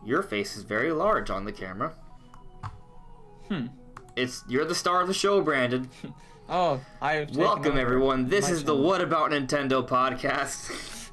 your face is very large on the camera. You're the star of the show, Brandon. Oh, Welcome, everyone. This is the What About Nintendo podcast.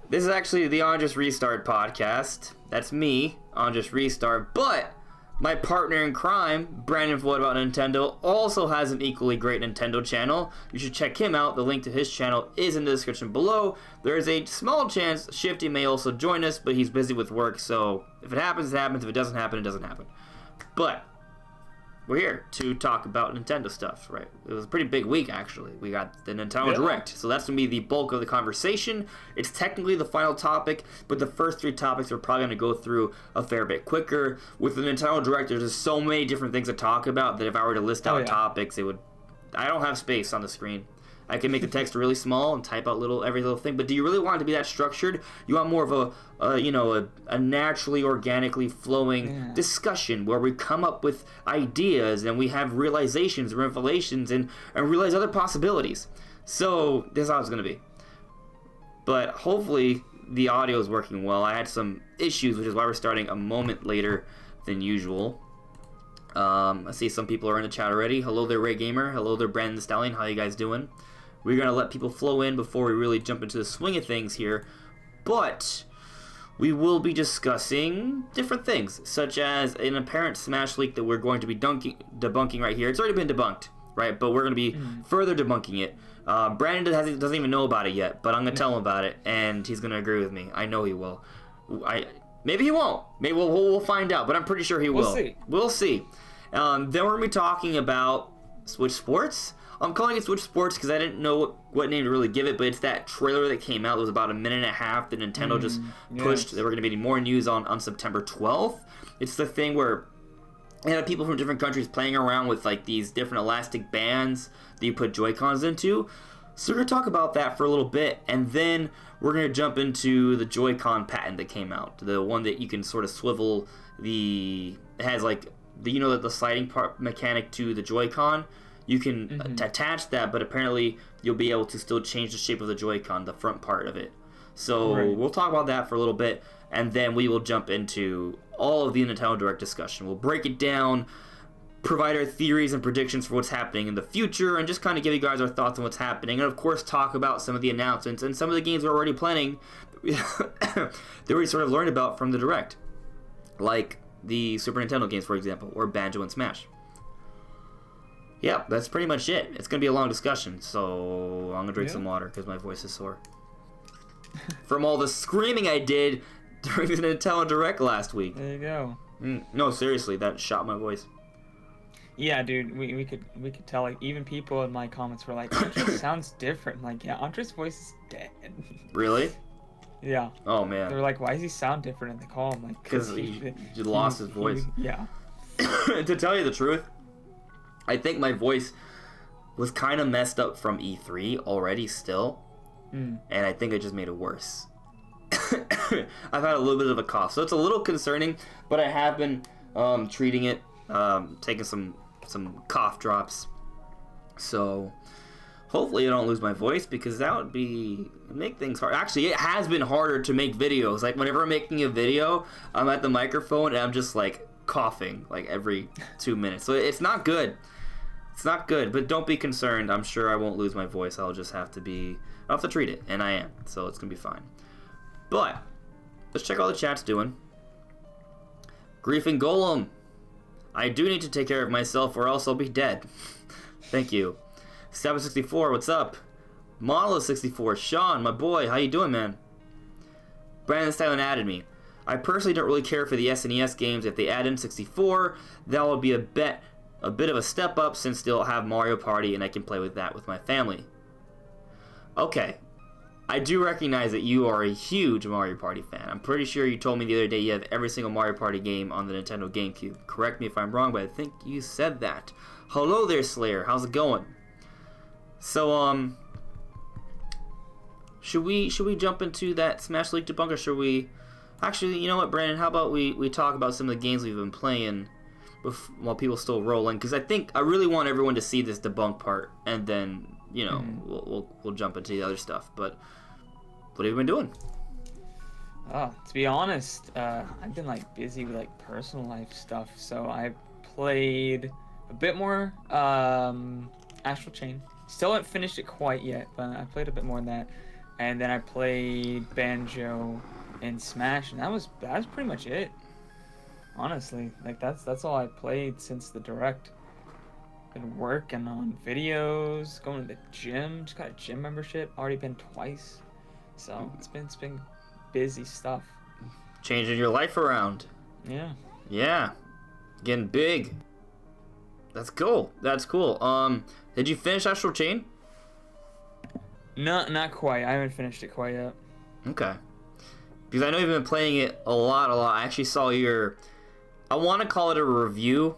This is actually the Andres Restart podcast. That's me, Andres Restart. But my partner in crime, Brandon from What About Nintendo, also has an equally great Nintendo channel. You should check him out. The link to his channel is in the description below. There is a small chance Shifty may also join us, but he's busy with work, so if it happens, it happens. If it doesn't happen, it doesn't happen. But we're here to talk about Nintendo stuff, right? It was a pretty big week, actually. We got the Nintendo Direct, so that's going to be the bulk of the conversation. It's technically the final topic, but the first three topics are probably going to go through a fair bit quicker. With the Nintendo Direct, there's just so many different things to talk about that if I were to list out topics, it would... I don't have space on the screen. I can make the text really small and type out every little thing, but do you really want it to be that structured? You want more of a naturally, organically flowing discussion where we come up with ideas and we have realizations, revelations, and realize other possibilities. So this is how it's going to be. But hopefully the audio is working well. I had some issues, which is why we're starting a moment later than usual. I see some people are in the chat already. Hello there, Ray Gamer. Hello there, Brandon Stallion. How you guys doing? We're going to let people flow in before we really jump into the swing of things here. But we will be discussing different things, such as an apparent Smash leak that we're going to be debunking right here. It's already been debunked, right? But we're going to be further debunking it. Brandon doesn't even know about it yet, but I'm going to tell him about it, and he's going to agree with me. I know he will. Maybe he won't. Maybe we'll find out, but I'm pretty sure he will. We'll see. Then we're going to be talking about Switch Sports. I'm calling it Switch Sports because I didn't know what name to really give it, but it's that trailer that came out. It was about a minute and a half that Nintendo just pushed. There were going to be more news on September 12th. It's the thing where you have people from different countries playing around with like these different elastic bands that you put Joy-Cons into. So we're going to talk about that for a little bit, and then we're going to jump into the Joy-Con patent that came out. The one that you can sort of swivel it has like, the sliding part mechanic to the Joy-Con. You can attach that, but apparently you'll be able to still change the shape of the Joy-Con, the front part of it. So we'll talk about that for a little bit, and then we will jump into all of the Nintendo Direct discussion. We'll break it down, provide our theories and predictions for what's happening in the future, and just kind of give you guys our thoughts on what's happening, and of course talk about some of the announcements and some of the games we're already planning that we sort of learned about from the Direct, like the Super Nintendo games, for example, or Banjo and Smash. Yep, that's pretty much it. It's going to be a long discussion, so I'm going to drink some water because my voice is sore. From all the screaming I did during the Nintendo Direct last week. There you go. No, seriously, that shot my voice. Yeah, dude, we could tell, like, even people in my comments were like, Andres sounds different. I'm like, yeah, Andres' voice is dead. Really? Yeah. Oh, man. They're like, why does he sound different in the call? I'm like, because he lost his voice. Yeah. To tell you the truth, I think my voice was kind of messed up from E3 already still, and I think I just made it worse. I've had a little bit of a cough, so it's a little concerning, but I have been treating it, taking some cough drops, so hopefully I don't lose my voice, because that would make things hard. Actually, it has been harder to make videos. Like, whenever I'm making a video, I'm at the microphone and I'm just like coughing like every 2 minutes, so it's not good. It's not good, but don't be concerned. I'm sure I won't lose my voice. I'll have to treat it, and I am, so it's gonna be fine. But let's check all the chat's doing. Grief and Golem, I do need to take care of myself or else I'll be dead. Thank you. 764, what's up? Monolith 64, Sean, my boy, how you doing, man? Brandon Stylen added me. I personally don't really care for the SNES games. If they add in 64, that would be a bit of a step up, since they'll have Mario Party and I can play with that with my family. Okay, I do recognize that you are a huge Mario Party fan. I'm pretty sure you told me the other day you have every single Mario Party game on the Nintendo GameCube. Correct me if I'm wrong, but I think you said that. Hello there, Slayer. How's it going? So, should we jump into that Smash League debunk, or should we... Actually, you know what, Brandon? How about we talk about some of the games we've been playing while people still rolling? Because I really want everyone to see this debunk part, and then, you know, we'll jump into the other stuff. But what have you been doing? To be honest, I've been like busy with like personal life stuff, so I played a bit more Astral Chain. Still haven't finished it quite yet, but I played a bit more than that. And then I played Banjo and Smash, and that was pretty much it. Honestly, like that's all I played since the Direct. Been working on videos, going to the gym. Just got a gym membership. Already been twice, so it's been busy stuff. Changing your life around. Yeah. Yeah. Getting big. That's cool. That's cool. Did you finish Astral Chain? No, not quite. I haven't finished it quite yet. Okay. Because I know you've been playing it a lot. I actually saw your... I want to call it a review.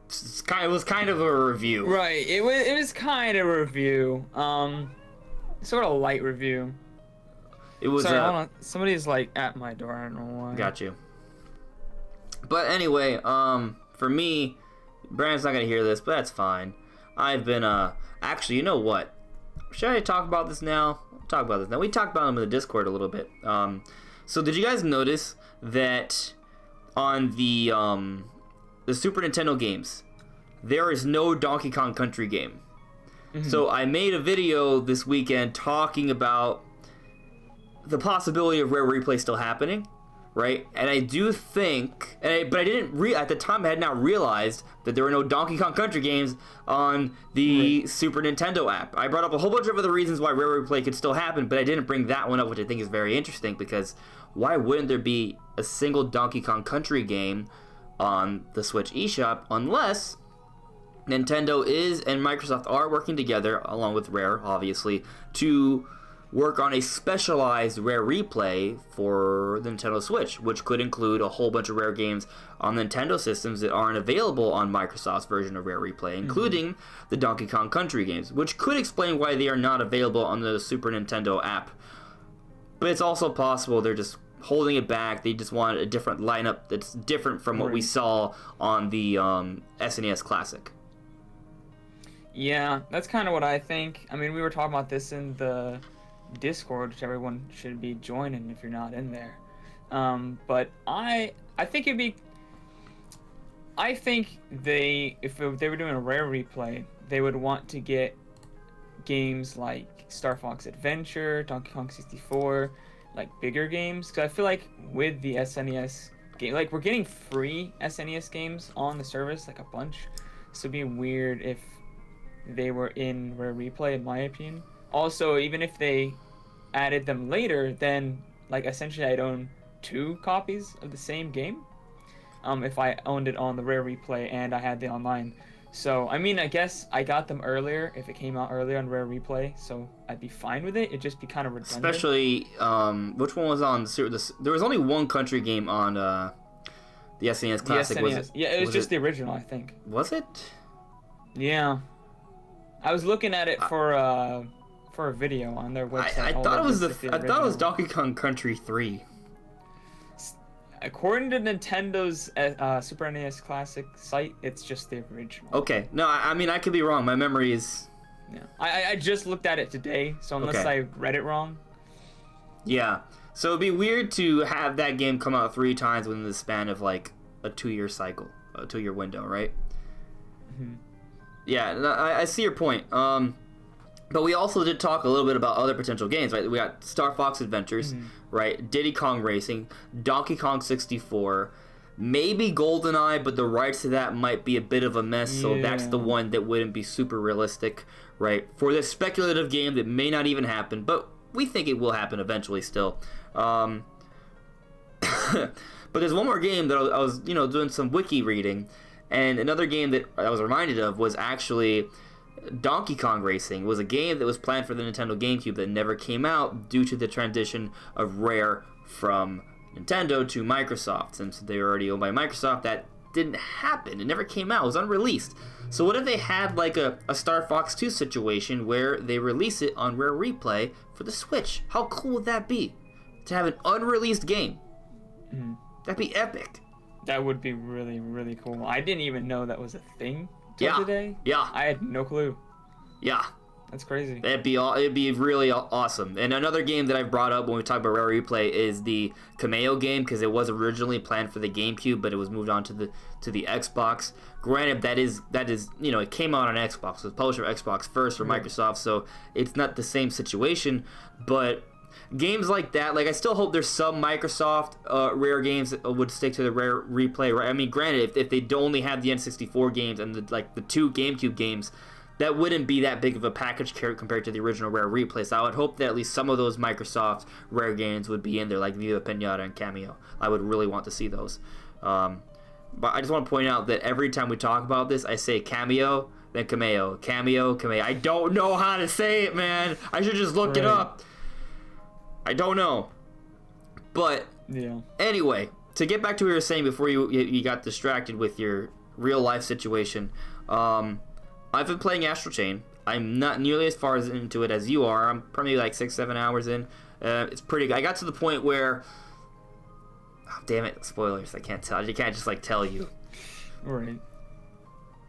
It was kind of a review. Right. It was kind of a review. Sort of a light review. It was... Sorry, hold on. Somebody's, like, at my door. I don't know why. Got you. But anyway, for me, Brandon's not going to hear this, but that's fine. I've been, actually, you know what? Should I talk about this now? Talk about this now. We talked about them in the Discord a little bit. So did you guys notice that on the Super Nintendo games, there is no Donkey Kong Country game? Mm-hmm. So I made a video this weekend talking about the possibility of Rare Replay still happening, right? And I do think, but I didn't at the time I had not realized that there were no Donkey Kong Country games on the Super Nintendo app. I brought up a whole bunch of other reasons why Rare Replay could still happen, but I didn't bring that one up, which I think is very interesting, because why wouldn't there be a single Donkey Kong Country game on the Switch eShop unless Nintendo and Microsoft are working together, along with Rare, obviously, to work on a specialized Rare Replay for the Nintendo Switch, which could include a whole bunch of Rare games on Nintendo systems that aren't available on Microsoft's version of Rare Replay, including the Donkey Kong Country games, which could explain why they are not available on the Super Nintendo app. But it's also possible they're just holding it back. They just want a different lineup that's different from what we saw on the SNES Classic. Yeah, that's kind of what I think. I mean, we were talking about this in the Discord, which everyone should be joining if you're not in there. But I think it'd be... I think if they were doing a Rare Replay, they would want to get games like Star Fox Adventure, Donkey Kong 64, like bigger games. Because I feel like with the SNES game, like we're getting free SNES games on the service, like a bunch. So it'd be weird if they were in Rare Replay, in my opinion. Also, even if they added them later, then like essentially I'd own 2 copies of the same game. If I owned it on the Rare Replay and I had the online. So I mean, I guess I got them earlier if it came out earlier on Rare Replay, so I'd be fine with it. It'd just be kind of redundant. Especially, which one was on? There was only one country game on the SNES Classic. The SNES. Was it? Yeah, it was just the original, I think. Was it? Yeah, I was looking at it for a video on their website. I thought it was Donkey Kong Country 3. According to Nintendo's Super NES Classic site, it's just the original. Okay, no, I mean I could be wrong. My memory is. Yeah, I just looked at it today, so unless I read it wrong. Yeah, so it'd be weird to have that game come out 3 times within the span of like a 2-year cycle, a 2-year window, right? Mm-hmm. Yeah, I see your point. But we also did talk a little bit about other potential games, right? We got Star Fox Adventures, right? Diddy Kong Racing, Donkey Kong 64, maybe GoldenEye, but the rights to that might be a bit of a mess, so that's the one that wouldn't be super realistic, right? For this speculative game that may not even happen, but we think it will happen eventually still. But there's one more game that I was, doing some wiki reading, and another game that I was reminded of was actually Donkey Kong Racing. Was a game that was planned for the Nintendo GameCube that never came out due to the transition of Rare from Nintendo to Microsoft. Since they were already owned by Microsoft, that didn't happen. It never came out. It was unreleased. So what if they had like a Star Fox 2 situation where they release it on Rare Replay for the Switch? How cool would that be? To have an unreleased game. Mm-hmm. That'd be epic. That would be really, really cool. I didn't even know that was a thing till today. Yeah. I had no clue. Yeah. That's crazy. It'd be really awesome. And another game that I've brought up when we talk about Rare Replay is the Kameo game, because it was originally planned for the GameCube, but it was moved on to the Xbox. Granted, that is it came out on Xbox. It was published for Xbox first for Microsoft, so it's not the same situation. But games like that, like I still hope there's some Microsoft Rare games that would stick to the Rare Replay. Right? I mean, granted, if they only have the N64 games and the 2 GameCube games, that wouldn't be that big of a package compared to the original Rare Replay. So I would hope that at least some of those Microsoft Rare games would be in there, like Viva Pinata and Cameo. I would really want to see those. But I just want to point out that every time we talk about this, I say Cameo, then Cameo, Cameo, Cameo. I don't know how to say it, man. I should just look it up. I don't know. But anyway, to get back to what you were saying before you got distracted with your real life situation, I've been playing Astral Chain. I'm not nearly as far into it as you are. I'm probably like 6-7 hours in. It's pretty good. I got to the point where, oh, damn it, spoilers. I can't tell. I can't just like tell you. Right.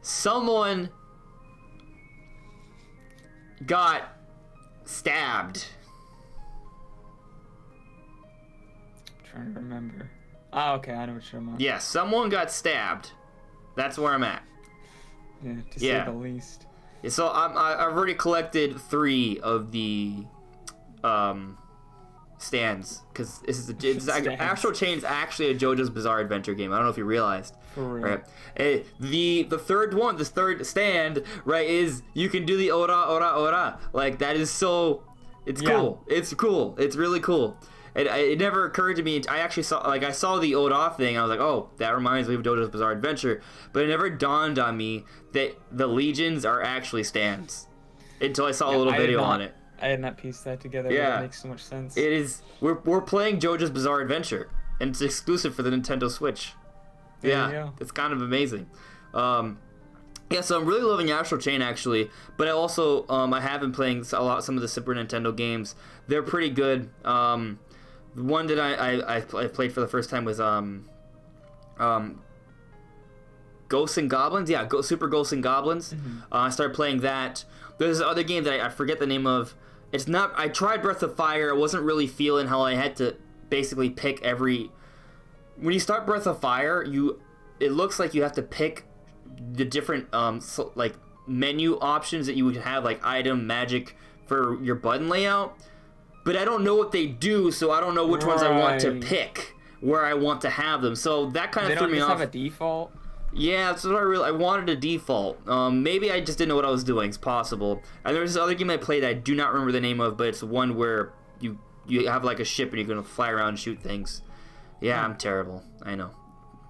Someone got stabbed. I'm trying to remember. Oh, okay, I know what you're talking about. Yeah, someone got stabbed. That's where I'm at. Yeah, to say the least. So I've already collected 3 of the stands, because Astral Chain is actually a JoJo's Bizarre Adventure game. I don't know if you realized. For real. Right. The third one, this third stand, right, is you can do the ora ora ora. Like that is so. It's cool. It's cool. It's really cool. It never occurred to me. I actually saw the Oda thing. I was like, oh, that reminds me of JoJo's Bizarre Adventure. But it never dawned on me that the legions are actually stands until I saw a little video on it. I had not pieced that together. Yeah, but it makes so much sense. It is. We're playing JoJo's Bizarre Adventure, and it's exclusive for the Nintendo Switch. It's kind of amazing. So I'm really loving Astral Chain actually, but I also I have been playing some of the Super Nintendo games. They're pretty good. The one that I played for the first time was Ghosts and Goblins. Yeah, Super Ghosts and Goblins. Mm-hmm. I started playing that. There's this other game that I forget the name of. It's not. I tried Breath of Fire. I wasn't really feeling how I had to basically pick every. When you start Breath of Fire, it looks like you have to pick the different like menu options that you would have, like item, magic for your button layout. But I don't know what they do, so I don't know which ones I want to pick, where I want to have them. So that kind of threw me off. They don't just have a default? Yeah, that's what I wanted a default. Maybe I just didn't know what I was doing. It's possible. And there's this other game I played that I do not remember the name of, but it's one where you have like a ship and you're going to fly around and shoot things. Yeah, I'm terrible. I know.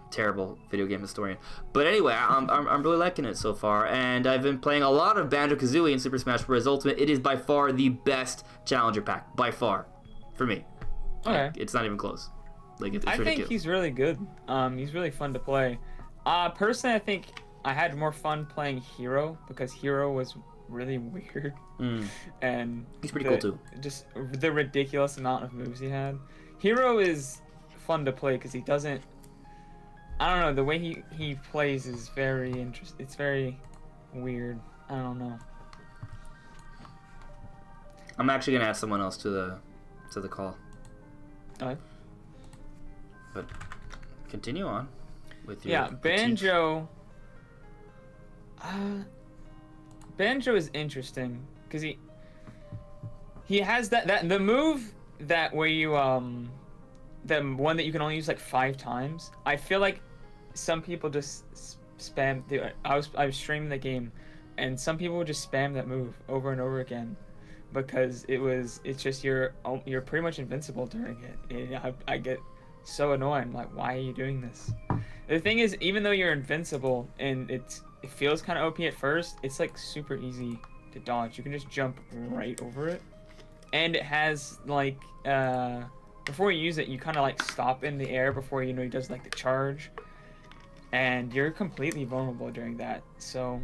Terrible video game historian. But anyway, I'm really liking it so far, and I've been playing a lot of Banjo-Kazooie and Super Smash Bros. Ultimate. It is by far the best challenger pack, by far, for me. Okay. Like, it's not even close. Like it's ridiculous. I think he's really good. He's really fun to play. Personally, I think I had more fun playing Hero, because Hero was really weird. And he's pretty cool too. Just the ridiculous amount of moves he had. Hero is fun to play because he doesn't. I don't know, the way he plays is very interesting. It's very weird. I don't know. I'm actually gonna add someone else to the call. Okay. But continue on with your. Yeah, Banjo. Banjo is interesting because he has that the move that where you the one that you can only use like 5 times. I feel like some people just spam. I was streaming the game, and some people would just spam that move over and over again, because it's just you're pretty much invincible during it. And I get so annoyed. I'm like, why are you doing this? The thing is, even though you're invincible and it feels kind of OP at first, it's like super easy to dodge. You can just jump right over it, and it has like before you use it, you kind of like stop in the air before he does like the charge, and you're completely vulnerable during that. So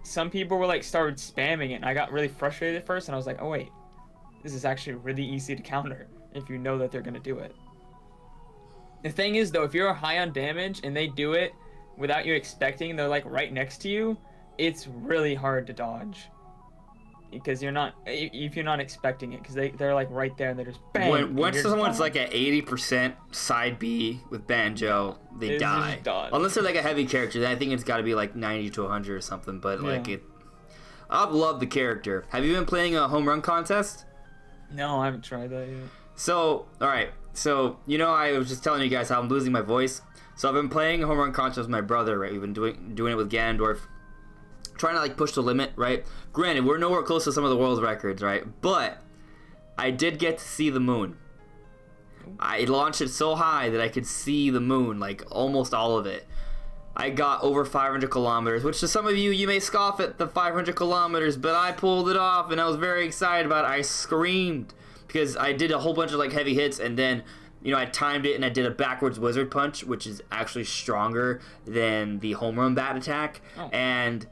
some people were like started spamming it, and I got really frustrated at first, and I was like, oh wait, this is actually really easy to counter if you know that they're gonna do it. The thing is though, if you're high on damage and they do it without you expecting, they're like right next to you, it's really hard to dodge. because you're not if you're not expecting it, because they're like right there and they're just bang. When you're someone's just like at 80% side B with banjo, they It's die. just done. Unless they're like a heavy character, then I think it's got to be like 90 to 100 or something. But like Yeah. it, I've loved the character. Have you been playing a home run contest? No, I haven't tried that yet. So, all right. So, I was just telling you guys how I'm losing my voice. So I've been playing a home run contest with my brother, right? We've been doing it with Ganondorf, trying to like push the limit, right? Granted, we're nowhere close to some of the world records, right? But I did get to see the moon. I launched it so high that I could see the moon, like almost all of it. I got over 500 kilometers, which to some of you may scoff at the 500 kilometers, but I pulled it off and I was very excited about it. I screamed because I did a whole bunch of like heavy hits, and then I timed it and I did a backwards wizard punch, which is actually stronger than the home run bat attack. Oh. And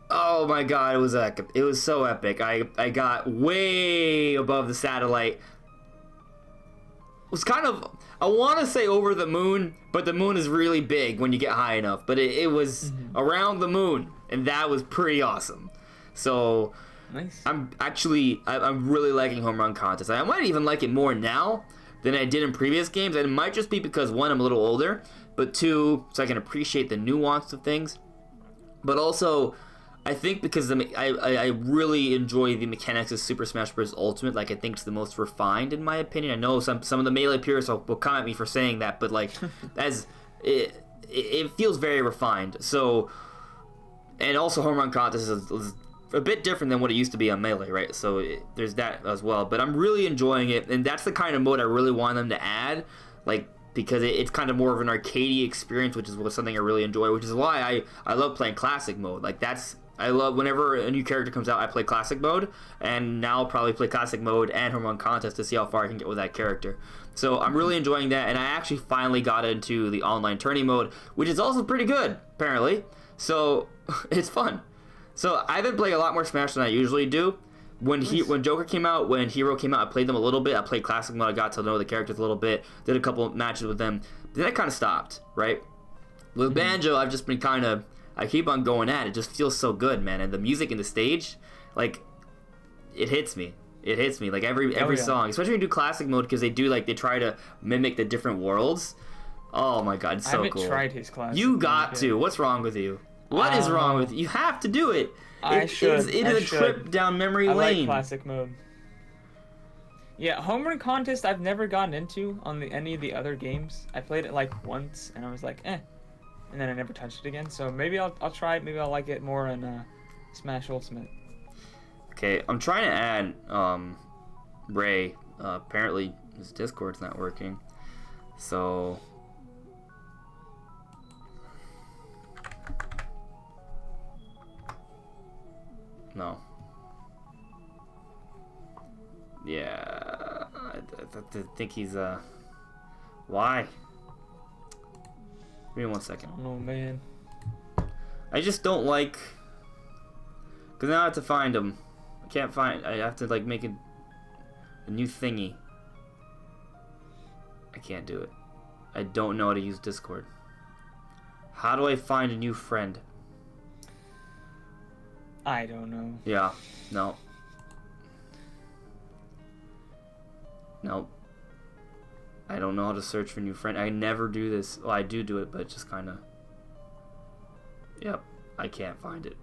oh my god, it was epic. It was so epic. I got way above the satellite. It was kind of, I want to say over the moon, but the moon is really big when you get high enough. But it was around the moon, and that was pretty awesome. So Nice. I'm really liking home run contests. I might even like it more now than I did in previous games. And it might just be because, one, I'm a little older, but two, so I can appreciate the nuance of things. But also, I think because I really enjoy the mechanics of Super Smash Bros. Ultimate. Like, I think it's the most refined in my opinion. I know some of the Melee purists will come at me for saying that, but like, as it feels very refined. So, and also home run contest is a bit different than what it used to be on Melee, right? So there's that as well. But I'm really enjoying it, and that's the kind of mode I really want them to add, like, because it's kind of more of an arcadey experience, which is something I really enjoy, which is why I love playing classic mode. Like, I love whenever a new character comes out, I play classic mode, and now I'll probably play classic mode and home run contest to see how far I can get with that character. So I'm really enjoying that, and I actually finally got into the online tourney mode, which is also pretty good, apparently. So it's fun. So I've been playing a lot more Smash than I usually do. When Joker came out, when Hero came out, I played them a little bit. I played classic mode. I got to know the characters a little bit. Did a couple of matches with them. Then I kind of stopped, right? With Banjo, I've just been I keep on going at it. It just feels so good, man. And the music and the stage, like, it hits me. It hits me, like, every song. Especially when you do classic mode, because they try to mimic the different worlds. Oh my god, it's so cool. I haven't tried his classic. You got to. What's wrong with you? What is wrong with you? You have to do it. It is a trip down memory lane. I like classic mode. Yeah, home run contest I've never gotten into on any of the other games. I played it like once and I was like, and then I never touched it again. So maybe I'll try it. Maybe I'll like it more in Smash Ultimate. Okay, I'm trying to add Ray. Apparently his Discord's not working. So no. Yeah, I think he's why? Give me 1 second. Oh man. I just don't like, because now I have to find him. I can't find. I have to like make a new thingy. I can't do it. I don't know how to use Discord. How do I find a new friend? I don't know. Yeah. No. Nope. I don't know how to search for new friend. I never do this. Well, I do it, but just kind of. Yep. I can't find it.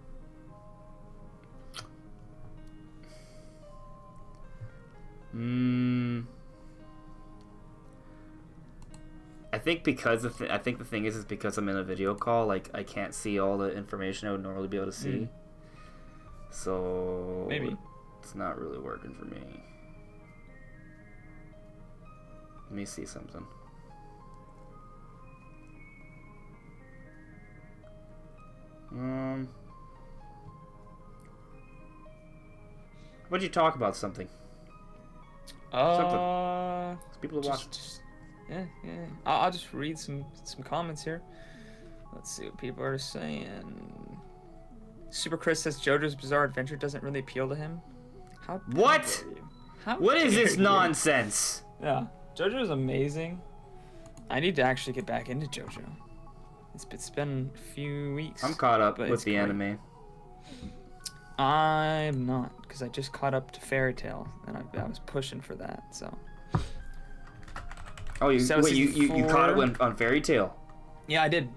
I think because I think the thing is because I'm in a video call, like I can't see all the information I would normally be able to see. So maybe it's not really working for me. Let me see something. How about you talk about something? So people to watch. Yeah. I'll just read some comments here. Let's see what people are saying. Super Chris says JoJo's Bizarre Adventure doesn't really appeal to him. What? What is this nonsense? Yeah, JoJo's amazing. I need to actually get back into JoJo. It's been a few weeks. I'm caught up with the anime. I'm not, because I just caught up to Fairy Tail, and I was pushing for that. So. Oh, So wait, you season caught it 4? on Fairy Tail? Yeah, I did.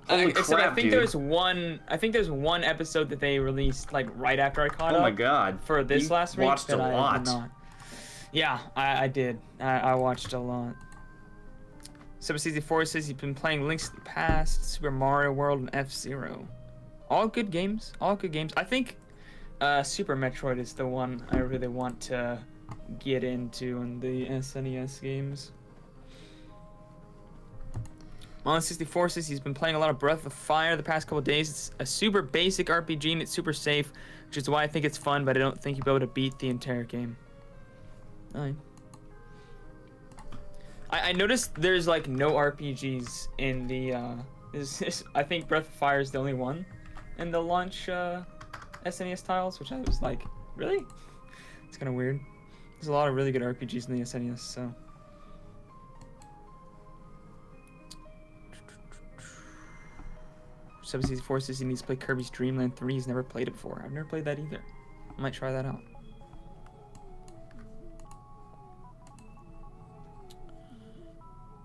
Holy Except crap, I think dude. there's one. I think there's one episode that they released like right after I caught up. Oh my god. For this You last week watched that a I lot. did not. Yeah, I did. I watched a lot. Super64 says he's been playing Links to the Past, Super Mario World, and F-Zero. All good games. All good games. I think Super Metroid is the one I really want to get into in the SNES games. Molin64 says he's been playing a lot of Breath of Fire the past couple days. It's a super basic RPG and it's super safe, which is why I think it's fun, but I don't think you'll be able to beat the entire game. Alright. I noticed there's like no RPGs in the I think Breath of Fire is the only one in the launch SNES tiles, which I was like, really? It's kind of weird. There's a lot of really good RPGs in the SNES, so. 764 says he needs to play Kirby's Dream Land 3. He's never played it before. I've never played that either. I might try that out.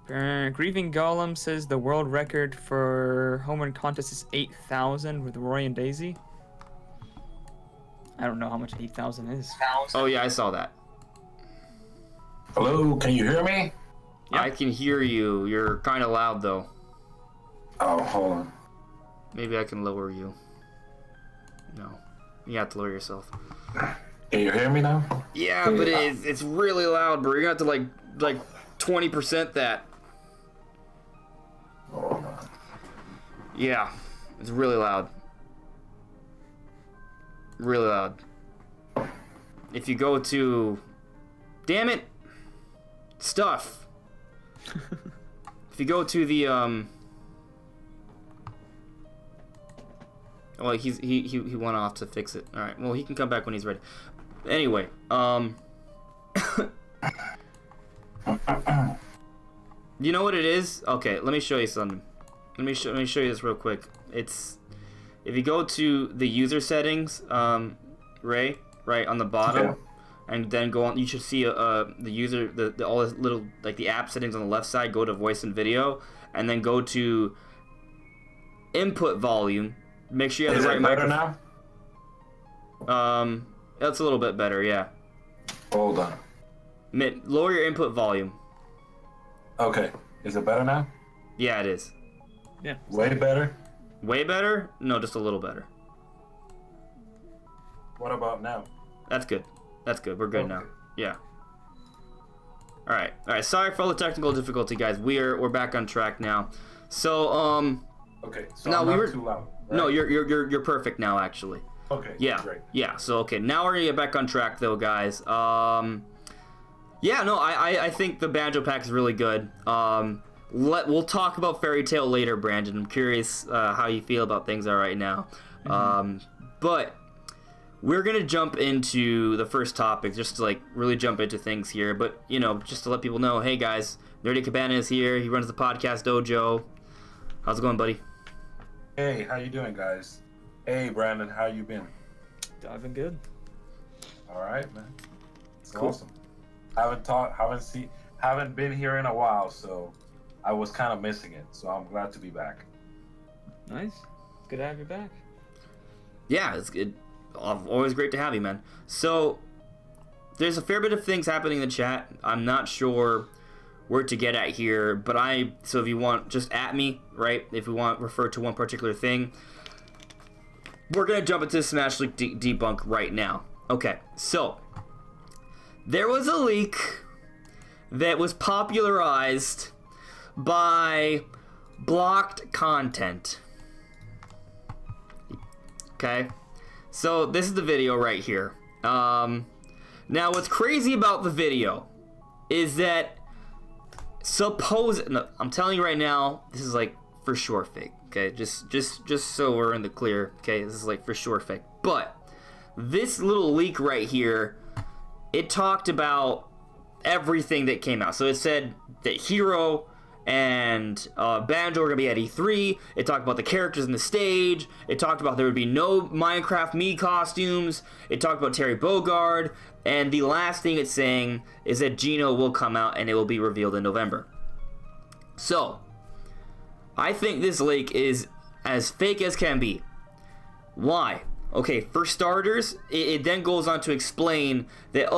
Grieving Golem says the world record for home run contest is 8,000 with Roy and Daisy. I don't know how much 8,000 is. Oh yeah, I saw that. Hello, can you hear me? Yeah. I can hear you. You're kind of loud though. Oh, hold on. Maybe I can lower you. No, you have to lower yourself. Can you hear me now? Yeah, but it's really loud, bro. You have to like 20% that. Hold on. Yeah, it's really loud. Really loud. If you go to, damn it, stuff. If you go to the well, he went off to fix it. All right. Well, he can come back when he's ready. Anyway, you know what it is? Okay, let me show you something. Let me show you this real quick. It's if you go to the user settings, Ray, right on the bottom, Yeah. and then go on. You should see the user, the all the little like the app settings on the left side. Go to voice and video, and then go to input volume. Make sure you have Is the right it better microphone. now? That's a little bit better, yeah. Hold on. Lower your input volume. Okay. Is it better now? Yeah, it is. Yeah. Way better? Way better? No, just a little better. What about now? That's good. That's good. We're good now. Okay. Yeah. All right. Sorry for all the technical difficulty, guys. We're back on track now. So Okay. So No, I'm we not were- too loud. Right? no, you're perfect now, actually. Okay. Yeah. Great. Yeah. So okay, now we're gonna get back on track though, guys. Yeah. No, I think the Banjo Pack is really good. We'll talk about Fairy Tail later, Brandon. I'm curious how you feel about things are right now. But we're gonna jump into the first topic, just to like really jump into things here. But you know, just to let people know, hey guys, Nerdy Cabana is here. He runs the podcast dojo. How's it going, buddy? Hey, how you doing, guys? Hey, Brandon, how you been? I've been good. All right, man. It's Cool. awesome. Haven't been here in a while, so I was kind of missing it. So I'm glad to be back. Nice. Good to have you back. Yeah, it's good. Always great to have you, man. So, there's a fair bit of things happening in the chat. I'm not sure where to get at here, but so if you want, just at me, right? If we want refer to one particular thing, we're gonna jump into Smash Leak debunk right now. Okay, so there was a leak that was popularized by blocked content. Okay, so this is the video right here. Now what's crazy about the video is that no, I'm telling you right now, this is like for sure fake. Okay, just so we're in the clear. Okay, this is like for sure fake. But this little leak right here, it talked about everything that came out. So it said that Hero and Banjo were gonna be at E3. It talked about the characters in the stage. It talked about there would be no Minecraft Mii costumes. It talked about Terry Bogard, and the last thing it's saying is that Geno will come out and it will be revealed in November. So, I think this leak is as fake as can be. Why? Okay, for starters, it then goes on to explain that,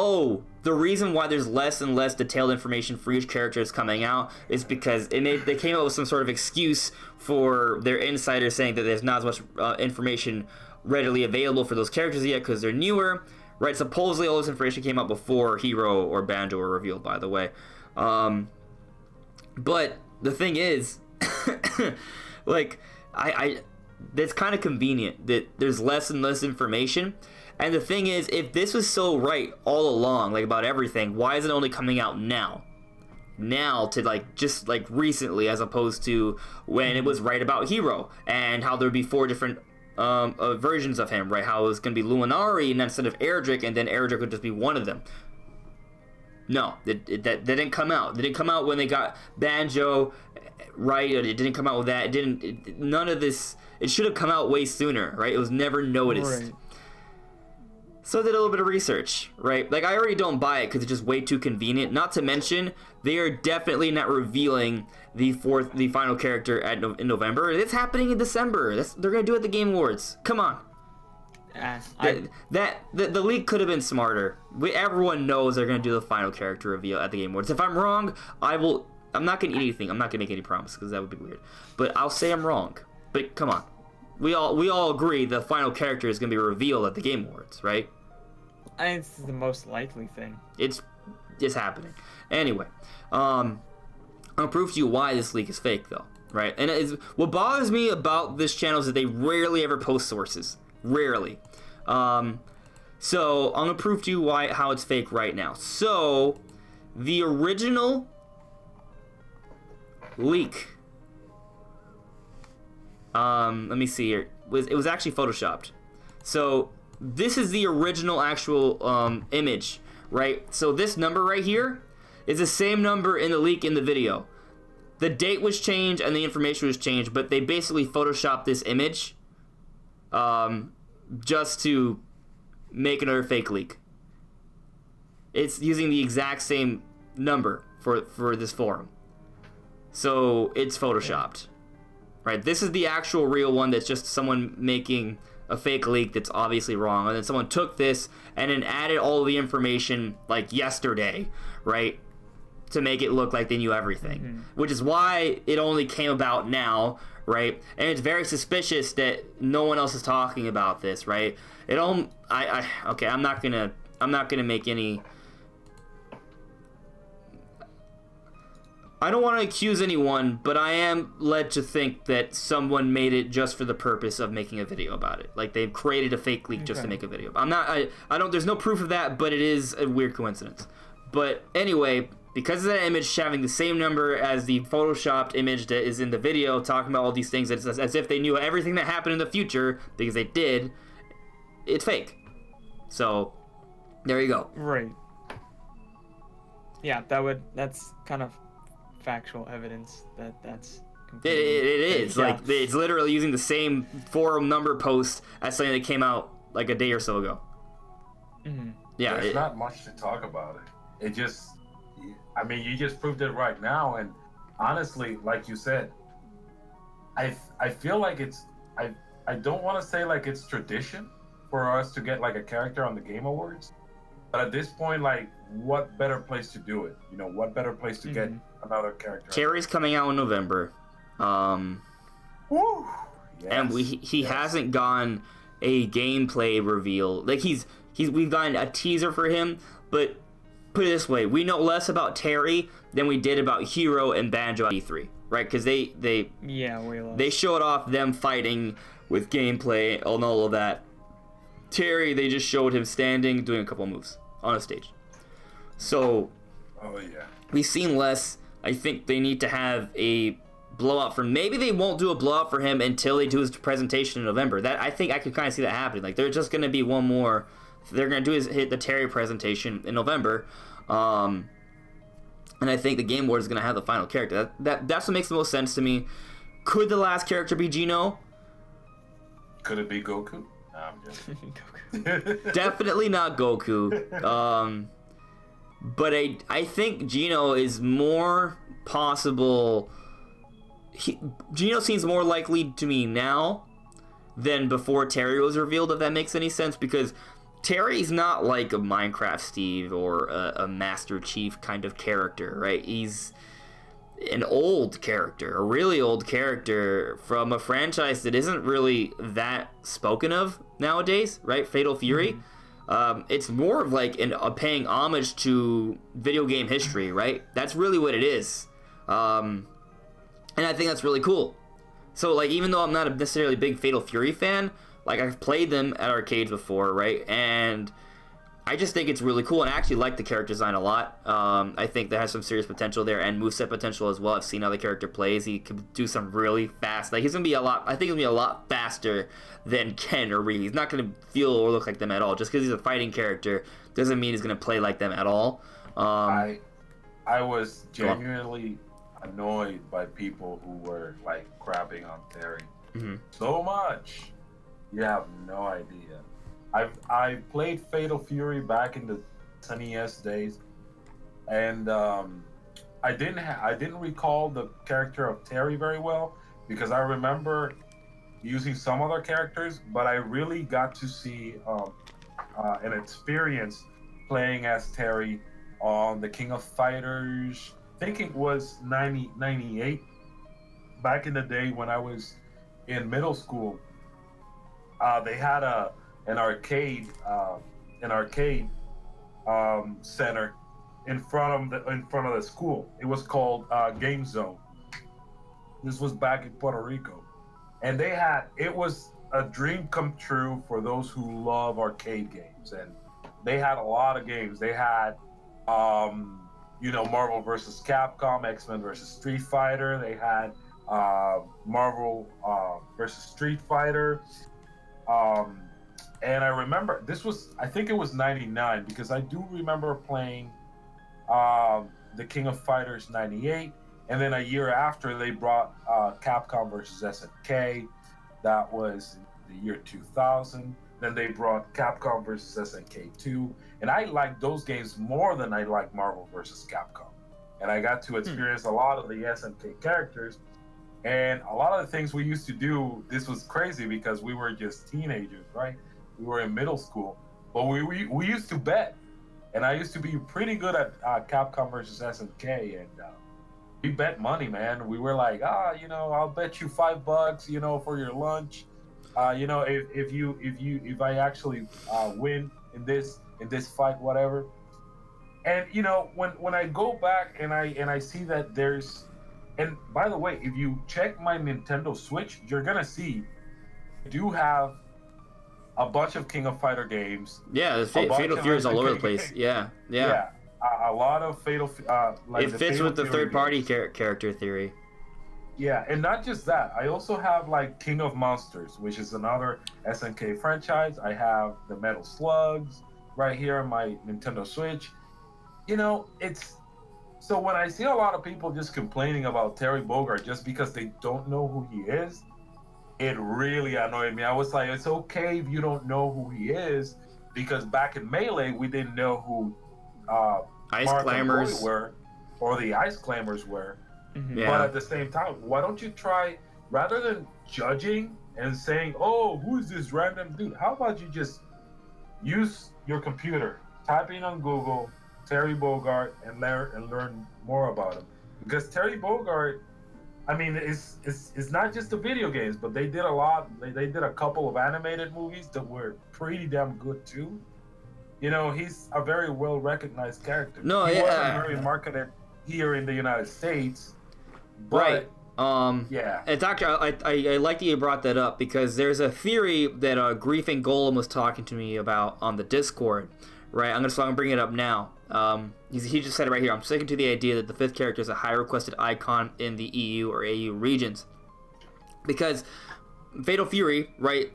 the reason why there's less and less detailed information for each character that's coming out is because they came up with some sort of excuse for their insiders saying that there's not as much information readily available for those characters yet because they're newer, right? Supposedly all this information came out before Hero or Banjo were revealed, by the way. But the thing is, like, that's kind of convenient that there's less and less information. And the thing is, if this was so right all along, like about everything, why is it only coming out now? Now to just recently, as opposed to when it was right about Hero and how there'd be 4 different versions of him, right? How it was going to be Luminari and instead of Erdrick, and then Erdrick would just be one of them. No, that didn't come out. They didn't come out when they got Banjo, right? It didn't come out with that. None of this. It should have come out way sooner, right? It was never noticed. Right. So I did a little bit of research, right? Like, I already don't buy it because it's just way too convenient. Not to mention, they are definitely not revealing the final character in November. It's happening in December. They're gonna do it at the Game Awards. Come on. The leak could have been smarter. Everyone knows they're gonna do the final character reveal at the Game Awards. If I'm wrong, I'm not gonna eat anything. I'm not gonna make any promises because that would be weird. But I'll say I'm wrong. But come on, we all agree the final character is gonna be revealed at the Game Awards, right? I think it's the most likely thing. It's happening. Anyway, I'll prove to you why this leak is fake, though, right? And what bothers me about this channel is that they rarely ever post sources. Rarely. So I'm gonna prove to you how it's fake right now. So the original leak. Let me see here. It was actually photoshopped. So this is the original actual image, right? So this number right here is the same number in the leak in the video. The date was changed and the information was changed, but they basically photoshopped this image just to make another fake leak. It's using the exact same number for this forum. So it's photoshopped. Right? This is the actual real one that's just someone making a fake leak that's obviously wrong. And then someone took this and then added all of the information like yesterday, right? To make it look like they knew everything. Mm-hmm. Which is why it only came about now, right? And it's very suspicious that no one else is talking about this, right? Okay, I'm not gonna make any. I don't want to accuse anyone, but I am led to think that someone made it just for the purpose of making a video about it. Like, they've created a fake leak just to make a video. There's no proof of that, but it is a weird coincidence. But anyway, because of that image having the same number as the photoshopped image that is in the video, talking about all these things as if they knew everything that happened in the future, because they did, it's fake. So, there you go. Right. Yeah, that's kind of factual evidence that's it is fake. Like, it's literally using the same forum number post as something that came out like a day or so ago. Mm-hmm. Yeah, there's not much to talk about it. You just proved it right now, and honestly, like you said, I feel like I don't want to say like it's tradition for us to get like a character on the Game Awards, but at this point, like, what better place to do it? You know, what better place to get another character? Terry's coming out in November. Woo! Yes. And he hasn't gone a gameplay reveal. Like, we've gotten a teaser for him, but put it this way, we know less about Terry than we did about Hero and Banjo at E3, right? Because way less. They showed off them fighting with gameplay and all of that. Terry, they just showed him standing, doing a couple of moves on a stage. So, we've seen less. I think they need to have a blowout for him. Maybe they won't do a blowout for him until they do his presentation in November. I think I could kind of see that happening. Like, they're just going to be one more. They're going to do hit the Terry presentation in November. And I think the Game Board is going to have the final character. That's what makes the most sense to me. Could the last character be Geno? Could it be Goku? No, I'm just... Definitely not Goku. But I think Geno is more possible. Geno seems more likely to me now than before Terry was revealed, if that makes any sense, because Terry's not like a Minecraft Steve or a Master Chief kind of character, right? He's an old character, a really old character from a franchise that isn't really that spoken of nowadays, right? Fatal Fury. It's more of like a paying homage to video game history, right? That's really what it is. And I think that's really cool. So, like, even though I'm not a necessarily big Fatal Fury fan, like, I've played them at arcades before, right? And I just think it's really cool, and I actually like the character design a lot. I think that has some serious potential there, and moveset potential as well. I've seen how the character plays. He could do some really fast, like, he's going to be a lot, I think he'll be a lot faster than Ken or Ryu. He's not going to feel or look like them at all. Just because he's a fighting character doesn't mean he's going to play like them at all. I was genuinely annoyed by people who were, like, crapping on Terry so much. You have no idea. I played Fatal Fury back in the NES days, and I didn't recall the character of Terry very well, because I remember using some other characters, but I really got to see an experience playing as Terry on the King of Fighters. I think it was 98. Back in the day when I was in middle school, they had an arcade center in front of the school. It was called Game Zone. This was back in Puerto Rico, and it was a dream come true for those who love arcade games, and they had a lot of games. They had Marvel versus Capcom, X-Men versus Street Fighter. They had Marvel versus Street Fighter. And I remember I think it was 99, because I do remember playing the King of Fighters 98. And then a year after, they brought Capcom versus SNK. That was the year 2000. Then they brought Capcom versus SNK 2. And I liked those games more than I liked Marvel versus Capcom. And I got to experience a lot of the SNK characters. And a lot of the things we used to do, this was crazy because we were just teenagers, right? We were in middle school. But we used to bet. And I used to be pretty good at Capcom versus SNK. And we bet money, man. We were like, I'll bet you $5, for your lunch. If I actually win in this fight, whatever. And when I go back and I see that there's, and by the way, if you check my Nintendo Switch, you're gonna see I do have a bunch of King of Fighter games. Yeah, Fatal Fury is all over the place. Yeah. A lot of Fatal. It fits with the third-party character theory. Yeah, and not just that. I also have like King of Monsters, which is another SNK franchise. I have the Metal Slugs right here on my Nintendo Switch. It's so when I see a lot of people just complaining about Terry Bogard just because they don't know who he is, it really annoyed me. I was like, it's okay if you don't know who he is, because back in Melee we didn't know who Ice Mark Climbers and Roy were, or the Ice Climbers were. Yeah. But at the same time, why don't you try, rather than judging and saying, oh, who's this random dude? How about you just use your computer, type in on Google Terry Bogard and learn more about him? Because Terry Bogard, I mean, it's not just the video games, but they did a lot. They did a couple of animated movies that were pretty damn good too. He's a very well recognized character. No, he yeah. wasn't very marketed here in the United States. But, right. Yeah. It's actually, I like that you brought that up, because there's a theory that Grief and Golem was talking to me about on the Discord, right? I'm gonna bring it up now. He just said it right here. I'm sticking to the idea that the fifth character is a high requested icon in the EU or AU regions, because Fatal Fury, right?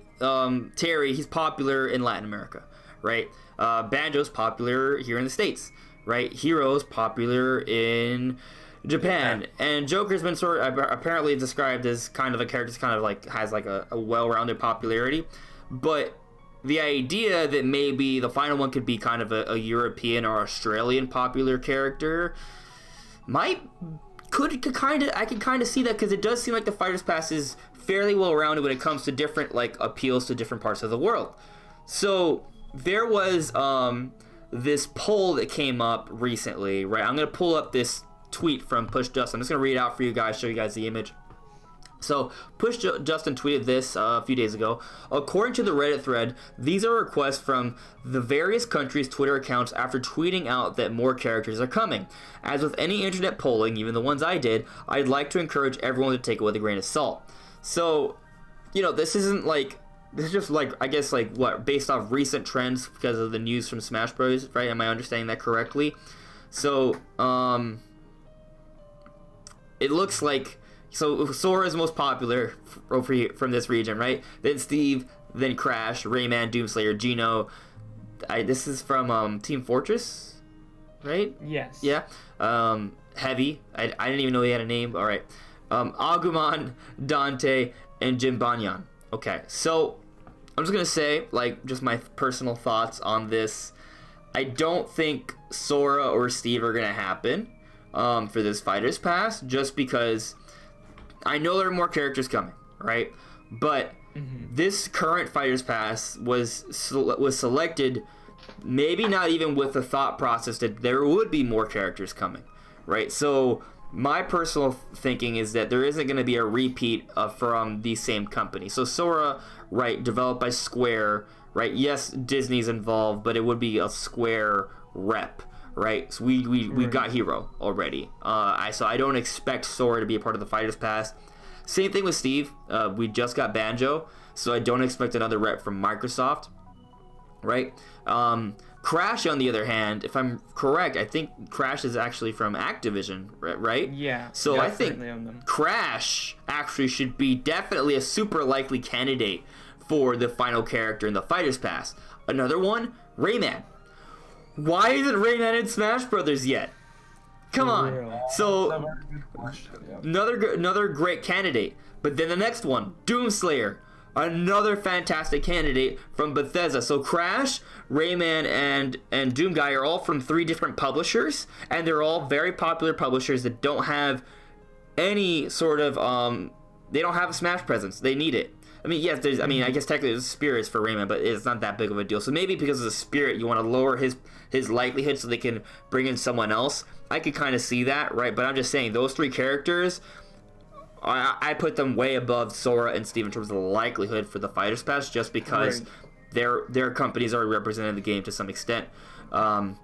Terry, he's popular in Latin America, right? Banjo's popular here in the States, right? Hero's popular in Japan, and Joker's been sort of apparently described as kind of a character that's kind of like has like a well-rounded popularity, but the idea that maybe the final one could be kind of a European or Australian popular character I could kind of see that, because it does seem like the Fighters Pass is fairly well-rounded when it comes to different like appeals to different parts of the world. So there was this poll that came up recently, right? I'm gonna pull up this tweet from Push Justin. I'm just gonna read it out for you guys, show you guys the image. So, Justin tweeted this a few days ago. According to the Reddit thread, these are requests from the various countries' Twitter accounts after tweeting out that more characters are coming. As with any internet polling, even the ones I did, I'd like to encourage everyone to take it with a grain of salt. So, this isn't like... This is just like, I guess, like, what, based off recent trends because of the news from Smash Bros., right? Am I understanding that correctly? So, it looks like... So Sora is most popular from this region, right? Then Steve, then Crash, Rayman, Doomslayer, Geno. This is from Team Fortress, right? Yes. Yeah. Heavy. I didn't even know he had a name. All right. Agumon, Dante, and Jim Banyan. Okay, so I'm just gonna say, like, just my personal thoughts on this. I don't think Sora or Steve are gonna happen for this Fighters Pass, just because I know there are more characters coming, right? But this current Fighters Pass was selected, maybe not even with the thought process that there would be more characters coming, right? So my personal thinking is that there isn't going to be a repeat from the same company. So Sora, right, developed by Square, right? Yes, Disney's involved, but it would be a Square rep, right? So we got Hero already. So I don't expect Sora to be a part of the Fighters Pass. Same thing with Steve. We just got Banjo, so I don't expect another rep from Microsoft, right? Crash, on the other hand, if I'm correct, I think Crash is actually from Activision, right? Yeah. So I think Crash actually should be definitely a super likely candidate for the final character in the Fighters Pass. Another one, Rayman. Why isn't Rayman in Smash Brothers yet? Come on. So another great candidate. But then the next one, Doomslayer, another fantastic candidate from Bethesda. So Crash, Rayman, and Doom Guy are all from 3 different publishers, and they're all very popular publishers that don't have any sort of they don't have a Smash presence. They need it. I mean, yes, I guess technically there's spirits for Rayman, but it's not that big of a deal. So maybe because of the spirit, you want to lower his likelihood so they can bring in someone else. I could kind of see that, right? But I'm just saying, those 3 characters, I put them way above Sora and Steve in terms of the likelihood for the Fighters Pass, just because their companies are represented in the game to some extent. And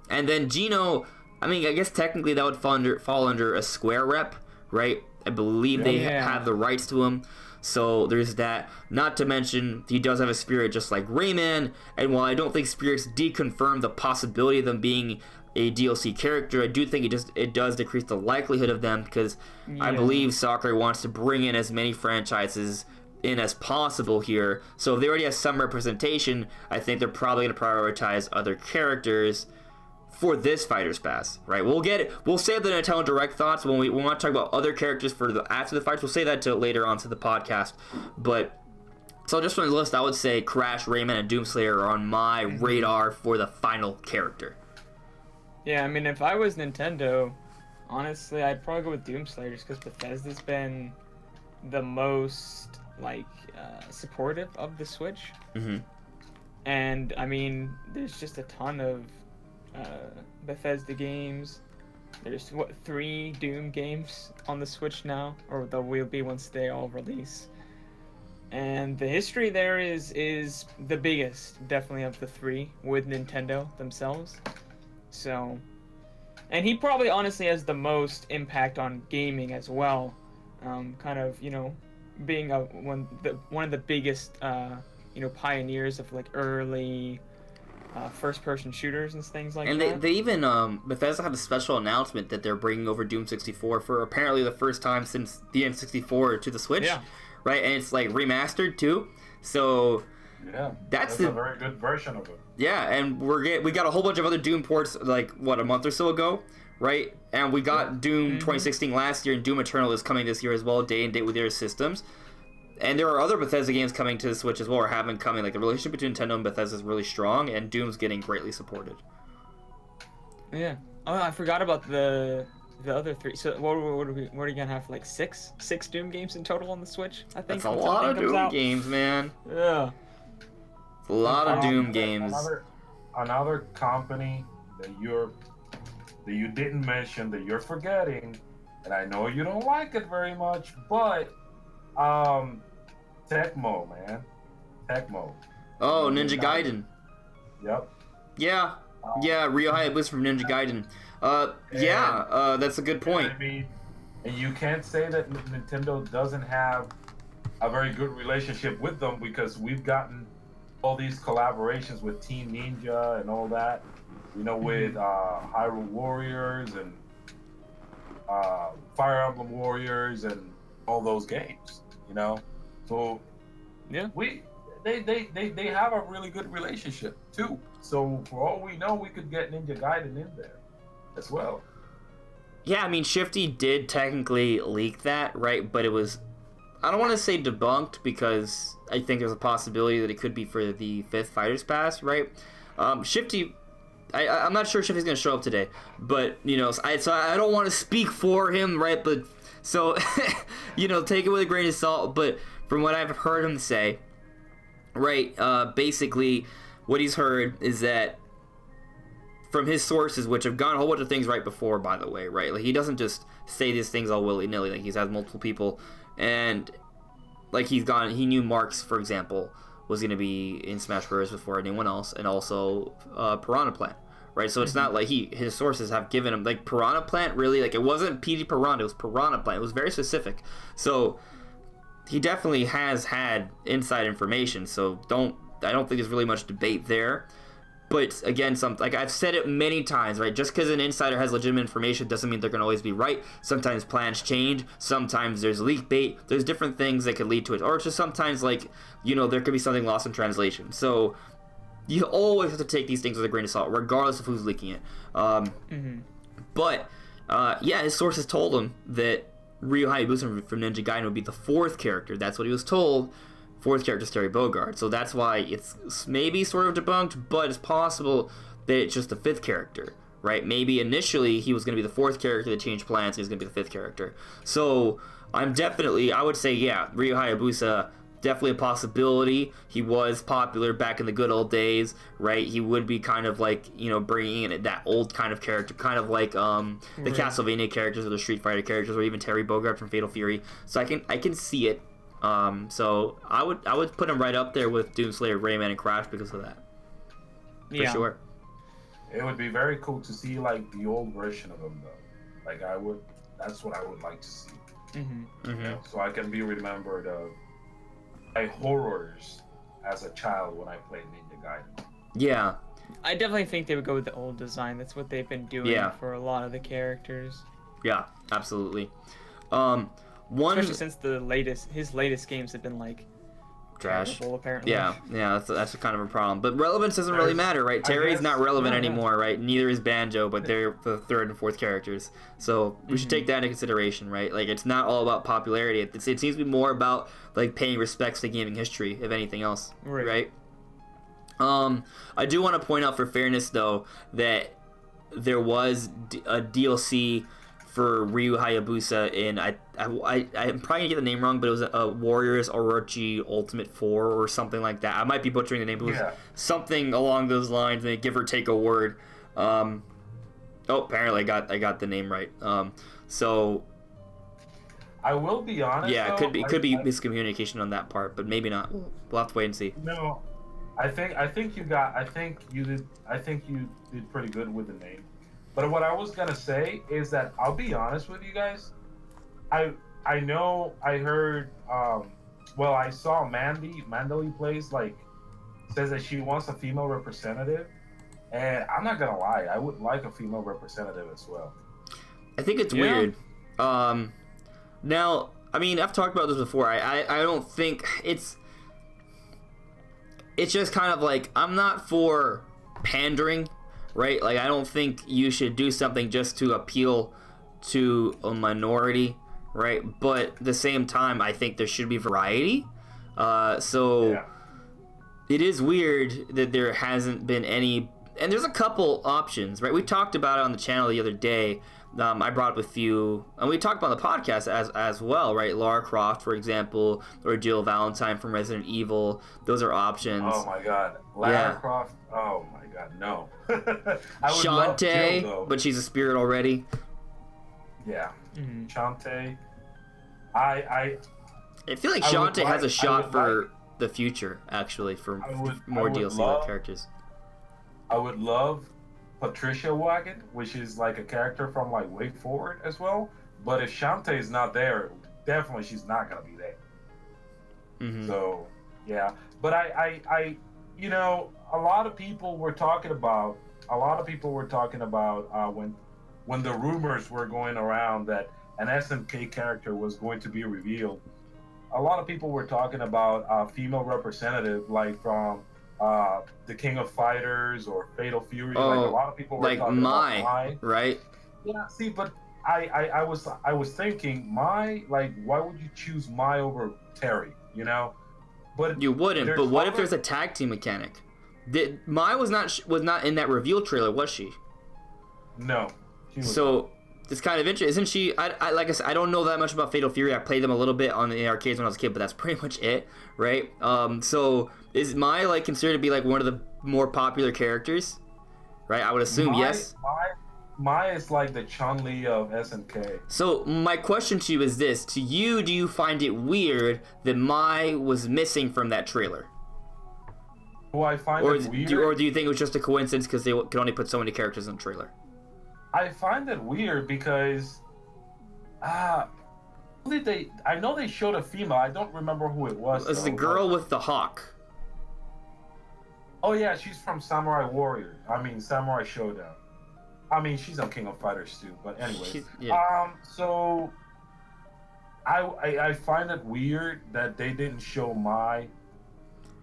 then Geno, I mean, I guess technically that would fall under a Square rep, right? I believe they have the rights to him. So there's that. Not to mention, he does have a spirit just like Rayman. And while I don't think spirits deconfirm the possibility of them being a DLC character, I do think it does decrease the likelihood of them, because I believe Sakurai wants to bring in as many franchises in as possible here. So if they already have some representation, I think they're probably going to prioritize other characters for this Fighters Pass, right? We'll save the Nintendo Direct thoughts when we want to talk about other characters after the fights. We'll save that till later on to the podcast. But so just from the list, I would say Crash, Rayman, and Doomslayer are on my radar for the final character. Yeah, I mean, if I was Nintendo, honestly, I'd probably go with Doomslayer, just because Bethesda's been the most supportive of the Switch. And I mean, there's just a ton of Bethesda games. There's 3 Doom games on the Switch now, or there will be once they all release. And the history there is the biggest, definitely, of the 3 with Nintendo themselves. So, and he probably honestly has the most impact on gaming as well. Kind of, being one of the biggest pioneers of early first-person shooters and things like that. And they even Bethesda had a special announcement that they're bringing over Doom 64 for apparently the first time since the N64 to the Switch, right? And it's remastered too. So Yeah, That's a very good version of it. Yeah, and we got a whole bunch of other Doom ports like what, a month or so ago, right? And we got Doom 2016 last year, and Doom Eternal is coming this year as well, day and date with their systems. And there are other Bethesda games coming to the Switch as well, or have been coming. Like the relationship between Nintendo and Bethesda is really strong, and Doom's getting greatly supported. Yeah. Oh, I forgot about the other three. So what are we gonna have? Like six Doom games in total on the Switch? I think That's a lot of Doom games, man. Yeah. A lot of Doom games. Another company that you didn't mention that you're forgetting, and I know you don't like it very much, but Tecmo, man. Tecmo. Oh, Ninja Gaiden. Yep. Yeah. Yeah, Ryo Hayabusa from Ninja Gaiden. That's a good point. I mean, and you can't say that Nintendo doesn't have a very good relationship with them, because we've gotten all these collaborations with Team Ninja and all that, with Hyrule Warriors and Fire Emblem Warriors and all those games, So yeah, they have a really good relationship too. So for all we know, we could get Ninja Gaiden in there as well. Yeah, I mean, Shifty did technically leak that, right? But it was, I don't want to say debunked, because I think there's a possibility that it could be for the 5th Fighters Pass, right? Shifty, I'm not sure Shifty's going to show up today, but, so I don't want to speak for him, right? But, so, take it with a grain of salt, but from what I've heard him say, right, basically, what he's heard is that from his sources, which have gone a whole bunch of things right before, by the way, right? Like, he doesn't just say these things all willy-nilly. Like, he's had multiple people, and, like, he knew Marks, for example, was going to be in Smash Bros. Before anyone else, and also Piranha Plant, right? So it's not like his sources have given him, like, Piranha Plant, really, like, it wasn't PD Piranha, it was Piranha Plant. It was very specific. So he definitely has had inside information, so I don't think there's really much debate there. But again, like I've said it many times, right? Just because an insider has legitimate information doesn't mean they're going to always be right. Sometimes plans change. Sometimes there's leak bait. There's different things that could lead to it. Or it's just sometimes, like, there could be something lost in translation. So you always have to take these things with a grain of salt, regardless of who's leaking it. But, his sources told him that Ryo Hayabusa from Ninja Gaiden would be the 4th character. That's what he was told. 4th character is Terry Bogard. So that's why it's maybe sort of debunked, but it's possible that it's just the 5th character, right? Maybe initially he was going to be the 4th character that changed plans, and he's going to be the 5th character. So I would say, yeah, Ryo Hayabusa, definitely a possibility. He was popular back in the good old days, right? He would be kind of like, bringing in that old kind of character, kind of like the Castlevania characters or the Street Fighter characters, or even Terry Bogard from Fatal Fury. So I can see it. So I would put him right up there with Doomslayer, Rayman, and Crash because of that. For sure. It would be very cool to see, like, the old version of him, though. Like, that's what I would like to see. So I can be remembered of my horrors as a child when I played Ninja Gaiden. Yeah. I definitely think they would go with the old design. That's what they've been doing for a lot of the characters. Yeah, absolutely. Especially since his latest games have been like trash. Apparently. Yeah, that's kind of a problem. But relevance doesn't really matter, right? Terry's not relevant anymore, right? Neither is Banjo, but they're the 3rd and 4th characters. So we should take that into consideration, right? Like, it's not all about popularity. It seems to be more about, like, paying respects to gaming history, if anything else, right? I do want to point out, for fairness, though, that there was a DLC for Ryu Hayabusa in, I'm probably gonna get the name wrong, but it was a Warriors Orochi Ultimate 4 or something like that. I might be butchering the name, but it was something along those lines, and give or take a word. Apparently I got the name right. So I will be honest. Yeah, it could be miscommunication on that part, but maybe not. We'll have to wait and see. No, I think you did pretty good with the name. But what I was gonna say is that I'll be honest with you guys. I know I heard I saw Mandalay Plays says that she wants a female representative, and I'm not gonna lie, I would like a female representative as well. I think it's weird. Now, I mean, I've talked about this before. I don't think it's. it's just kind of like, I'm not for pandering, right? Like, I don't think you should do something just to appeal to a minority, right? But at the same time, I think there should be variety. So it is weird that there hasn't been any, and there's a couple options, right? We talked about it on the channel the other day. I brought up a few, and we talked about the podcast as well, right? Lara Croft, for example, or Jill Valentine from Resident Evil. Those are options. Oh my God, Lara Croft. Oh my God, no. I would love Shantae, Jill, though. but she's a spirit already. Yeah, Mm-hmm. Shantae. I feel like I would Shantae has a like- shot I would for like- the future, actually, for I would- more I would DLC love- characters. I would love Patricia Wagon, which is like a character from like Way Forward as well. But if Shantae is not there, definitely she's not gonna be there. Mm-hmm. So yeah, but I, you know, a lot of people were talking about when the rumors were going around that an SNK character was going to be revealed. A lot of people were talking about a female representative, like from the King of Fighters or Fatal Fury. Like a lot of people were like talking about Mai. right? Yeah, see, but I was thinking Mai, like, why would you choose Mai over Terry? You know, but You wouldn't. there's But what if other- there's a tag team mechanic? Mai was not in that reveal trailer, was she? No. She was So it's kind of interesting, isn't she? I like I said, I don't know that much about Fatal Fury. I played them a little bit on the arcades when I was a kid, but that's pretty much it, right? So is Mai like considered to be like one of the more popular characters? Right, I would assume yes. Mai is like the Chun-Li of SNK. So my question to you is this: to you, do you find it weird that Mai was missing from that trailer, Do I find or it weird? or do you think it was just a coincidence because they could only put so many characters in the trailer? I find it weird because I know they showed a female. I don't remember who it was. It's the though. girl with the hawk. Oh yeah, she's from Samurai Warrior. I mean Samurai Showdown. I mean she's on King of Fighters too. But anyway, so I find it weird that they didn't show Mai,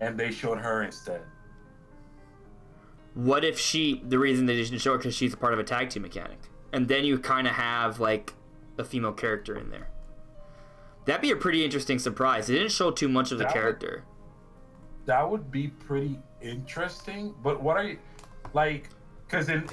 and they showed her instead. What if the reason they didn't show her because she's a part of a tag team mechanic, and then you kind of have like a female character in there? That'd be a pretty interesting surprise. They didn't show too much of the character. That would be pretty interesting. But what are you like? Because in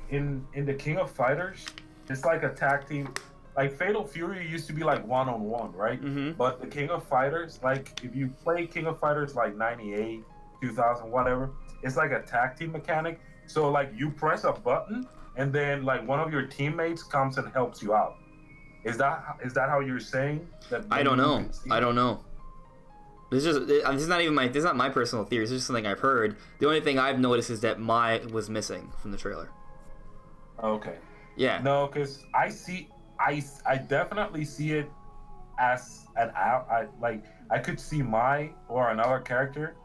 the King of Fighters, it's like a tag team. Like Fatal Fury used to be like 1-on-1, right? Mm-hmm. But the King of Fighters, like if you play King of Fighters like 98, 2000, whatever, it's like a tag team mechanic. So like you press a button and then like one of your teammates comes and helps you out. Is that how you're saying that? I don't know. I don't know. This is not my personal theory. It's just something I've heard. The only thing I've noticed is that Mai was missing from the trailer. Okay. Yeah. No, because I definitely see it as an ally. Like I could see Mai or another character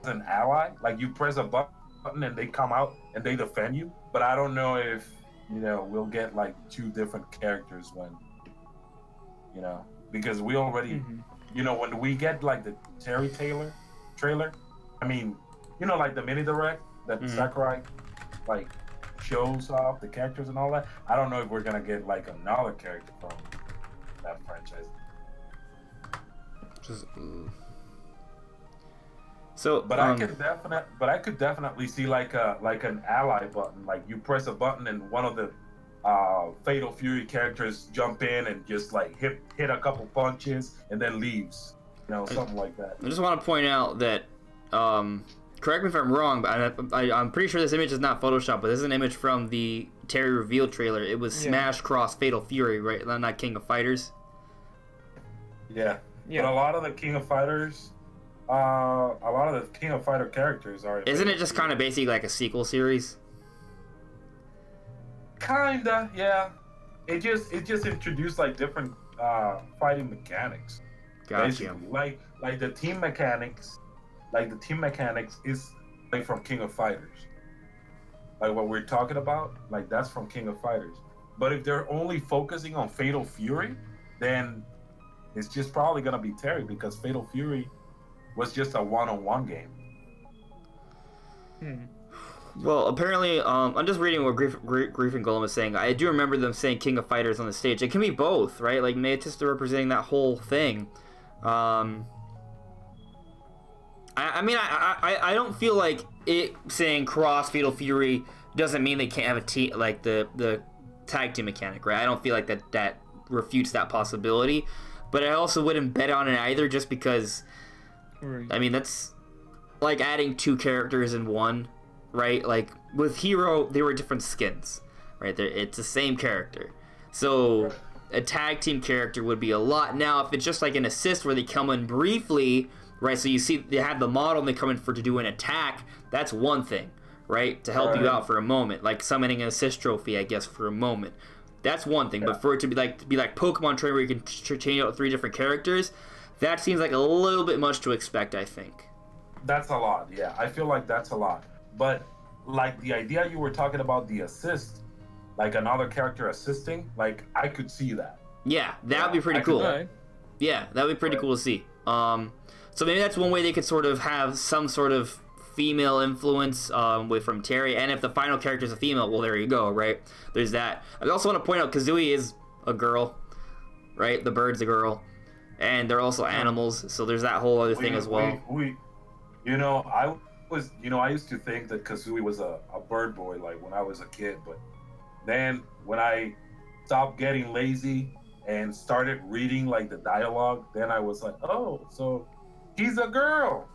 as an ally. Like you press a button and they come out and they defend you. But I don't know if we'll get like two different characters when because we already when we get like the Terry Taylor trailer. I mean, like the mini direct that Sakurai like shows off the characters and all that. I don't know if we're gonna get like another character from that franchise. So, but I could definitely see like an ally button. Like you press a button and one of the Fatal Fury characters jump in and just like hit a couple punches and then leaves. Something like that. I just want to point out that, correct me if I'm wrong, but I'm pretty sure this image is not Photoshop, but this is an image from the Terry reveal trailer. It was Smash Cross Fatal Fury, right? Not King of Fighters. Yeah. But a lot of the King of Fighters, a lot of the King of Fighter characters are. Isn't it just kind of basically like a sequel series? Kinda, yeah. It just introduced like different fighting mechanics. Gotcha. Like the team mechanics, is like from King of Fighters. Like what we're talking about, like that's from King of Fighters. But if they're only focusing on Fatal Fury, then it's just probably gonna be Terry because Fatal Fury was just a 1-on-1 game. Well, apparently, I'm just reading what Grief and Golem is saying. I do remember them saying King of Fighters on the stage. It can be both, right? Like, Maetista representing that whole thing. I mean, I don't feel like it saying Cross Fatal Fury doesn't mean they can't have a team, like the tag team mechanic, right? I don't feel like that refutes that possibility. But I also wouldn't bet on it either, just because, I mean, that's like adding 2 characters in one. Right, like with Hero, they were different skins, right? It's the same character, so a tag team character would be a lot. Now, if it's just like an assist where they come in briefly, right? So you see they have the model and they come in to do an attack. That's one thing, right? To help you out for a moment, like summoning an assist trophy, I guess, for a moment. That's one thing. But for it to be like Pokemon Trainer, where you can change out 3 different characters, that seems like a little bit much to expect, I think. That's a lot. Yeah, I feel like that's a lot. But like the idea you were talking about, the assist, like another character assisting, like I could see that. Yeah, that would be pretty cool. Yeah, that would be pretty cool to see. So maybe that's one way they could sort of have some sort of female influence from Terry. And if the final character is a female, well, there you go, right? There's that. I also want to point out Kazooie is a girl, right? The bird's a girl, and they're also animals, so there's that whole other thing as well. I used to think that Kazooie was a bird boy, like when I was a kid, but then when I stopped getting lazy and started reading like the dialogue, then I was like, oh, so he's a girl.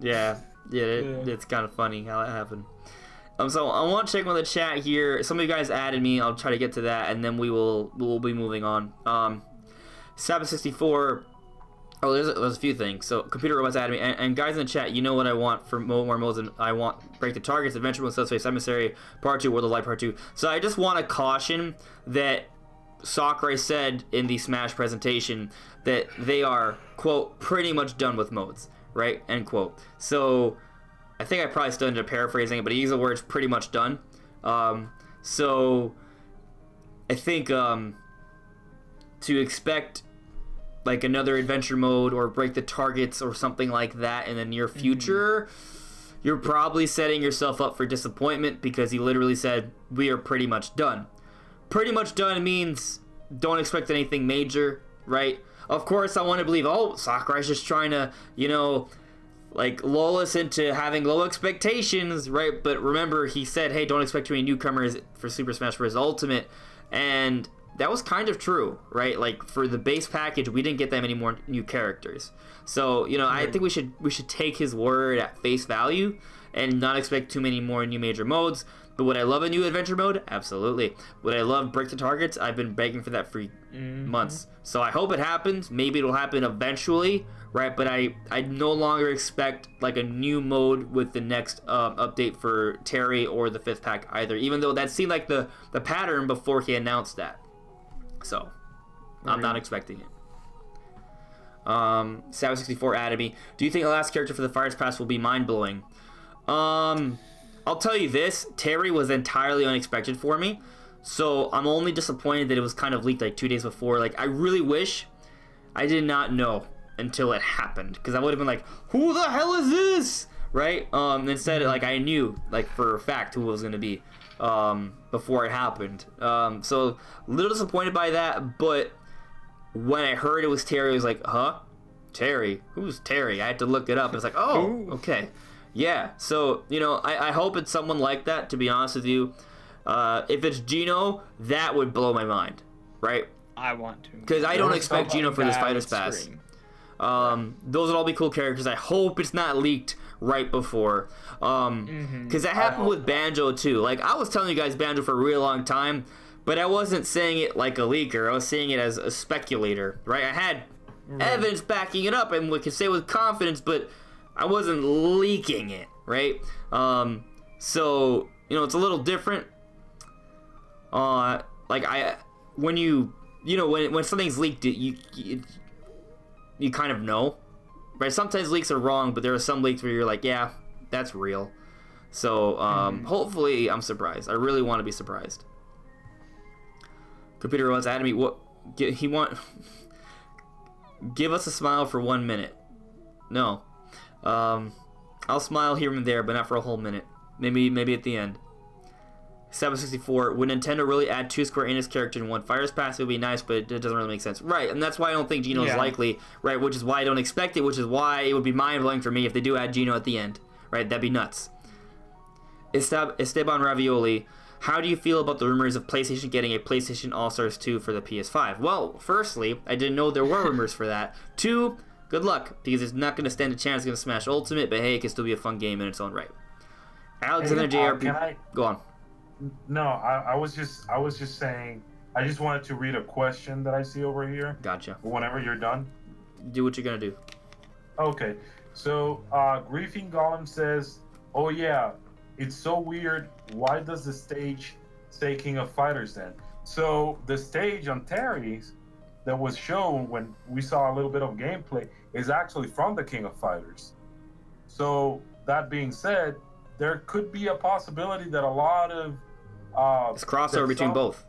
Yeah, it's kind of funny how that happened. So I want to check on the chat here. Some of you guys added me. I'll try to get to that, and then we'll be moving on. Sabbath64. Oh, there's a few things. So, Computer Robots added me. And guys in the chat, you know what I want for more modes than I want Break the Targets, Adventure Mode, Subspace Emissary, Part 2, World of Light Part 2. So, I just want to caution that Sakurai said in the Smash presentation that they are, quote, pretty much done with modes, right? End quote. So, I think I probably still ended up paraphrasing it, but he used the words pretty much done. So, I think to expect like another adventure mode or Break the Targets or something like that in the near future, you're probably setting yourself up for disappointment, because he literally said, we are pretty much done. Pretty much done means don't expect anything major, right? Of course, I want to believe, oh, Sakurai's just trying to, like lull us into having low expectations, right? But remember, he said, hey, don't expect too many newcomers for Super Smash Bros. Ultimate, and that was kind of true, right? Like for the base package, we didn't get that many more new characters. So, I think we should take his word at face value and not expect too many more new major modes. But would I love a new adventure mode? Absolutely. Would I love Break the Targets? I've been begging for that for months. So I hope it happens. Maybe it'll happen eventually, right? But I no longer expect like a new mode with the next update for Terry or the 5th pack either, even though that seemed like the pattern before he announced that. So, I'm not expecting it. Savage64 added me. Do you think the last character for the Fires Pass will be mind-blowing? I'll tell you this. Terry was entirely unexpected for me. So, I'm only disappointed that it was kind of leaked like 2 days before. Like, I really wish I did not know until it happened. Because I would have been like, who the hell is this? Right? Instead, like, I knew, like, for a fact who it was going to be. Before it happened. So a little disappointed by that, but when I heard it was Terry, I was like, huh? Terry? Who's Terry? I had to look it up. It's like, oh, okay. Yeah, so, I hope it's someone like that, to be honest with you. If it's Geno, that would blow my mind, right? I want to. Because I don't expect Geno for this Fighters Pass. Those would all be cool characters. I hope it's not leaked right before, because that happened with Banjo too. Like, I was telling you guys Banjo for a really long time, but I wasn't saying it like a leaker. I was saying it as a speculator, right? I had evidence backing it up and we could say it with confidence, but I wasn't leaking it, right? So it's a little different. When something's leaked, you kind of know. Right, sometimes leaks are wrong, but there are some leaks where you're like, yeah, that's real. So, hopefully I'm surprised. I really want to be surprised. Computer Robots added me. Give us a smile for 1 minute. No. I'll smile here and there, but not for a whole minute. Maybe at the end. 764. Would Nintendo really add 2 Square Enix characters in one Fighters Pass? It would be nice, but it doesn't really make sense. Right, and that's why I don't think Geno is likely. Right, which is why I don't expect it. Which is why it would be mind-blowing for me if they do add Geno at the end. Right, that'd be nuts. Esteban Ravioli. How do you feel about the rumors of PlayStation getting a PlayStation All-Stars 2 for the PS5? Well, firstly, I didn't know there were rumors for that. 2, good luck, because it's not going to stand a chance against Smash Ultimate, but hey, it can still be a fun game in its own right. Alexander JRP. Go on. No, I was just saying. I just wanted to read a question that I see over here. Gotcha. Whenever you're done. Do what you're gonna do. Okay, so Griefing Golem says, "Oh yeah, it's so weird. Why does the stage say King of Fighters then?" So the stage on Terry's that was shown when we saw a little bit of gameplay is actually from the King of Fighters. So that being said, there could be a possibility that a lot of it's crossover between both.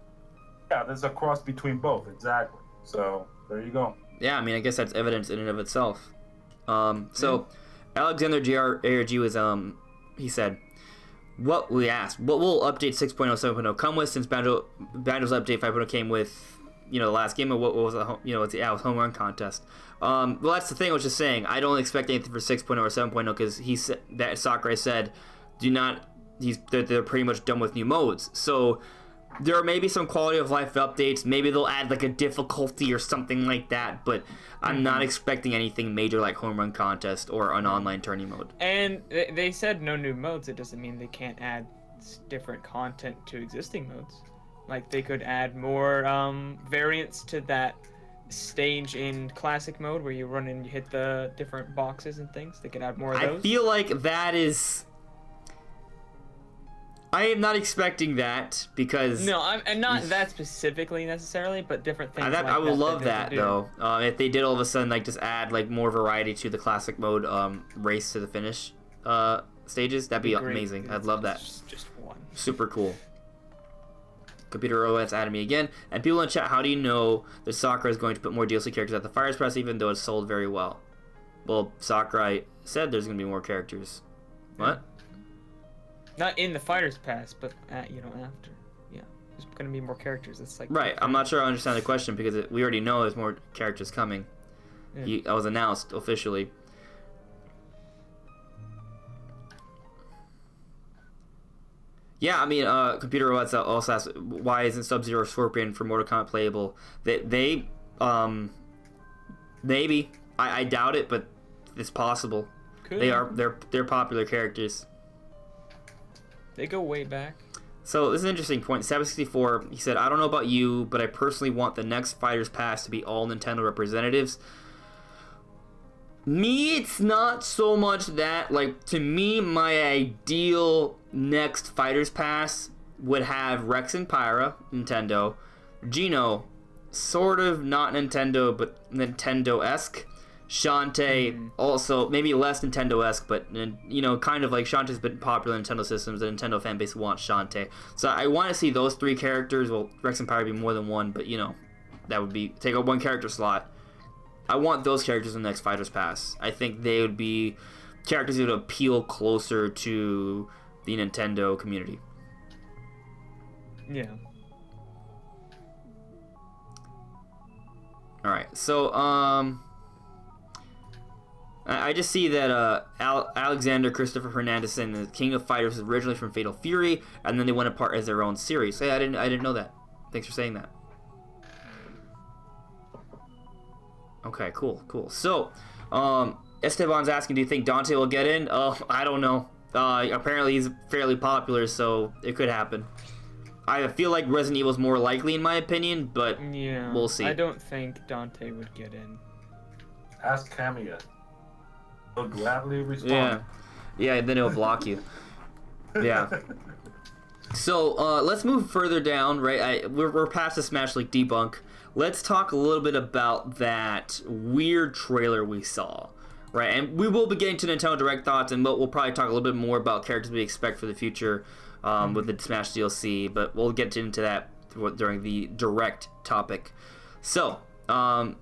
Yeah, there's a cross between both, exactly. So there you go. Yeah, I mean, I guess that's evidence in and of itself. Alexander JRG was he said, what we asked, what will update 6.0 7.0 come with, since Banjo's update 5.0 came with, the last game, or what was it was home run contest. Well, that's the thing I was just saying. I don't expect anything for 6.0 or 7.0 because he said that Sakurai said they're pretty much done with new modes. So there may be some quality of life updates. Maybe they'll add like a difficulty or something like that, but I'm not expecting anything major like home run contest or an online tourney mode. And they said no new modes. It doesn't mean they can't add different content to existing modes. Like they could add more variants to that stage in classic mode where you run and you hit the different boxes and things. They could add more of those. I feel like that is... I am not expecting that because... No, I'm not that specifically necessarily, but different things like that. I would love that though. If they did all of a sudden like just add like more variety to the classic mode race to the finish stages, that'd be amazing. I'd love that. Just one. Super cool. Computer OS added me again. And people in chat, how do you know that Sakurai is going to put more DLC characters at the Fighters Pass even though it's sold very well? Well, Sakurai said there's going to be more characters. What? Not in the Fighters Pass, but after. Yeah, there's going to be more characters. It's like right. I'm not sure I understand the question because we already know there's more characters coming. Yeah. That was announced officially. Yeah, I mean, Computer OS also asks, why isn't Sub-Zero Scorpion for Mortal Kombat playable? They maybe. I doubt it, but it's possible. Could. They're popular characters. They go way back. So this is an interesting point. 764, he said, I don't know about you, but I personally want the next Fighters Pass to be all Nintendo representatives. Me, it's not so much that. Like, to me, my ideal next Fighters Pass would have Rex and Pyra, Nintendo. Geno, sort of not Nintendo, but Nintendo-esque. Shantae, also maybe less Nintendo-esque, but kind of like Shantae's been popular in Nintendo systems. The Nintendo fan base wants Shantae, so I want to see those 3 characters. Well, Rex and Pyra be more than one, but that would be take up 1 character slot. I want those characters in the next Fighters Pass. I think they would be characters that would appeal closer to the Nintendo community. Yeah. All right, so I just see that Alexander Christopher Hernandez saying the King of Fighters was originally from Fatal Fury, and then they went apart as their own series. Hey, I didn't know that. Thanks for saying that. Okay, cool. So, Esteban's asking, do you think Dante will get in? I don't know. Apparently he's fairly popular, so it could happen. I feel like Resident Evil is more likely in my opinion, but yeah, we'll see. I don't think Dante would get in. Ask Kamiya. He'll gladly respond. Yeah, then he'll block you. Yeah. So let's move further down. Right, we're past the Smash League debunk. Let's talk a little bit about that weird trailer we saw. Right, and we will be getting to Nintendo Direct thoughts, and we'll probably talk a little bit more about characters we expect for the future with the Smash DLC, but we'll get into that during the Direct topic. So,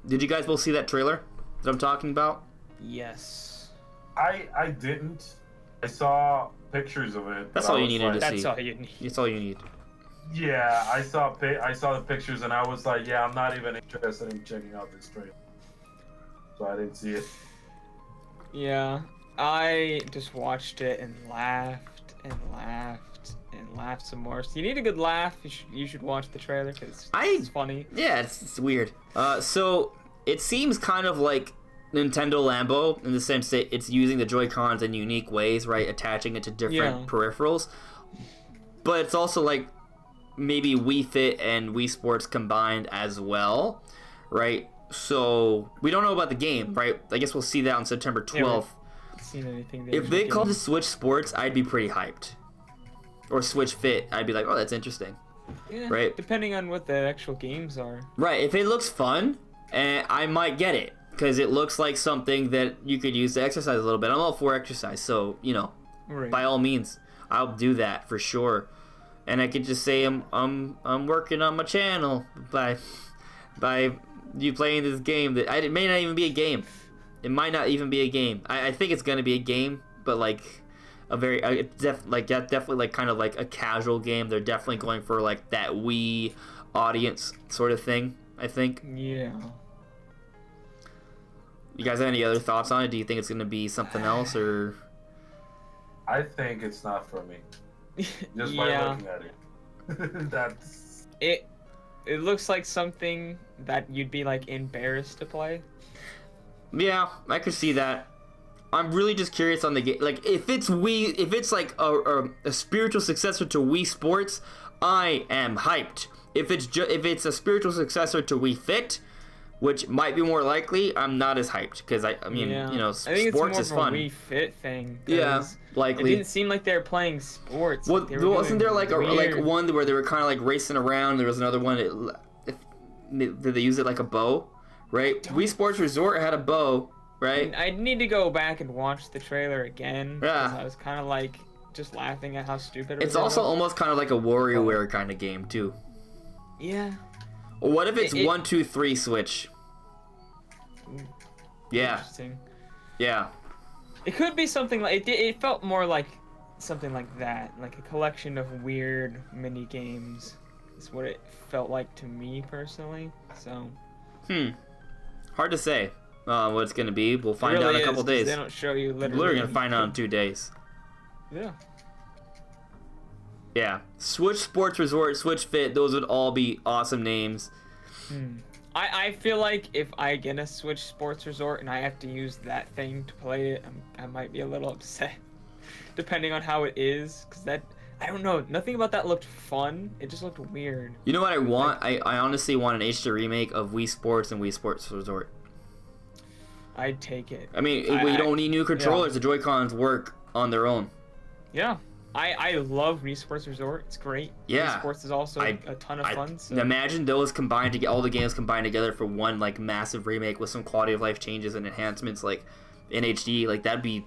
did you guys both see that trailer that I'm talking about? Yes. I didn't, I saw pictures of it. That's but all I you was needed to like, That's see. all you need. That's all you need. Yeah, I saw the pictures and I was like, yeah, I'm not even interested in checking out this trailer. So I didn't see it. Yeah, I just watched it and laughed and laughed and laughed some more. So you need a good laugh. You should watch the trailer because it's funny. Yeah, it's weird. So it seems kind of like Nintendo Lambo in the sense that it's using the Joy-Cons in unique ways, right? Attaching it to different peripherals. But it's also like maybe Wii Fit and Wii Sports combined as well, right? So we don't know about the game, right? I guess we'll see that on September 12th. Seen anything If they called it Switch Sports, I'd be pretty hyped. Or Switch Fit, I'd be like, oh, that's interesting. Yeah, right? Depending on what the actual games are. Right, if it looks fun, I might get it. Because it looks like something that you could use to exercise a little bit. I'm all for exercise, so, you know, Right. by all means, I'll do that for sure. And I could just say I'm working on my channel by you playing this game that it may not even be a game. It might not even be a game. I think it's gonna be a game, but like a very definitely like kind of like a casual game. They're definitely going for like that Wii audience sort of thing, I think. Yeah. You guys have any other thoughts on it? Do you think it's gonna be something else, or? I think it's not for me. Just by Yeah. looking at it. That's It looks like something that you'd be like embarrassed to play. Yeah, I could see that. I'm really just curious on the game. Like, if it's like a spiritual successor to Wii Sports, I am hyped. If it's a spiritual successor to Wii Fit, which might be more likely, I'm not as hyped because I mean, Yeah. you know, I think sports it's is more fun. of a Wii Fit thing. Yeah, 'cause likely. It didn't seem like they were playing sports. Well, like they were wasn't doing there like weird- one where they were kind of like racing around? There was another one. Did they use it like a bow? Right. Wii Sports Resort had a bow, right? I need to go back and watch the trailer again. 'cause Yeah. I was kind of like just laughing at how stupid it It's was. also almost kind of like a WarioWare kind of game too. Yeah. Or what if it's It- 1, 2, 3 switch? Yeah, Interesting. yeah. It could be something like it felt more like something like that, like a collection of weird mini games. Is what it felt like to me personally. So Hard to say what it's gonna be. We'll find it out really in a couple is, 'cause days. They don't show you We're literally. literally gonna find out in 2 days. Yeah. Yeah, Switch Sports Resort, Switch Fit. Those would all be awesome names. I feel like if I get a Switch Sports Resort and I have to use that thing to play it, I might be a little upset, depending on how it is, because that I don't know. Nothing about that looked fun. It just looked weird. You know what I want? I honestly want an HD remake of Wii Sports and Wii Sports Resort. I'd take it. I mean, we don't need new controllers. The Joy-Cons work on their own. Yeah. I love Wii Sports Resort. It's great. Yeah. Wii Sports is also a ton of fun. So. Imagine those combined to get all the games combined together for one like massive remake with some quality of life changes and enhancements like in HD. Like that'd be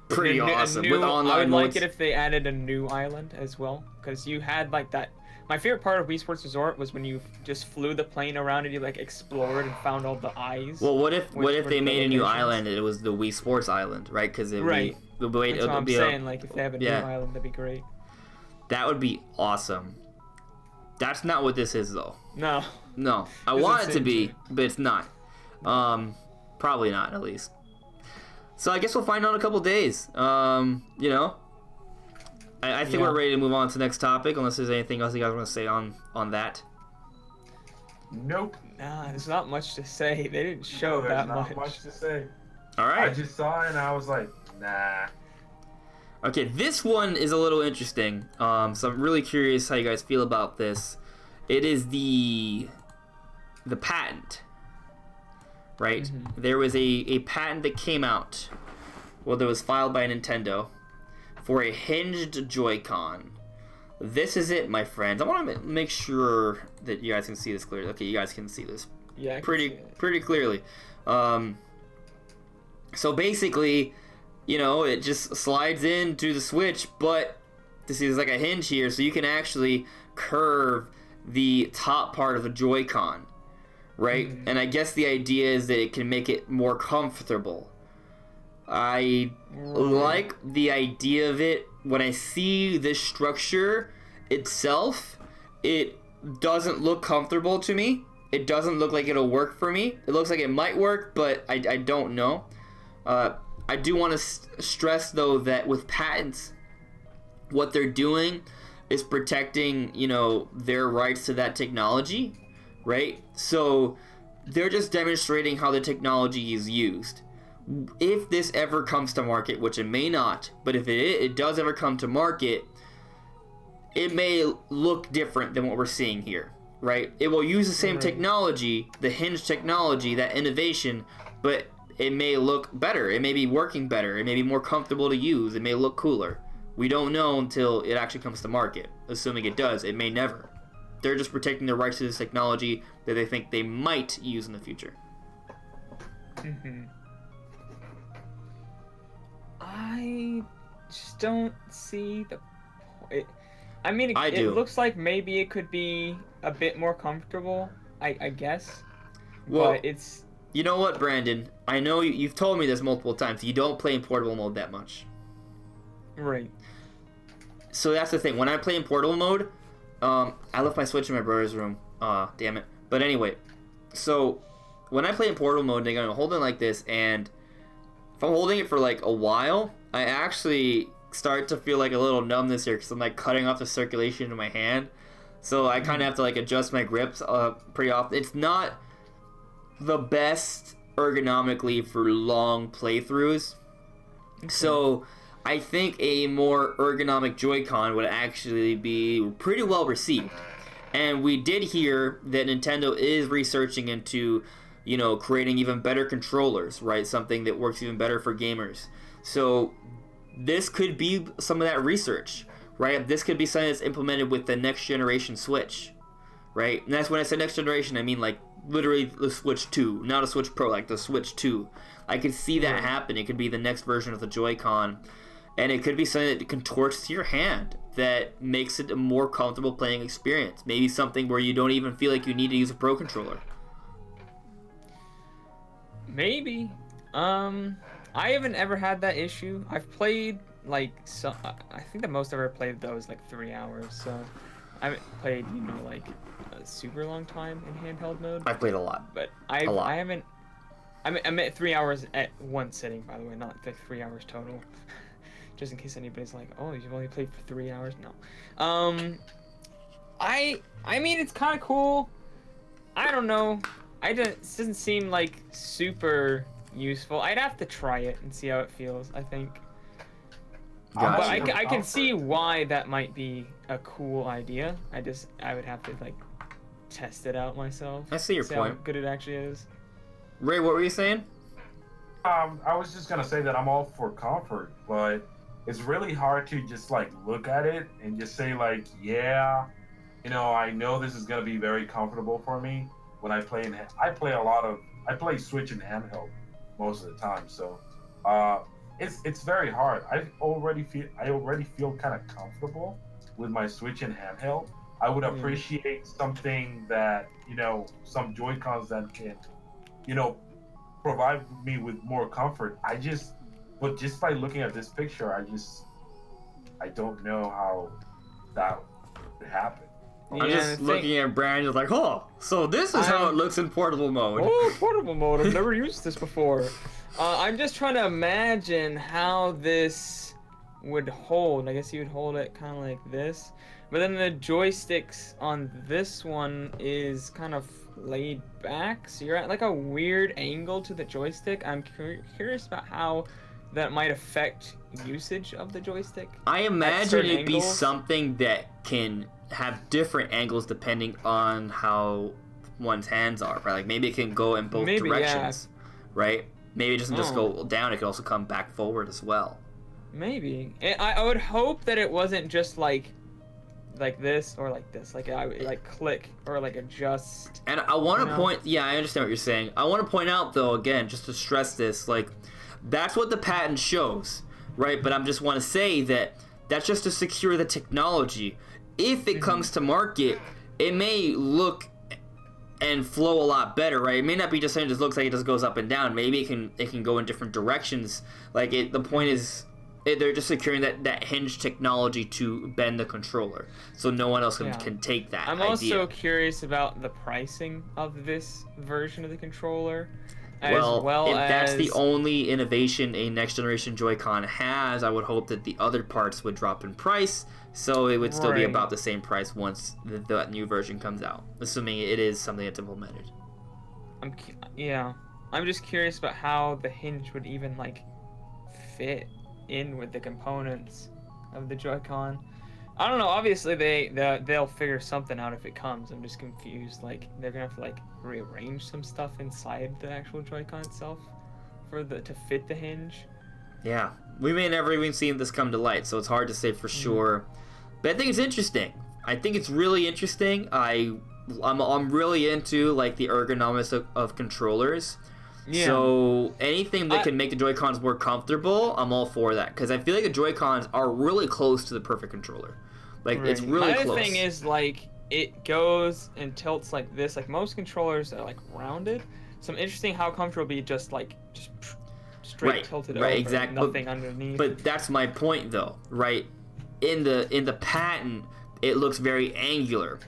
pretty awesome with online I would modes. like it if they added a new island as well, because you had like that. My favorite part of Wii Sports Resort was when you just flew the plane around and you like explored and found all the eyes. Well, what if were they the made a new locations. island? And it was the Wii Sports Island, right? Because it Right. would be, That's what I'm saying. Like if they have a new yeah. island, that'd be great. that would be awesome. That's not what this is though. No. No, I Doesn't want it to seem be, to. but it's not. Probably not at least. So I guess we'll find out in a couple days. You know, I think Yeah. we're ready to move on to the next topic. Unless there's anything else you guys want to say on that. Nope. Nah, there's not much to say. They didn't show There's that not much to say. All I right. just saw it and I was like, nah. Okay, this one is a little interesting. So I'm really curious how you guys feel about this. It is the patent, right? Mm-hmm. There was a patent that came out, well, that was filed by Nintendo for a hinged Joy-Con. This is it, my friends. I want to make sure that you guys can see this clearly. Okay, you guys can see this Yeah. I can see pretty it. clearly. So basically, you know, it just slides into the Switch, but this is like a hinge here, so you can actually curve the top part of the I like the idea of it. When I see this structure itself, it doesn't look comfortable to me. It doesn't look like it'll work for me. It looks like it might work, but I don't know. I do want to stress, though, that with patents, what they're doing is protecting, their rights to that technology, right? So they're just demonstrating how the technology is used. If this ever comes to market, which it may not, but if it does ever come to market, it may look different than what we're seeing here, right? It will use the same technology, the hinge technology, that innovation, but it may look better. It may be working better. It may be more comfortable to use. It may look cooler. We don't know until it actually comes to market. Assuming it does, it may never. They're just protecting their rights to this technology that they think they might use in the future. I just don't see the point. I mean, I it do. looks like maybe it could be a bit more comfortable, I guess. Well, but it's... You know what, Brandon? I know you've told me this multiple times. You don't play in portable mode that much. Right. So that's the thing. When I play in portable mode, I left my Switch in my brother's room. Damn it. But anyway, so when I play in portable mode, I'm going to hold it like this, and if I'm holding it for like a while, I actually start to feel like a little numbness here because I'm like cutting off the circulation in my hand. So I kind of have to like adjust my grips pretty often. It's not the best ergonomically for long playthroughs. Okay. So I think a more ergonomic Joy-Con would actually be pretty well received. And we did hear that Nintendo is researching into, creating even better controllers, right? Something that works even better for gamers. So this could be some of that research, right? This could be something that's implemented with the next generation Switch, right? And that's when I say next generation, I mean like literally the Switch 2, not a Switch Pro, like the Switch 2. I could see that happen. It could be the next version of the Joy-Con. And it could be something that contorts to your hand that makes it a more comfortable playing experience. Maybe something where you don't even feel like you need to use a Pro Controller. Maybe. I haven't ever had that issue. I've played I think the most I've ever played though is like 3 hours. So I haven't played, like a super long time in handheld mode. I've played a lot. But I haven't. I'm at 3 hours at one sitting, by the way, not like 3 hours total. Just in case anybody's like, oh, you've only played for 3 hours? No. I mean, it's kind of cool. I don't know. It doesn't seem like super useful. I'd have to try it and see how it feels, I think. Gotcha. But I can see why that might be a cool idea. I would have to like test it out myself. I see your point. How good it actually is. Ray, what were you saying? I was just gonna say that I'm all for comfort, but it's really hard to just like look at it and just say like, yeah, I know this is gonna be very comfortable for me when I play. I play Switch and handheld most of the time, so it's very hard. I already feel kind of comfortable with my Switch and handheld. I would appreciate something that some Joy-Cons that can provide me with more comfort. But just by looking at this picture, I don't know how that would happen. I'm just looking at Brandon like, oh, so this is how it looks in portable mode. Oh, portable mode. I've never used this before. I'm just trying to imagine how this would hold. I guess you would hold it kind of like this. But then the joysticks on this one is kind of laid back. So you're at like a weird angle to the joystick. I'm curious about how that might affect usage of the joystick. I imagine it'd be something that can have different angles depending on how one's hands are, right? Like maybe it can go in both directions, right? Maybe it doesn't just go down, it could also come back forward as well. Maybe. I would hope that it wasn't just like this or like this, like I like click or like adjust. And I want to point, I understand what you're saying. I want to point out though, again, just to stress this, like that's what the patent shows, right? But I just want to say that that's just to secure the technology. If it comes to market, it may look and flow a lot better, right? It may not be just something that just looks like it just goes up and down. Maybe it can go in different directions. Like the point is, they're just securing that hinge technology to bend the controller, so no one else can take that. I'm idea. also curious about the pricing of this version of the controller. Well, if that's the only innovation a next generation Joy-Con has, I would hope that the other parts would drop in price, so it would still be about the same price once that new version comes out, assuming it is something that's implemented. I'm just curious about how the hinge would even like fit in with the components of the Joy-Con. I don't know. Obviously, they'll figure something out if it comes. I'm just confused. Like they're gonna have to like rearrange some stuff inside the actual Joy-Con itself to fit the hinge. Yeah, we may never even see this come to light, so it's hard to say for sure. But I think it's interesting. I think it's really interesting. I'm really into like the ergonomics of controllers. Yeah. So anything that can make the Joy-Cons more comfortable, I'm all for that. Because I feel like the Joy-Cons are really close to the perfect controller. Like, it's really close. My other thing is, like, it goes and tilts like this. Like, most controllers are, like, rounded. So I'm interested in how comfortable it'll be just straight tilted over. Exactly. Nothing underneath. But that's my point, though, right? In the patent, it looks very angular.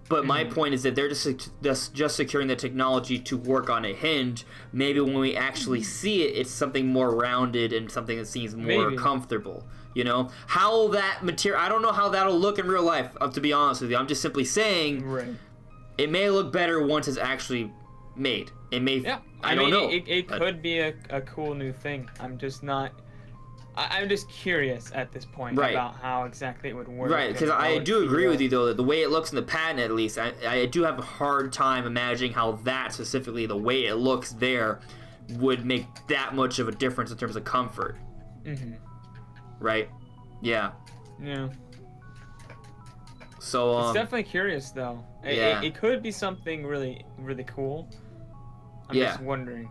But my point is that they're just securing the technology to work on a hinge. Maybe when we actually see it, it's something more rounded and something that seems more comfortable. You know? How that material... I don't know how that'll look in real life, to be honest with you. I'm just simply saying it may look better once it's actually made. It may... Yeah. I don't know. It could be a cool new thing. I'm just not... I'm just curious at this point about how exactly it would work. Right, because I do agree with you, though, that the way it looks in the patent, at least, I do have a hard time imagining how that, specifically, the way it looks there, would make that much of a difference in terms of comfort. Right? Yeah. Yeah. So, it's definitely curious, though. It could be something really, really cool. I'm just wondering,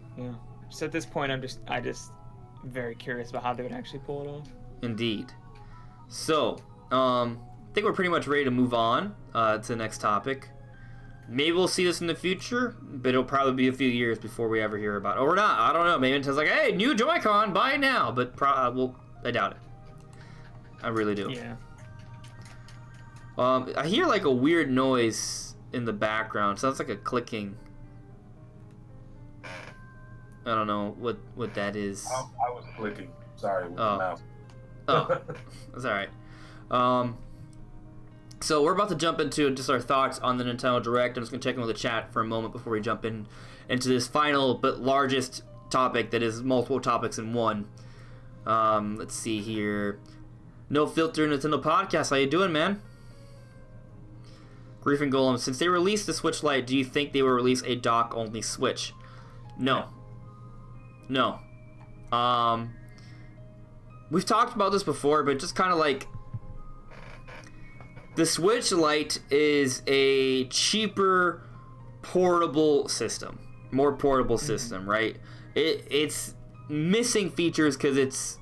Just at this point, I just very curious about how they would actually pull it off. Indeed. So, I think we're pretty much ready to move on to the next topic. Maybe we'll see this in the future, but it'll probably be a few years before we ever hear about it. Or not. I don't know. Maybe Nintendo's like, hey, new Joy-Con, buy it now. But I doubt it. I really do. Yeah. I hear like a weird noise in the background. Sounds like a clicking. I don't know what that is. I was clicking. Sorry, with the mouse. That's all right. So we're about to jump into just our thoughts on the Nintendo Direct. I'm just gonna check in with the chat for a moment before we jump into this final but largest topic that is multiple topics in one. Let's see here. No Filter Nintendo Podcast. How you doing, man? Grief and Golem. Since they released the Switch Lite, do you think they will release a dock-only Switch? No. We've talked about this before, but just kind of like the Switch Lite is a cheaper portable system, more portable system, right? It's missing features because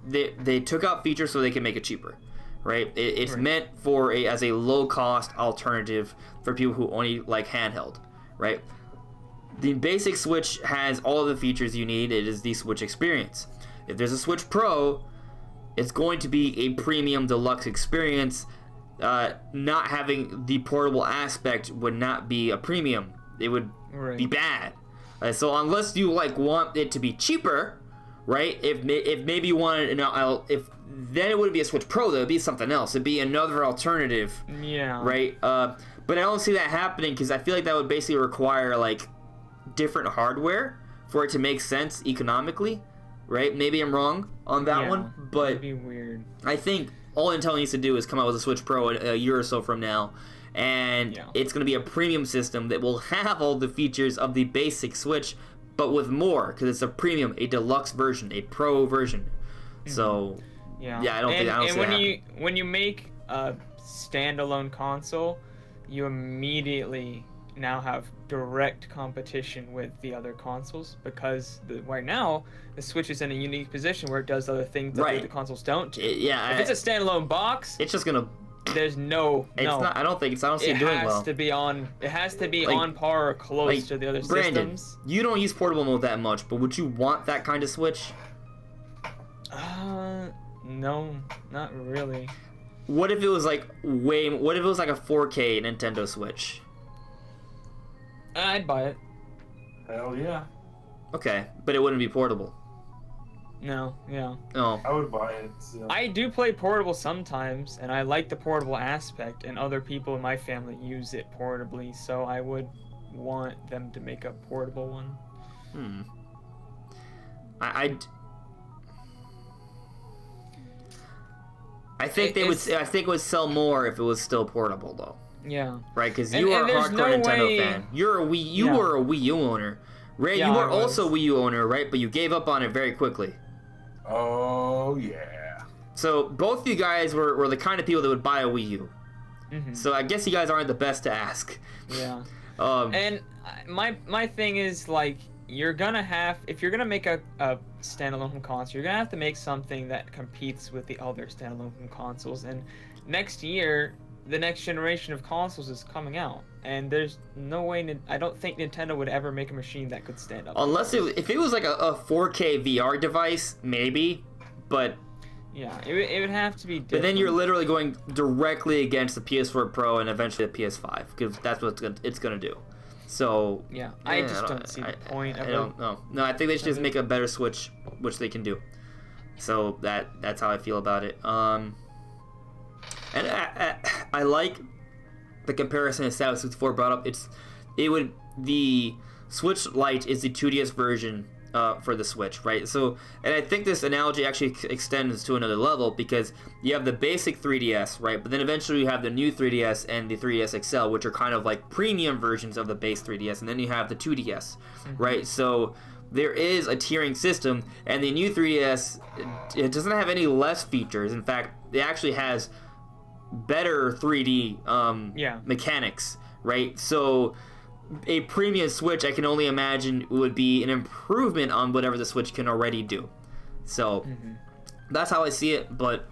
they took out features so they can make it cheaper, right? It's meant for as a low cost alternative for people who only like handheld, right? The basic Switch has all of the features you need. It is the Switch experience. If there's a Switch Pro, it's going to be a premium deluxe experience. Not having the portable aspect would not be a premium. It would be bad. So unless you want it to be cheaper, right? If maybe you wanted, then it wouldn't be a Switch Pro. Though it'd be something else. It'd be another alternative. Yeah. Right. But I don't see that happening because I feel like that would basically require different hardware for it to make sense economically, right? Maybe I'm wrong on that one, but it'd be weird. I think all Intel needs to do is come out with a Switch Pro a year or so from now, and it's going to be a premium system that will have all the features of the basic Switch, but with more, because it's a premium, a deluxe version, a Pro version. So, I don't see that happening. When you make a standalone console, you immediately now have direct competition with the other consoles because right now the Switch is in a unique position where it does other things that the consoles don't do. If it's a standalone box, it's just gonna there's no. It's not. I don't see it doing well. It has to be Like- on par or close like, to the other Brandon, systems. you don't use portable mode that much, but would you want that kind of Switch? No, not really. What if it was like What if it was like a 4K Nintendo Switch? I'd buy it. Hell yeah. Okay, but it wouldn't be portable. No, yeah. Oh, I would buy it. So. I do play portable sometimes, and I like the portable aspect, and other people in my family use it portably, so I would want them to make a portable one. I think I think it would sell more if it was still portable though. Yeah. Right, because And- you are and a there's hardcore no Nintendo way- fan. You Yeah. were a Wii U owner. Ray, Yeah, you were I was. also a Wii U owner, right? But you gave up on it very quickly. Oh yeah. So both you guys were the kind of people that would buy a Wii U. Hmm. So I guess you guys aren't the best to ask. Yeah. Um, And my thing is, like, you're gonna have, if you're gonna make a standalone home console, you're gonna have to make something that competes with the other standalone home consoles. And next year, the next generation of consoles is coming out, and there's no way. I don't think Nintendo would ever make a machine that could stand up. unless if it was like a 4K VR device, maybe. But It would have to be different. But then you're literally going directly against the PS4 Pro and eventually the PS5 because that's what it's gonna do. So Yeah, I just don't see the point of I don't know. No, I think they should just make a better Switch, which they can do. So that's how I feel about it. And I like the comparison that Sav64 brought up. The Switch Lite is the 2DS version for the Switch, right? So, and I think this analogy actually extends to another level because you have the basic 3DS, right? But then eventually you have the new 3DS and the 3DS XL, which are kind of like premium versions of the base 3DS, and then you have the 2DS, right? So there is a tiering system, and the new 3DS, it doesn't have any less features. In fact, it actually has better 3D mechanics, right? So a premium Switch, I can only imagine, would be an improvement on whatever the Switch can already do. So that's how I see it, but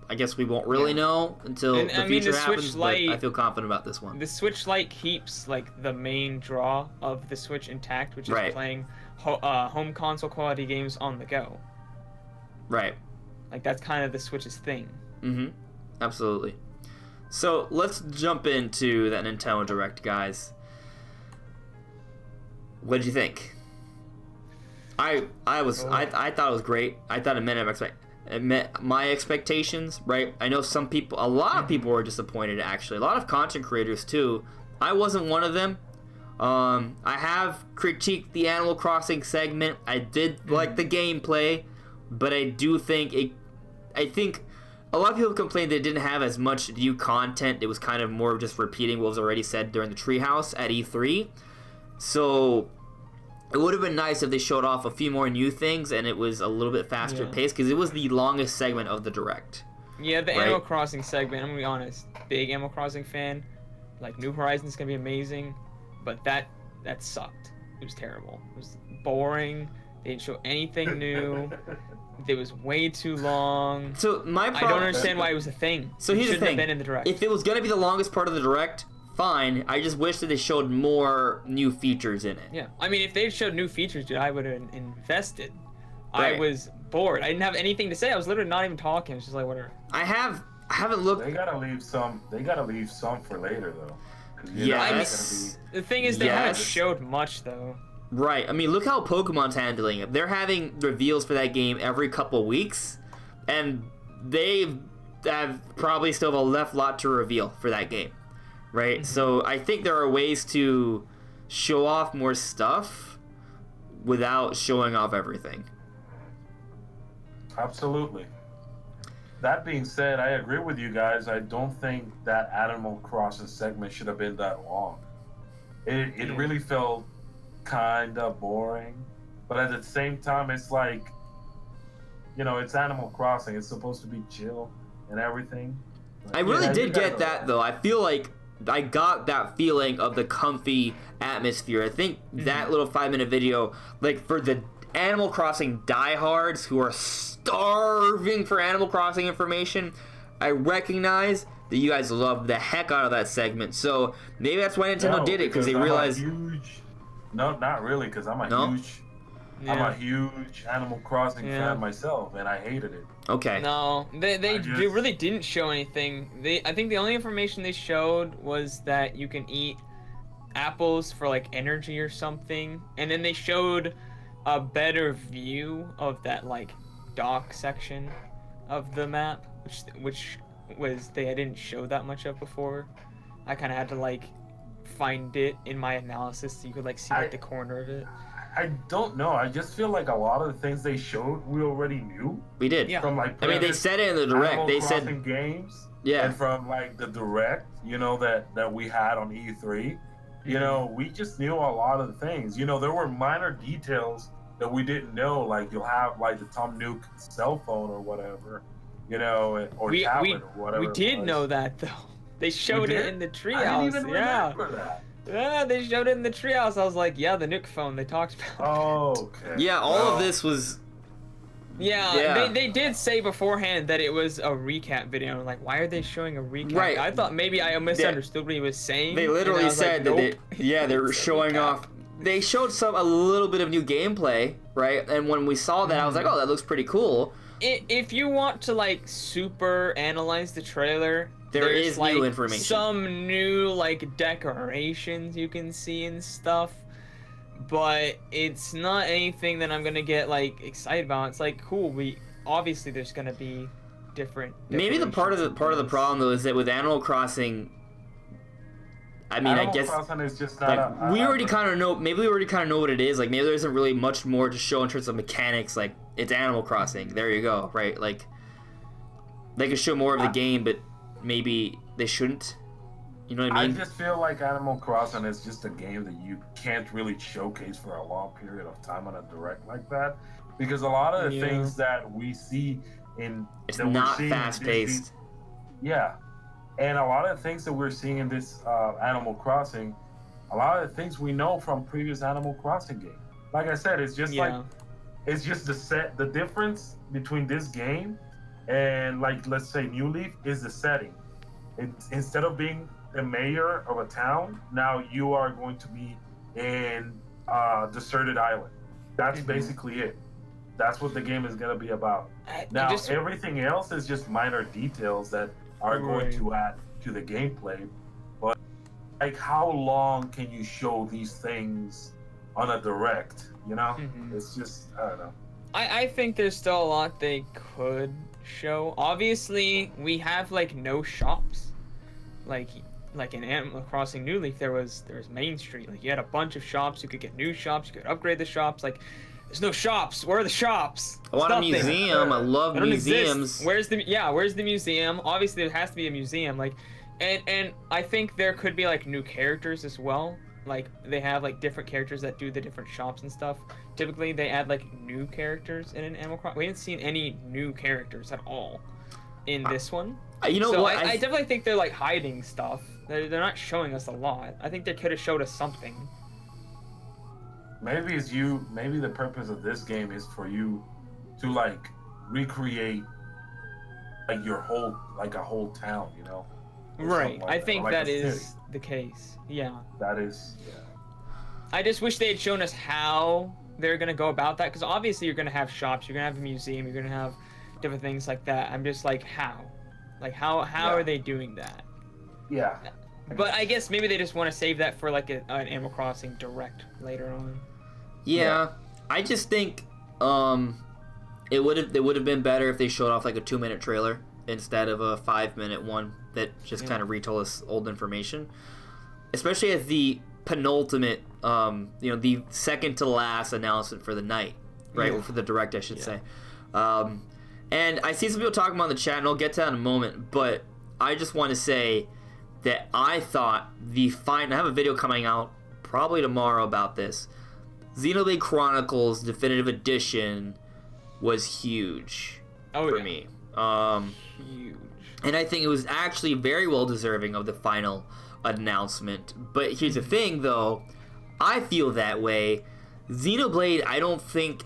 I guess we won't really know until the future happens. But I feel confident about this one. The Switch Lite keeps like the main draw of the Switch intact, which is playing home console quality games on the go. Right. Like that's kind of the Switch's thing. Absolutely. So let's jump into that Nintendo Direct, guys. What did you think? I thought it was great. I thought it met my expectations, right? I know a lot of people were disappointed, actually. A lot of content creators too. I wasn't one of them. I have critiqued the Animal Crossing segment. I did like the gameplay, but I do think I think a lot of people complained that it didn't have as much new content. It was kind of more just repeating what was already said during the Treehouse at E3. So it would have been nice if they showed off a few more new things and it was a little bit faster paced because it was the longest segment of the Direct. Yeah, the Animal Crossing segment, I'm gonna be honest, big Animal Crossing fan. Like New Horizons is gonna be amazing, but that sucked. It was terrible. It was boring. They didn't show anything new. It was way too long. So my problem, I don't understand why it was a thing. So here's the thing: have been in the Direct. if it was gonna be the longest part of the Direct, fine. I just wish that they showed more new features in it. Yeah, I mean, if they showed new features, dude, I would have invested. Right. I was bored. I didn't have anything to say. I was literally not even talking. It's just like whatever. I haven't looked. They gotta leave some. They gotta leave some for later, though. 'Cause you know Yes. it's The thing is, they haven't Yes. showed much though. Right. I mean, look how Pokemon's handling it. They're having reveals for that game every couple weeks, and they have probably still have a left lot to reveal for that game, right? So I think there are ways to show off more stuff without showing off everything. Absolutely. That being said, I agree with you guys. I don't think that Animal Crossing segment should have been that long. It really felt kind of boring, but at the same time, it's like, you know, it's Animal Crossing. It's supposed to be chill and everything. Like, I really yeah, did you gotta get that though. I feel like I got that feeling of the comfy atmosphere. I think that little 5-minute video, like for the Animal Crossing diehards who are starving for Animal Crossing information, I recognize that you guys loved the heck out of that segment. So maybe that's why Nintendo did it, because they realized. No, not really, because I'm a huge Animal Crossing fan myself, and I hated it. Okay. No, they really didn't show anything. I think the only information they showed was that you can eat apples for like energy or something, and then they showed a better view of that like dock section of the map, which was they didn't show that much of before. I kind of had to like find it in my analysis so you could like see like the corner of it. I don't know. I just feel like a lot of the things they showed we already knew. We did. Yeah. From like I mean, they said it in the direct. They said games. Yeah. And from like the direct, you know, that we had on E3, you know, we just knew a lot of the things. You know, there were minor details that we didn't know. Like you'll have like the Tom Nook cell phone or whatever, you know, or tablet or whatever. We did know that though. They showed it in the treehouse. I didn't even remember that. Yeah, they showed it in the treehouse. I was like, yeah, the Nook phone they talked about. Oh, okay. Yeah, all of this was. Yeah, they did say beforehand that it was a recap video. I'm like, why are they showing a recap? Right. I thought maybe I misunderstood what he was saying. They literally said that. Nope. They were showing off. They showed a little bit of new gameplay, right? And when we saw that, I was like, oh, that looks pretty cool. If you want to like super analyze the trailer, there's like new information. Some new like decorations you can see and stuff, but it's not anything that I'm gonna get like excited about. It's like cool. Obviously there's gonna be different. Maybe the part of the problem though is that with Animal Crossing. I mean, Animal I guess Crossing is just not like we already kind of know. Maybe we already kind of know what it is. Like maybe there isn't really much more to show in terms of mechanics. Like it's Animal Crossing. There you go. Right? Like they could show more of the game, but maybe they shouldn't. You know what I mean? I just feel like Animal Crossing is just a game that you can't really showcase for a long period of time on a direct like that, because a lot of the things that we see in it's not fast paced. Yeah. And a lot of the things that we're seeing in this Animal Crossing, a lot of the things we know from previous Animal Crossing games. Like I said, it's just it's just the difference between this game and like, let's say New Leaf is the setting. Instead of being the mayor of a town, now you are going to be in a deserted island. That's basically it. That's what the game is going to be about. Now, everything else is just minor details that are going to add to the gameplay, but like how long can you show these things on a direct, you know? It's just, I don't know. I think there's still a lot they could show. Obviously we have like no shops, like in Animal Crossing New Leaf there was Main Street. Like you had a bunch of shops, you could get new shops, you could upgrade the shops. Like there's no shops. Where are the shops? I want a museum. I love museums. Where's the museum? Obviously there has to be a museum. Like, and I think there could be like new characters as well. Like they have like different characters that do the different shops and stuff. Typically they add like new characters in an Animal Crossing. We haven't seen any new characters at all in this one. You know what? I definitely think they're like hiding stuff. They're not showing us a lot. I think they could have showed us something. Maybe the purpose of this game is for you to like recreate like a whole town, you know? Right. Like I think like that is the case. Yeah. That is, yeah. I just wish they had shown us how they're going to go about that, because obviously you're going to have shops, you're going to have a museum, you're going to have different things like that. I'm just like, how? Like, how are they doing that? Yeah. But I guess maybe they just want to save that for like an Animal Crossing direct later on. Yeah, I just think it would have been better if they showed off like a 2-minute trailer instead of a 5-minute one that just kind of retold us old information. Especially as the penultimate, the second to last announcement for the night, right? Or for the direct, I should say. And I see some people talking about in the chat, and I'll get to that in a moment, but I just want to say that I thought I have a video coming out probably tomorrow about this. Xenoblade Chronicles Definitive Edition was huge for me. Huge. And I think it was actually very well deserving of the final announcement. But here's the thing, though. I feel that way. Xenoblade, I don't think,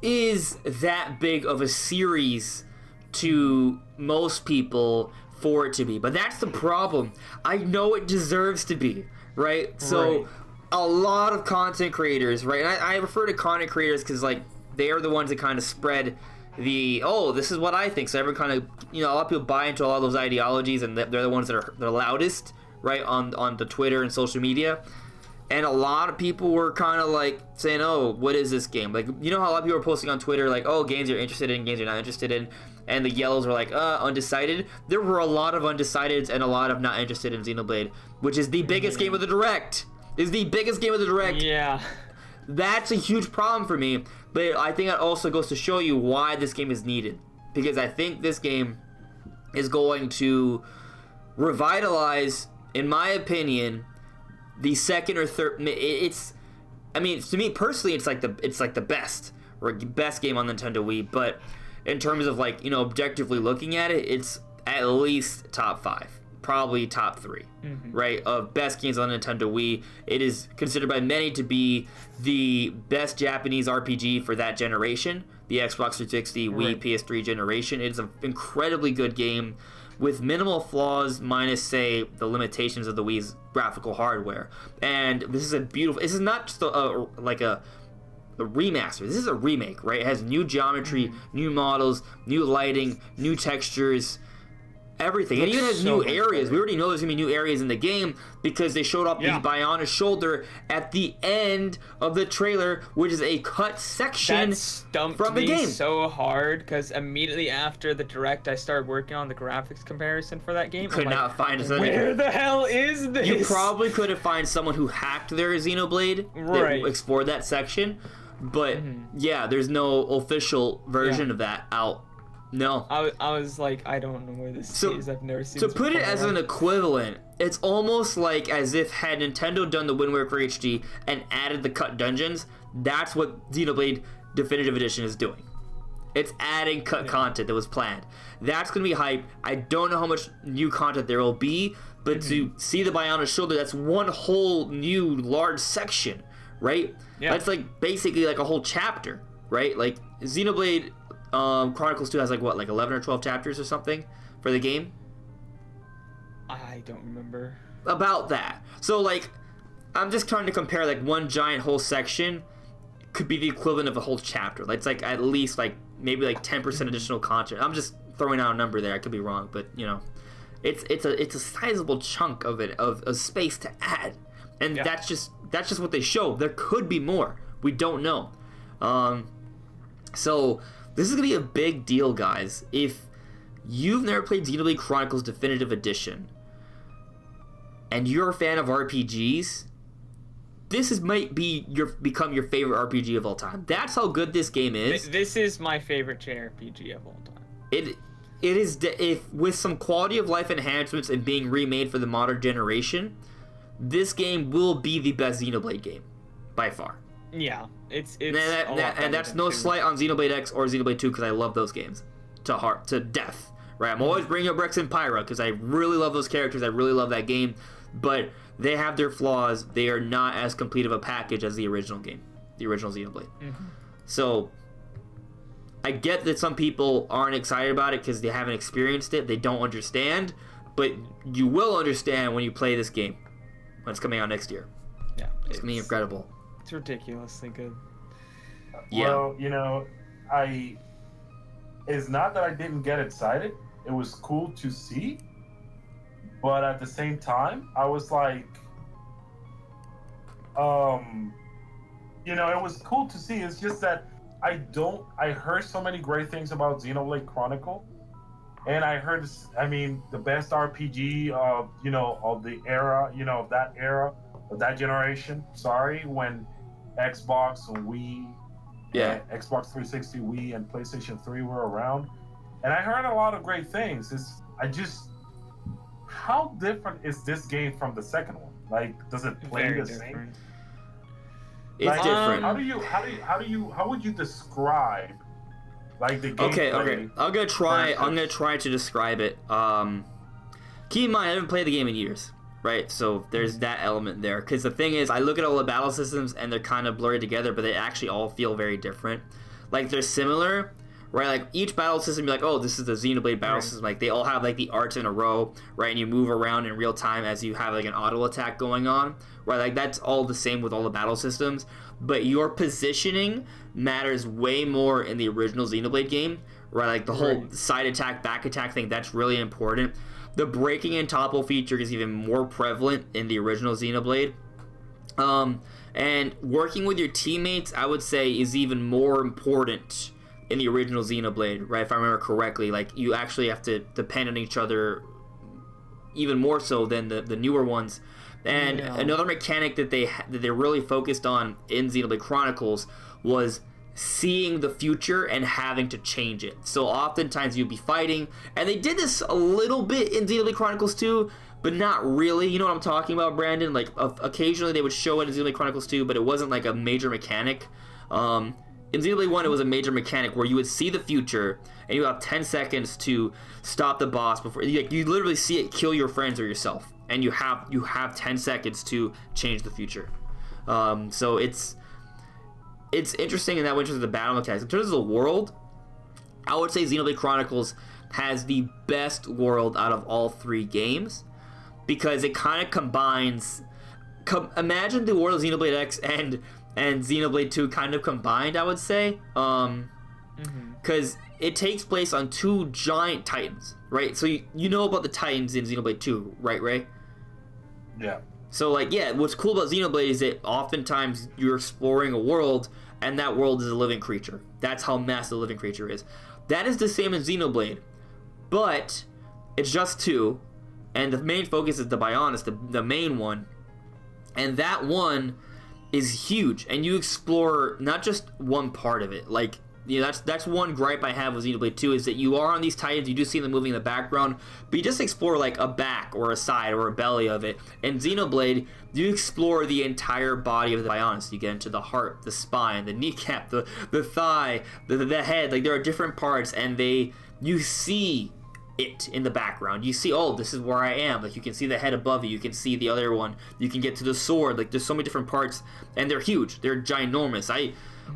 is that big of a series to most people for it to be. But that's the problem. I know it deserves to be, right? So Right. a lot of content creators, right? And I refer to content creators because like they are the ones that kind of spread the this is what I think. So everyone kind of a lot of people buy into all those ideologies, and they're the ones that are the loudest, right, on the Twitter and social media. And a lot of people were kind of like saying, "Oh, what is this game?" Like, you know how a lot of people are posting on Twitter like, "Oh, games you're interested in, games you're not interested in," and the yellows were like, undecided. There were a lot of undecideds and a lot of not interested in Xenoblade, which is the biggest game of the Direct. Is the biggest game of the Direct. Yeah. That's a huge problem for me, but I think it also goes to show you why this game is needed. Because I think this game is going to revitalize, in my opinion, the second or third. To me personally, it's like the best game on Nintendo Wii. But in terms of objectively looking at it, it's at least top 5, probably top 3, right, of best games on Nintendo Wii. It is considered by many to be the best Japanese RPG for that generation, the Xbox 360, Wii, Right. PS3 generation. It's an incredibly good game with minimal flaws, minus, say, the limitations of the Wii's graphical hardware. And this is this is not just a remaster. This is a remake, right? It has new geometry, new models, new lighting, new textures, everything. It even has so new much areas. better. We already know there's gonna be new areas in the game because they showed off Yeah. the Bionis shoulder at the end of the trailer, which is a cut section That stumped from the me game. so hard because immediately after the Direct, I started working on the graphics comparison for that game. Could I'm not like, find it. where the hell is this? You probably could have found someone who hacked their Xenoblade Right. that explored that section, but yeah, there's no official version Yeah. of that out. No. I was like, I don't know where this So- is. I've never seen To this put it before. as an equivalent, it's almost like as if had Nintendo done the Wind Waker HD and added the cut dungeons. That's what Xenoblade Definitive Edition is doing. It's adding cut content that was planned. That's gonna be hype. I don't know how much new content there will be, but to see the Bionis shoulder, that's one whole new large section, right? Yeah. That's like basically like a whole chapter, right? Like Xenoblade Chronicles 2 has like 11 or 12 chapters or something for the game. I don't remember. About that. So like I'm just trying to compare like one giant whole section could be the equivalent of a whole chapter. Like it's like at least like maybe like 10% additional content. I'm just throwing out a number there. I could be wrong, but it's a sizable chunk of it of space to add. And Yeah. that's just what they show. There could be more. We don't know. So this is gonna be a big deal, guys. If you've never played Xenoblade Chronicles Definitive Edition and you're a fan of RPGs, might become your favorite RPG of all time. That's how good this game is. This is my favorite JRPG of all time. It is if with some quality of life enhancements and being remade for the modern generation, this game will be the best Xenoblade game by far. Yeah, it's And, a lot better and that's than no 2. slight on Xenoblade X or Xenoblade 2 because I love those games to death. Right, I'm always bringing up Rex and Pyra because I really love those characters. I really love that game, but they have their flaws. They are not as complete of a package as the original game, the original Xenoblade. So I get that some people aren't excited about it because they haven't experienced it. They don't understand, but you will understand when you play this game when it's coming out next year. Yeah, It's gonna be incredible. It's ridiculously good. Yeah. Well, it's not that I didn't get excited. It was cool to see, but at the same time, I was like, it was cool to see. It's just that I heard so many great things about Xenoblade Chronicle, and I heard, the best RPG of the era, of that era, of that generation. Sorry, when Xbox and Wii, Yeah. Xbox 360, Wii, and PlayStation 3 were around, and I heard a lot of great things. How different is this game from the second one? Like, does it play Very the same? different. It's Like, different. How would you describe like the gameplay? Okay. I'm gonna try to describe it. Keep in mind, I haven't played the game in years, right? So there's that element there. Because the thing is, I look at all the battle systems and they're kind of blurry together, but they actually all feel very different. Like they're similar, right? Like each battle system, you're like, oh, this is the Xenoblade battle Right. system. Like they all have like the arts in a row, right? And you move around in real time as you have like an auto attack going on, right? Like that's all the same with all the battle systems, but your positioning matters way more in the original Xenoblade game, right? Like the whole Right. side attack, back attack thing, that's really important. The breaking and topple feature is even more prevalent in the original Xenoblade. And working with your teammates, I would say, is even more important in the original Xenoblade, right? If I remember correctly, like you actually have to depend on each other even more so than the newer ones. And Yeah. another mechanic that they really focused on in Xenoblade Chronicles was seeing the future and having to change it. So oftentimes you'd be fighting, and they did this a little bit in Xenoblade Chronicles 2, but not really. You know what I'm talking about, Brandon? Like occasionally they would show it in Xenoblade Chronicles 2, but it wasn't like a major mechanic. In Xenoblade 1, it was a major mechanic where you would see the future, and you have 10 seconds to stop the boss before you literally see it kill your friends or yourself, and you have 10 seconds to change the future. So it's interesting in that way in terms of the battle mechanics. In terms of the world, I would say Xenoblade Chronicles has the best world out of all three games because it kind of combines. Imagine the world of Xenoblade X and Xenoblade 2 kind of combined, I would say. Because it takes place on two giant titans, right? So you know about the titans in Xenoblade 2, right, Ray? Yeah. So, like, yeah, what's cool about Xenoblade is that oftentimes you're exploring a world, and that world is a living creature. That's how massive the living creature is. That is the same in Xenoblade, but it's just two, and the main focus is the Bionis, the main one, and that one is huge, and you explore not just one part of it. Like, you know, that's one gripe I have with Xenoblade 2 is that you are on these titans, you do see them moving in the background, but you just explore like a back or a side or a belly of it. In Xenoblade, you explore the entire body of the Bionis. You get into the heart, the spine, the kneecap, the thigh, the head. Like there are different parts, and you see it in the background. You see, oh, this is where I am. Like you can see the head above you, you can see the other one, you can get to the sword. Like there's so many different parts, and they're huge. They're ginormous.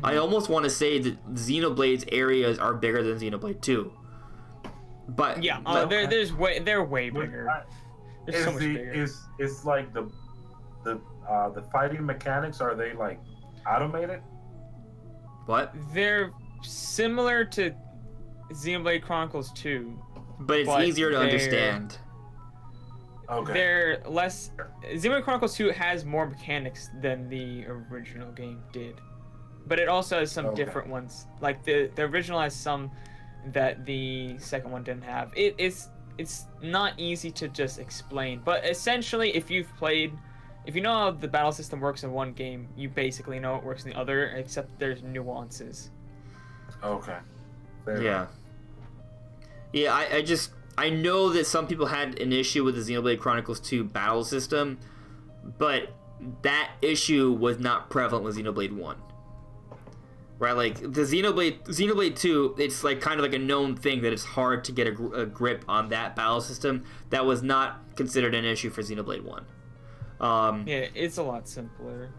I almost want to say that Xenoblade's areas are bigger than Xenoblade 2. But Yeah, they're way bigger. They're so much bigger. Is like the fighting mechanics, are they like automated? what? They're similar to Xenoblade Chronicles 2. But it's easier to understand. Okay. They're less. Xenoblade Chronicles 2 has more mechanics than the original game did, but it also has some different ones. Like the original has some that the second one didn't have. It's not easy to just explain, but essentially, if you know how the battle system works in one game, you basically know it works in the other, except there's nuances. Okay. Fair Yeah. enough. Yeah, I know that some people had an issue with the Xenoblade Chronicles 2 battle system, but that issue was not prevalent with Xenoblade 1. Right, like the Xenoblade 2, it's like kind of like a known thing that it's hard to get a grip on that battle system. That was not considered an issue for Xenoblade 1. Yeah, it's a lot simpler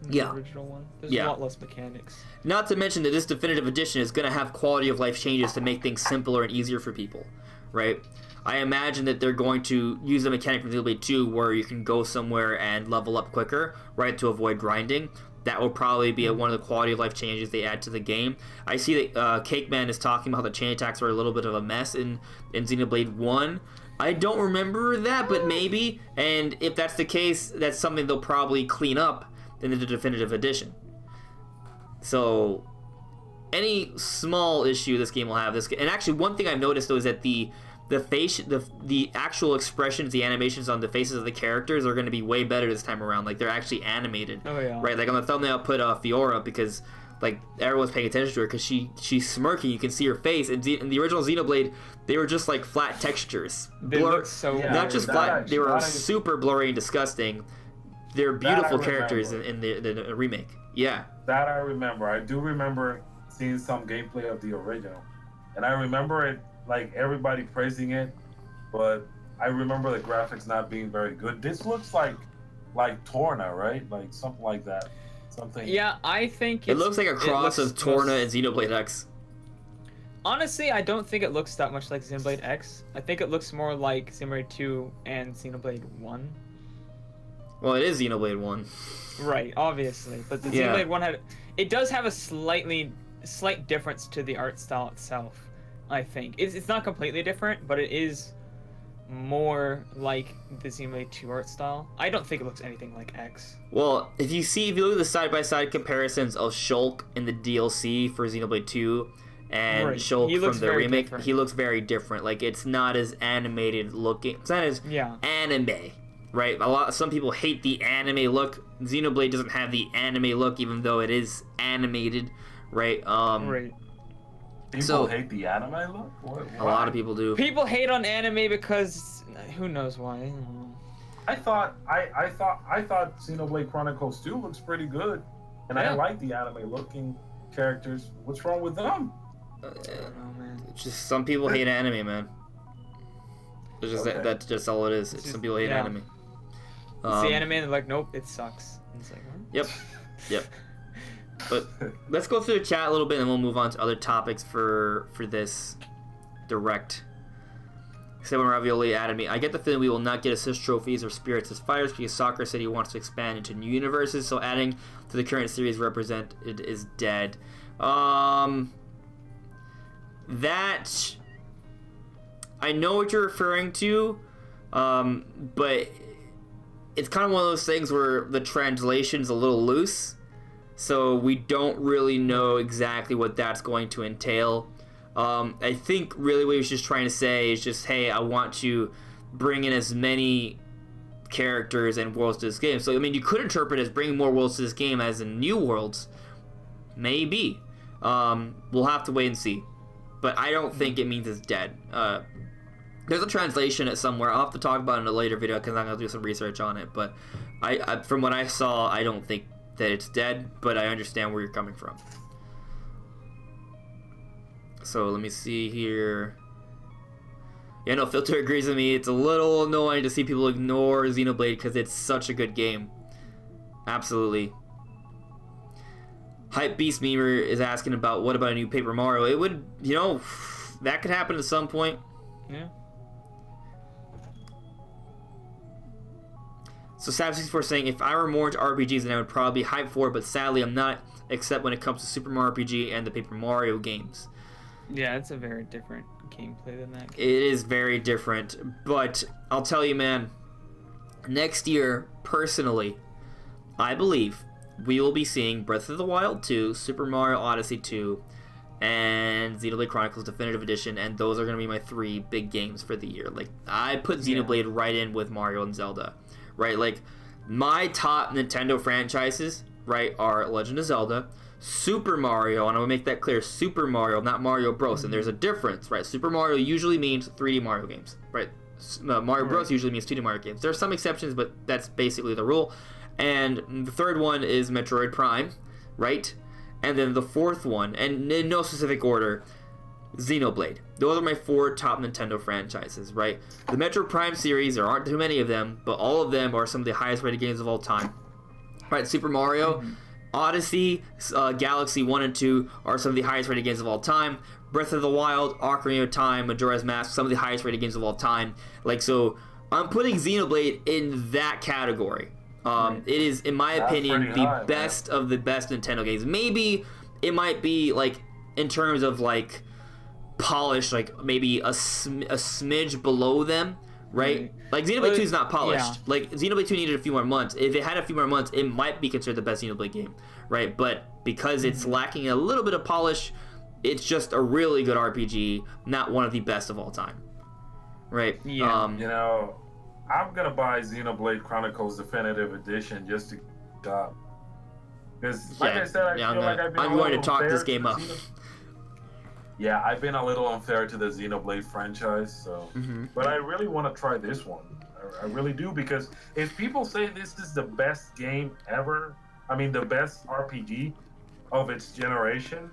than Yeah. the original one. There's Yeah. a lot less mechanics. Not to mention that this definitive edition is going to have quality of life changes to make things simpler and easier for people, right? I imagine that they're going to use the mechanic from Xenoblade 2 where you can go somewhere and level up quicker, right, to avoid grinding. That will probably be one of the quality of life changes they add to the game. I see that Cake Man is talking about how the chain attacks are a little bit of a mess in Xenoblade 1. I don't remember that, but maybe. And if that's the case, that's something they'll probably clean up in the definitive edition. So, any small issue this game will have, and actually one thing I've noticed though is that the actual expressions, the animations on the faces of the characters are going to be way better this time around. Like they're actually animated, Oh, yeah. right? Like on the thumbnail, I put Fiora because like everyone's paying attention to her because she's smirking. You can see her face. And in the original Xenoblade, they were just like flat textures, They look so Yeah, not just that flat. They were that I- super blurry and disgusting. They're beautiful I characters remember. in the remake. Yeah. That I remember. I do remember seeing some gameplay of the original, and I remember it like everybody praising it, but I remember the graphics not being very good. This looks like Torna, right? Like something like that. Something. Yeah, I think It looks like a cross of looks Torna most- and Xenoblade X. Honestly, I don't think it looks that much like Xenoblade X. I think it looks more like Xenoblade 2 and Xenoblade 1. Well, it is Xenoblade 1. Right, obviously. But the Yeah. Xenoblade 1 it does have a slight difference to the art style itself, I think. It's not completely different, but it is more like the Xenoblade 2 art style. I don't think it looks anything like X. Well, if you look at the side-by-side comparisons of Shulk in the DLC for Xenoblade 2 and Right. He Shulk looks from the very remake, different. he looks very different. Like, it's not as animated looking. It's not as Yeah. anime, right? Some people hate the anime look. Xenoblade doesn't have the anime look, even though it is animated, right? Right. People So- hate the anime look. A lot of people do. People hate on anime because who knows why. I don't know. I thought Xenoblade Chronicles 2 looks pretty good, and Yeah. I like the anime looking characters. What's wrong with them? I don't know, man. It's just some people hate anime, man. It's just Okay. that's just all it is. It's Some just- people hate yeah. anime. It's the anime and they're like, nope, it sucks. And it's like, what? Yep. But let's go through the chat a little bit, and we'll move on to other topics for this direct. Simon Ravioli added me. I get the feeling we will not get assist trophies or spirits as fighters because Soccer City wants to expand into new universes, so adding to the current series represented is dead. That I know what you're referring to, but it's kind of one of those things where the translation's a little loose, so we don't really know exactly what that's going to entail. I think really what he was just trying to say is just, hey, I want to bring in as many characters and worlds to this game. So, I mean, you could interpret it as bringing more worlds to this game as in new worlds. Maybe. We'll have to wait and see. But I don't think it means it's dead. There's a translation at somewhere. I'll have to talk about it in a later video because I'm going to do some research on it. But I from what I saw, I don't think that it's dead, but I understand where you're coming from. So let me see here. Yeah, no, Filter agrees with me. It's a little annoying to see people ignore Xenoblade because it's such a good game. Absolutely. Hype Beast Memer is asking about what about a new Paper Mario. It would, that could happen at some point. Yeah. So Sab64 saying, if I were more into RPGs, then I would probably be hyped for it, but sadly I'm not, except when it comes to Super Mario RPG and the Paper Mario games. Yeah, it's a very different gameplay than that. It is very different, but I'll tell you, man, next year, personally, I believe we will be seeing Breath of the Wild 2, Super Mario Odyssey 2, and Xenoblade Chronicles Definitive Edition, and those are going to be my 3 big games for the year. Like, I put Xenoblade right in with Mario and Zelda, right? Like, my top Nintendo franchises, right, are Legend of Zelda, Super Mario, and I will make that clear, Super Mario, not Mario Bros. And there's a difference, right? Super Mario usually means 3D Mario games, right? Mario Bros. Usually means 2D Mario games. There are some exceptions, but that's basically the rule. And the third one is Metroid Prime, right? And then the fourth one, and in no specific order, Xenoblade. Those are my 4 top Nintendo franchises, right? The Metroid Prime series, there aren't too many of them, but all of them are some of the highest rated games of all time. Right, Super Mario, Odyssey, Galaxy 1 and 2 are some of the highest rated games of all time. Breath of the Wild, Ocarina of Time, Majora's Mask, some of the highest rated games of all time. Like, so I'm putting Xenoblade in that category. It is, in my opinion, pretty the high, best of the best Nintendo games. Maybe it might be, like, in terms of, like, polish, like, maybe a smidge below them, right? Like, Xenoblade 2 is not polished. Yeah. Like, Xenoblade 2 needed a few more months. If it had a few more months, it might be considered the best Xenoblade game, right? But because it's lacking a little bit of polish, it's just a really good RPG, not one of the best of all time, right? Yeah. I'm gonna buy Xenoblade Chronicles Definitive Edition just to because, like I said, I feel like I've been I'm a going to little talk unfair this game to up. Yeah, I've been a little unfair to the Xenoblade franchise, so. But I really want to try this one. I really do, because if people say this is the best game ever, I mean the best RPG of its generation,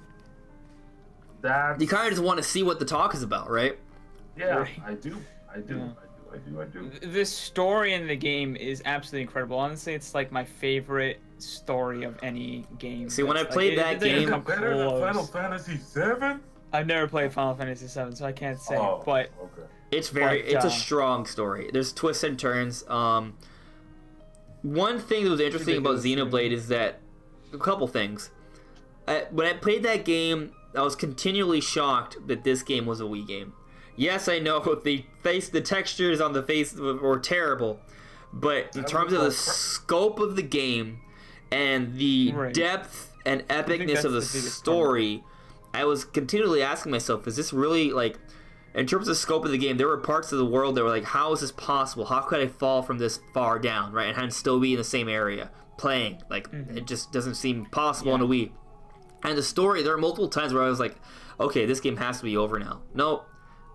that You kind of just want to see what the talk is about, right? yeah, Right. I do. Yeah. I do. The story in the game is absolutely incredible. Honestly, it's like my favorite story of any game. See, when I Like, played it that doesn't game- come Better than close. Final Fantasy VII? I've never played Final Fantasy VII, so I can't say. Oh, But okay. It's But, a strong story. There's twists and turns. One thing that was interesting about Ridiculous, Xenoblade is that a couple things. When I played that game, I was continually shocked that this game was a Wii game. Yes, I know the textures on the face were terrible, but in terms of the scope of the game and the Right. depth and epicness that's of the the biggest story, I was continually asking myself, is this really like, in terms of the scope of the game, there were parts of the world that were like, how is this possible? How could I fall from this far down, right, and still be in the same area playing? Like, it just doesn't seem possible on a Wii. And the story, there are multiple times where I was like, okay, this game has to be over now. Nope.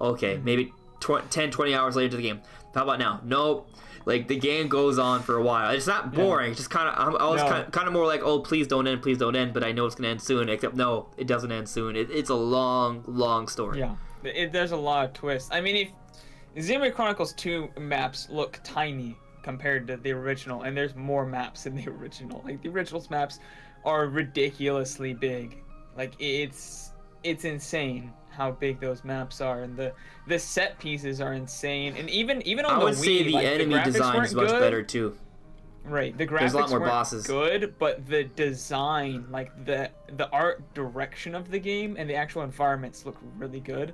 Okay, maybe 10, 20 hours later to the game. How about now? Nope. Like, the game goes on for a while. It's not boring. It's just kind of, I was kind of more like, oh, please don't end, but I know it's going to end soon. Except, no, it doesn't end soon. It's a long, long story. yeah, there's a lot of twists. I mean, if Xenoblade Chronicles 2 maps look tiny compared to the original, and there's more maps in the original. Like, the original's maps are ridiculously big. Like, it's insane how big those maps are, and the set pieces are insane. And even on I the would Wii, say the like, enemy graphics design is weren't much good. better too. Right, the graphics There's a lot more weren't bosses. good, but the design, like the art direction of the game and the actual environments look really good.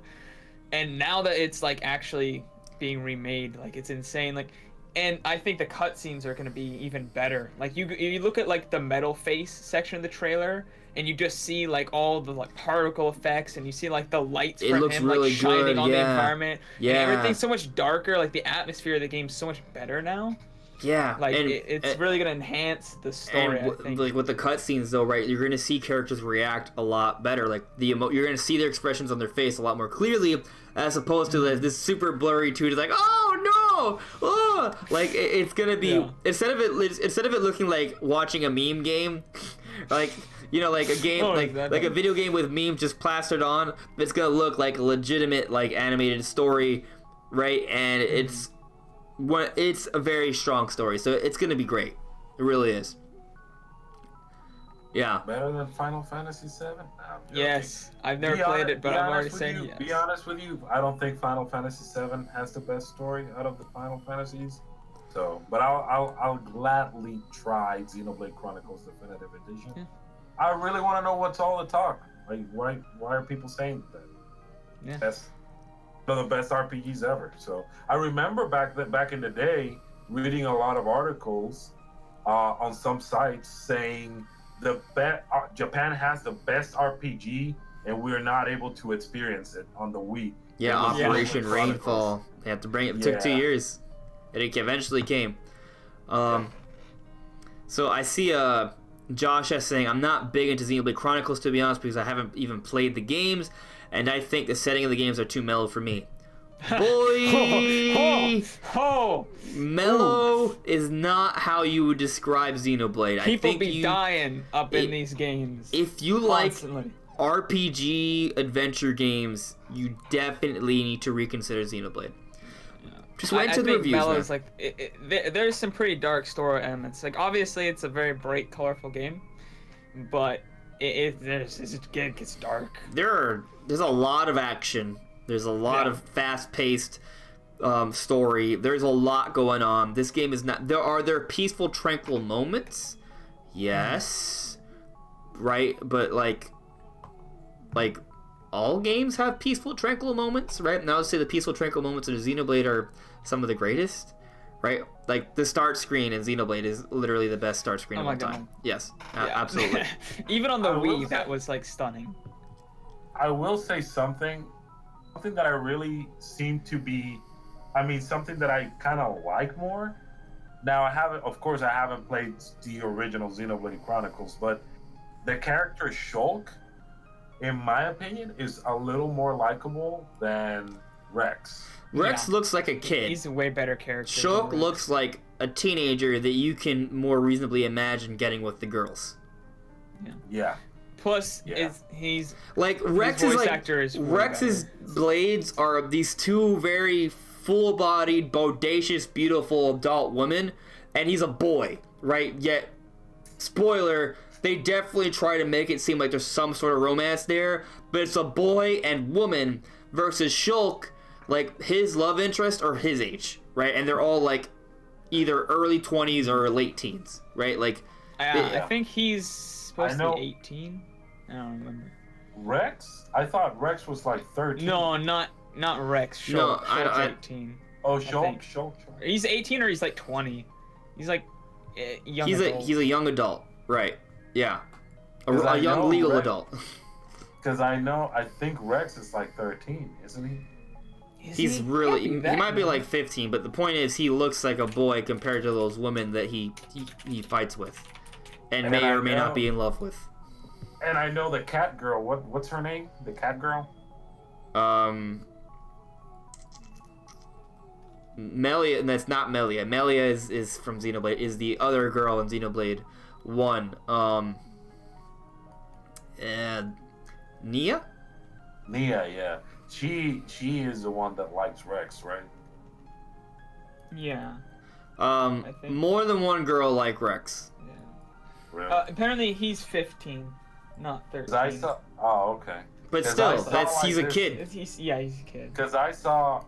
And now that it's like actually being remade, like it's insane. Like, and I think the cutscenes are gonna be even better. Like you look at like the metal face section of the trailer, and you just see like all the like particle effects, and you see like the lights It from looks him really like shining good, on the yeah. environment. Yeah. And everything's so much darker. Like the atmosphere of the game's so much better now. Yeah, Like and, it's really gonna enhance the story. and I think. like with the cutscenes though, right? You're gonna see characters react a lot better. Like you're gonna see their expressions on their face a lot more clearly, as opposed to like, this super blurry tweet. It's like, oh no, oh, like it's gonna be Yeah. instead of it looking like watching a meme game, like. You know, like a game, Oh, like exactly. a video game with memes just plastered on. It's gonna look like a legitimate, like animated story, right? And it's a very strong story, so it's gonna be great. It really is. Yeah. Better than Final Fantasy VII? Nah, I'm joking. Yes, I've never Be played hon- it, but be I'm honest already with saying you, yes. Be honest with you, I don't think Final Fantasy VII has the best story out of the Final Fantasies. So, but I'll gladly try Xenoblade Chronicles Definitive Edition. Yeah. I really want to know what's all the talk. Like, why are people saying that? Yeah. That's one of the best RPGs ever. So I remember back in the day reading a lot of articles on some sites saying Japan has the best RPG and we're not able to experience it on the Wii. Yeah, It was Operation Xenoblade Chronicles. Rainfall. They have to bring it. It took 2 Yeah. years. And it eventually came. So I see Josh S saying, I'm not big into Xenoblade Chronicles, to be honest, because I haven't even played the games, and I think the setting of the games are too mellow for me. Boy! Oh, Mellow is not how you would describe Xenoblade. people I think be dying up in these games. if you like Constantly. RPG adventure games, you definitely need to reconsider Xenoblade. Just wait I until the think reviews. Mellow man. is like there's some pretty dark story elements. Like obviously it's a very bright, colorful game, but it gets dark. There's a lot of action. There's a lot Yeah. of fast-paced story. There's a lot going on. This game is not. There peaceful, tranquil moments. Yes, right. But like all games have peaceful, tranquil moments, right? And I would say the peaceful, tranquil moments of Xenoblade are some of the greatest, right? Like the start screen in Xenoblade is literally the best start screen Oh of my all time. God. Yes, Yeah. absolutely. Even on the I will Wii, say- that was like stunning. I will say something that I really seem to be, something that I kind of like more. Now, of course, I haven't played the original Xenoblade Chronicles, but the character Shulk, in my opinion, is a little more likable than Rex. Rex Yeah. looks like a kid. He's a way better character. than Shulk Rex. looks like a teenager that you can more reasonably imagine getting with the girls. Yeah. Plus, Yeah. he's Like Rex is voice like actor is way Rex's blades are these two very full-bodied, bodacious, beautiful adult women, and he's a boy, right? Yet, spoiler, they definitely try to make it seem like there's some sort of romance there, but it's a boy and woman versus Shulk, like his love interest or his age, right? And they're all like either early 20s or late teens, right? Like, I think he's supposed to be 18. I don't remember. Rex? I thought Rex was like 13. No, not Rex. Shulk. No, Shulk's 18. Oh, I think. Shulk. He's 18 or he's like 20. He's like young adult. He's a young adult, right? Yeah, a 'Cause I young know legal Rex- adult. Because I think Rex is like 13, isn't he? He's really, he might be like 15, but the point is he looks like a boy compared to those women that he fights with, and may or may not be in love with. And I know the cat girl. What's her name? The cat girl? Melia, and that's not Melia. Melia is from Xenoblade, is the other girl in Xenoblade 1. And Nia? Nia, yeah. She is the one that likes Rex, right? Yeah. think. More than one girl like Rex. Yeah. Really? Apparently he's 15, not 13. 'Cause I saw. Oh, okay. But 'Cause still, I saw, he's like, a this- kid. He's a kid. Because I saw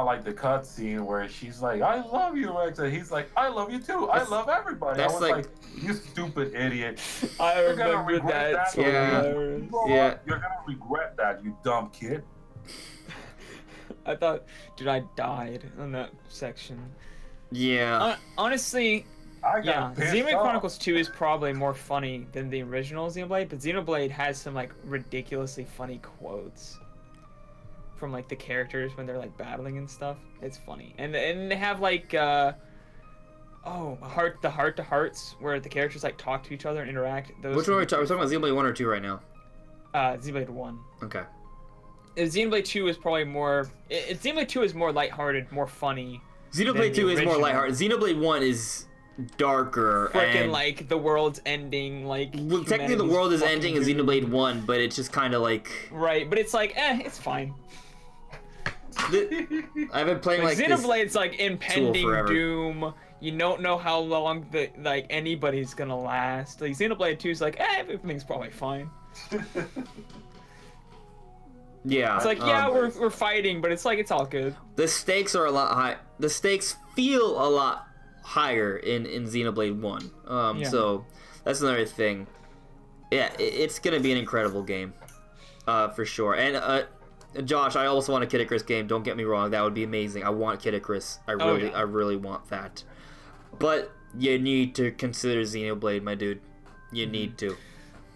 like the cutscene where she's like, "I love you, Rex," and he's like, "I love you too. I love everybody." I that's was like- like, "You stupid idiot! I You're gonna remember regret that. that. So Yeah. hilarious. You know Yeah. what? You're gonna regret that, you dumb kid." I thought, dude, I died in that section. Yeah. Honestly, I got yeah, pissed Xenoblade off. Chronicles 2 is probably more funny than the original Xenoblade, but Xenoblade has some like ridiculously funny quotes from like the characters when they're like battling and stuff. It's funny, and they have like the heart to hearts where the characters like talk to each other and interact. Those Which one are we talking? We're talking about Xenoblade 1 or 2 right now. Xenoblade 1. Okay. Xenoblade 2 is probably more. Xenoblade 2 is more lighthearted, more funny. Xenoblade 2 is more original. lighthearted. Xenoblade 1 is darker. Freaking and like the world's ending. Like well, technically the humanity's world is fucking ending in doomed. Xenoblade 1, but it's just kind of like Right, but it's like, it's fine. I've been playing Like, like this. Xenoblade's like impending forever. doom. You don't know how long anybody's gonna last. Like Xenoblade 2 is like, everything's probably fine. Yeah. It's like, we're fighting, but it's like it's all good. The stakes are a lot high. The stakes feel a lot higher in Xenoblade 1. Yeah. So that's another thing. Yeah, it's gonna be an incredible game, for sure. And Josh, I also want a Kid Icarus game. Don't get me wrong, that would be amazing. I want Kid Icarus. I really want that. But you need to consider Xenoblade, my dude. You need to.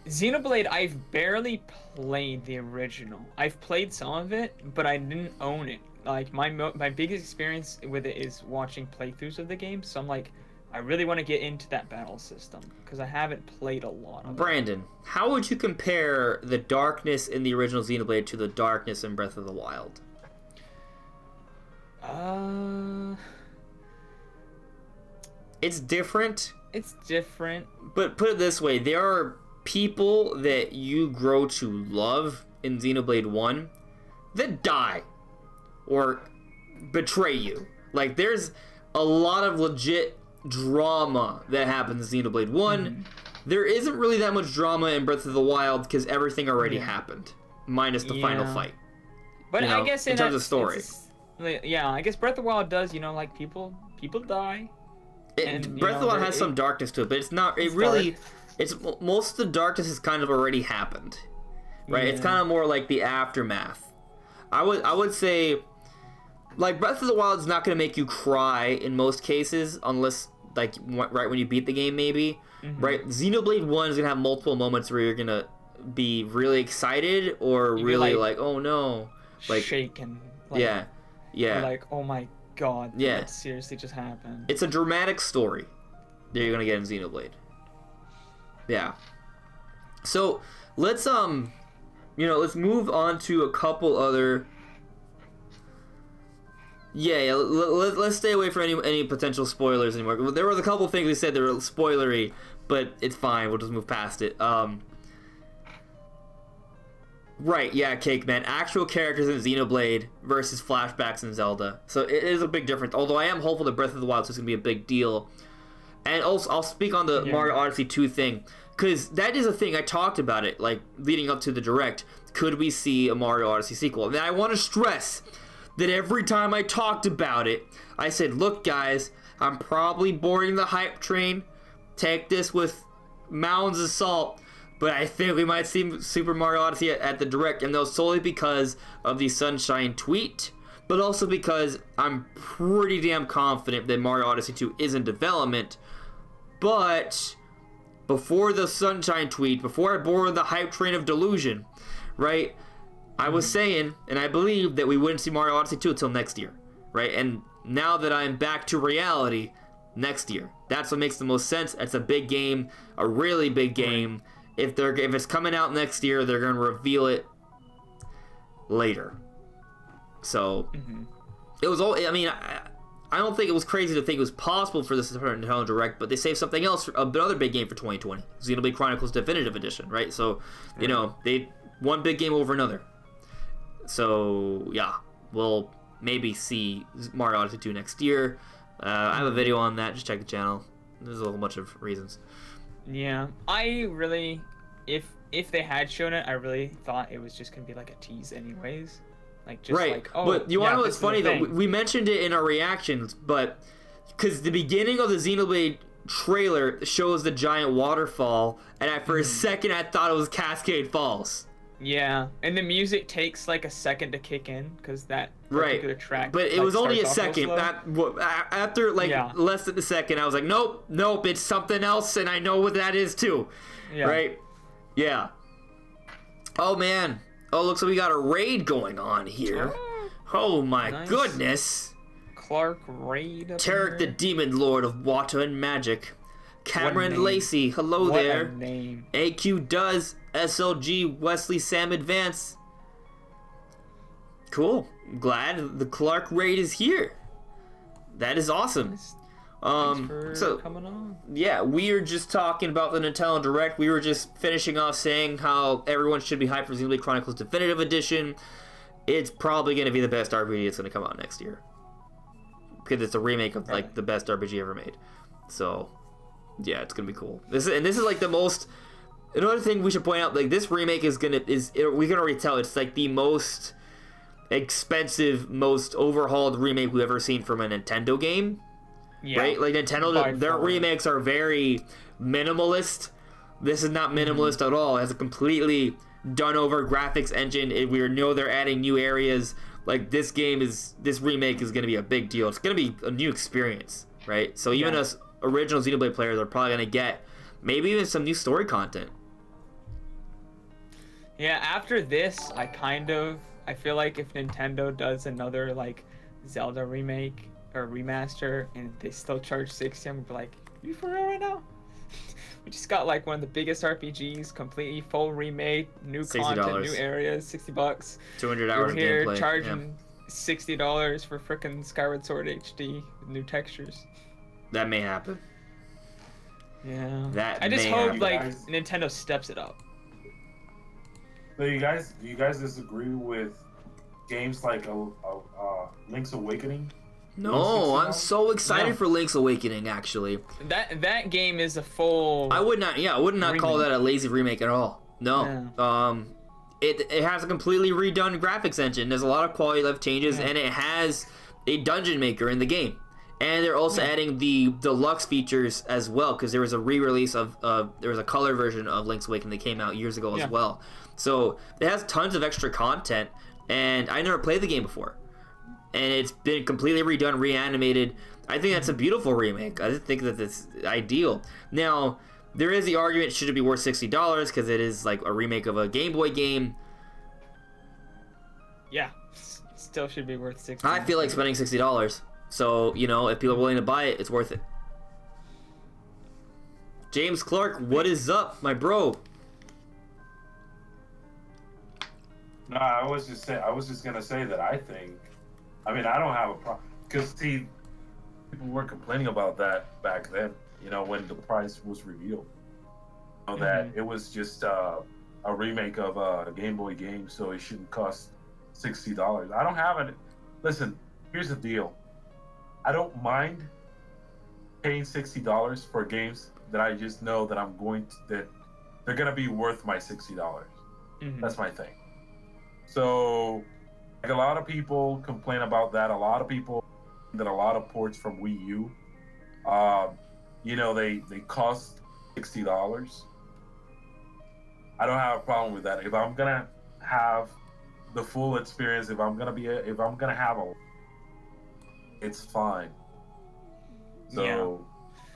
Xenoblade, I've barely played the original. I've played some of it, but I didn't own it. Like my biggest experience with it is watching playthroughs of the game. So I'm like, I really want to get into that battle system because I haven't played a lot of it. Brandon, how would you compare the darkness in the original Xenoblade to the darkness in Breath of the Wild? It's different. It's different. But put it this way, there are people that you grow to love in Xenoblade 1 that die or betray you. Like, there's a lot of legit drama that happens in Xenoblade 1. Mm-hmm. There isn't really that much drama in Breath of the Wild because everything already happened, minus the final Yeah. fight. But You know, I guess in terms of story. Yeah, I guess Breath of the Wild does. Like people die. And, Breath of the Wild has it- some darkness to it, but it's not. It it's really, dark. it's most of the darkness has kind of already happened, right? It's Yeah. kind of more like the aftermath. I would say, like Breath of the Wild is not going to make you cry in most cases, unless like right when you beat the game, maybe. Mm-hmm. Right? Xenoblade 1 is going to have multiple moments where you're going to be really excited or You'd be really like- like, oh no, like Shaken. yeah, yeah. Like, oh my god. Yeah. That seriously just happened. It's a dramatic story that you're gonna get in Xenoblade. Yeah. So let's let's move on to a couple other. Yeah. Let's stay away from any potential spoilers anymore. There was a couple things we said that were spoilery, but it's fine. We'll just move past it. Right, yeah, Cake Man. Actual characters in Xenoblade versus flashbacks in Zelda. So it is a big difference. Although I am hopeful that Breath of the Wild is going to be a big deal. And also, I'll speak on the Mario Odyssey 2 thing, because that is a thing. I talked about it, like, leading up to the Direct. Could we see a Mario Odyssey sequel? And I want to stress that every time I talked about it, I said, look, guys, I'm probably boarding the hype train. Take this with mounds of salt. But I think we might see Super Mario Odyssey at the Direct, and that was solely because of the Sunshine tweet, but also because I'm pretty damn confident that Mario Odyssey 2 is in development. But before the Sunshine tweet, before I boarded the hype train of delusion, right, I was saying, and I believe, that we wouldn't see Mario Odyssey 2 until next year, right? And now that I'm back to reality, next year. That's what makes the most sense. It's a big game, a really big game. If it's coming out next year, they're going to reveal it later. So, it was all, I mean, I don't think it was crazy to think it was possible for this to turn into Nintendo Direct, but they saved something else, another big game for 2020. Xenoblade Chronicles Definitive Edition, right? So, you know, they one big game over another. So, yeah, we'll maybe see Mario Odyssey 2 next year. I have a video on that. Just check the channel. There's a whole bunch of reasons. Yeah, I really, if they had shown it, I really thought it was just gonna be like a tease, anyways. Like just right. like, oh, but you want to know what's funny though? thing. We mentioned it in our reactions, but because the beginning of the Xenoblade trailer shows the giant waterfall, and for a second I thought it was Cascade Falls. Yeah, and the music takes like a second to kick in because that particular track. But it like, was only a starts off real second. slow. After like less than a second, I was like, nope, it's something else, and I know what that is too. Yeah. Right? Yeah. Oh man. Oh, looks like we got a raid going on here. Oh my goodness. Clark Raid. Tarek the Demon Lord of Water and Magic. Cameron Lacey, hello what there. A name. AQ Does, SLG, Wesley Sam Advance. Cool. Glad the Clark raid is here. That is awesome. Thanks for coming on. Yeah, we are just talking about the Nintendo Direct. We were just finishing off saying how everyone should be hyped for Xenoblade Chronicles Definitive Edition. It's probably going to be the best RPG that's going to come out next year. Because it's a remake of like the best RPG ever made. So, yeah, it's going to be cool. This is like the most... Another thing we should point out, like this remake we can already tell it's like the most expensive, most overhauled remake we've ever seen from a Nintendo game. Yeah. Right? Like Nintendo, their remakes are very minimalist. This is not minimalist at all. It has a completely done over graphics engine. We know they're adding new areas. Like this remake is going to be a big deal. It's going to be a new experience, right? So even us original Xenoblade players are probably going to get maybe even some new story content. Yeah, after this, I feel like if Nintendo does another like Zelda remake or remaster and they still charge $60, I'm gonna be like, you for real right now? We just got like one of the biggest RPGs, completely full remake, new content, new areas, $60. 200 hours of gameplay. We're here charging $60 for frickin' Skyward Sword HD with new textures. That may happen. Yeah. I just hope like Nintendo steps it up. So do you guys disagree with games like Link's Awakening? No, I'm so excited for Link's Awakening. Actually, that game is a full. I would not call that a lazy remake at all. No, it has a completely redone graphics engine. There's a lot of quality of life changes, and it has a dungeon maker in the game. And they're also adding the deluxe features as well, because there was a re-release of there was a color version of Link's Awakening that came out years ago as well. So it has tons of extra content, and I never played the game before. And it's been completely redone, reanimated. I think that's a beautiful remake. I think that it's ideal. Now, there is the argument, should it be worth $60? Because it is like a remake of a Game Boy game. Yeah, still should be worth $60. I feel like spending $60. So, you know, if people are willing to buy it, it's worth it. James Clark, what is up, my bro? No, I was just gonna say that I don't have a problem, because see, people were complaining about that back then, you know, when the price was revealed. You know, that it was just a remake of a Game Boy game, so it shouldn't cost $60. I don't have it. Listen, here's the deal. I don't mind paying $60 for games that I just know that that they're gonna be worth my $60. That's my thing. So, like, a lot of people complain about that. A lot of people that a lot of ports from Wii U, they cost $60. I don't have a problem with that. If I'm gonna have the full experience, if I'm gonna have it's fine. So yeah.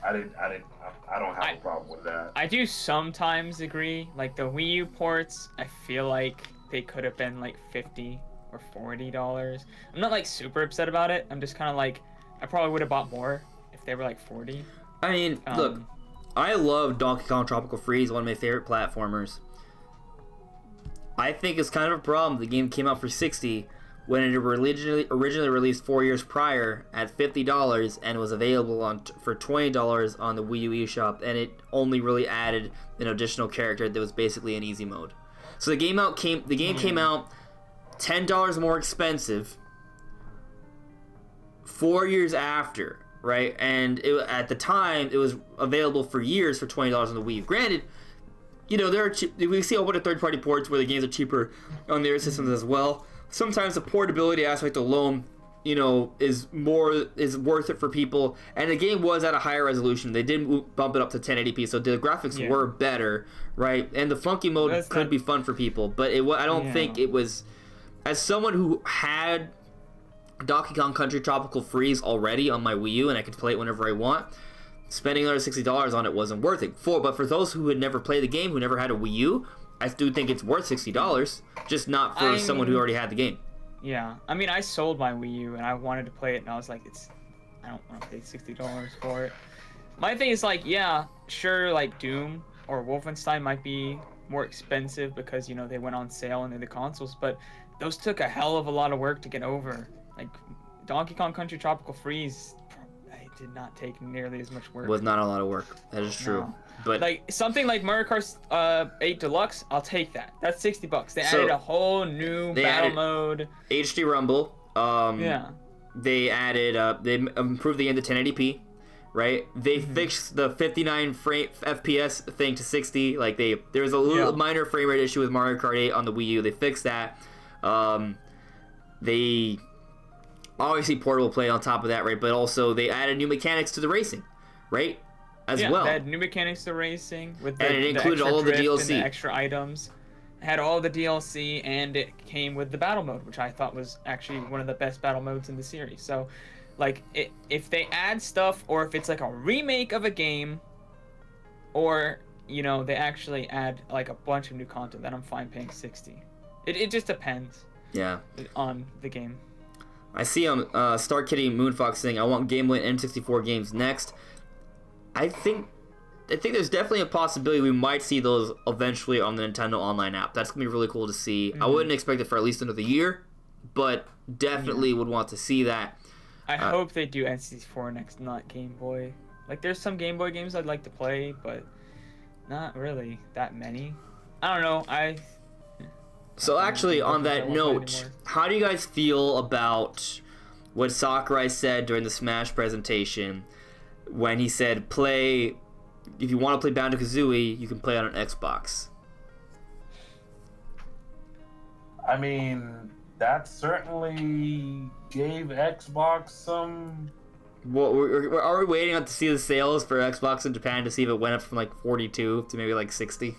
I don't have a problem with that. I do sometimes agree. Like the Wii U ports, I feel like they could have been like $50 or $40. I'm not like super upset about it. I'm just kind of like, I probably would have bought more if they were like 40. I mean, look, I love Donkey Kong Tropical Freeze, one of my favorite platformers. I think it's kind of a problem the game came out for $60 when it originally released 4 years prior at $50 and was available for $20 on the Wii U eShop, and it only really added an additional character that was basically an easy mode. So the game came out $10 more expensive 4 years after, right? And at the time it was available for years for $20 on the Wii U. Granted, we see a whole bunch of third-party ports where the games are cheaper on their systems as well. Sometimes the portability aspect alone, is worth it for people. And the game was at a higher resolution. They did bump it up to 1080p, so the graphics were better, right? And the funky mode could be fun for people, but I don't think it was. As someone who had Donkey Kong Country Tropical Freeze already on my Wii U, and I could play it whenever I want, spending another $60 on it wasn't worth it. But for those who had never played the game, who never had a Wii U, I do think it's worth $60, just not for someone who already had the game. Yeah, I mean, I sold my Wii U and I wanted to play it, and I was like, I don't want to pay $60 for it. My thing is like, yeah, sure, like Doom or Wolfenstein might be more expensive because they went on sale and they're the consoles, but those took a hell of a lot of work to get over. Like Donkey Kong Country Tropical Freeze, it did not take nearly as much work. It was not a lot of work. That is true. No. But like something like Mario Kart 8 Deluxe, I'll take that. That's $60. They added a whole new battle mode. HD Rumble. Yeah. They added. They improved the game to 1080p, right? They fixed the 59 FPS thing to 60. Like there was a little minor frame rate issue with Mario Kart 8 on the Wii U. They fixed that. They obviously portable play on top of that, right? But also they added new mechanics to the racing, right? As well. They had new mechanics to racing with and it included all of the DLC, and the extra items. It had all the DLC, and it came with the battle mode, which I thought was actually one of the best battle modes in the series. So, like, if they add stuff, or if it's like a remake of a game, or they actually add like a bunch of new content, then I'm fine paying $60. It just depends. Yeah. On the game. I see Star Kitty Moonfox saying, I want Game Boy and N64 games next. I think there's definitely a possibility we might see those eventually on the Nintendo Online app. That's going to be really cool to see. I wouldn't expect it for at least another year, but definitely would want to see that. I hope they do N64 next, not Game Boy. Like, there's some Game Boy games I'd like to play, but not really that many. I don't know. So actually, on that note, how do you guys feel about what Sakurai said during the Smash presentation when he said, if you want to play Banjo-Kazooie, you can play on an Xbox? I mean, that certainly gave Xbox some... Are we waiting to see the sales for Xbox in Japan to see if it went up from like 42 to maybe like 60?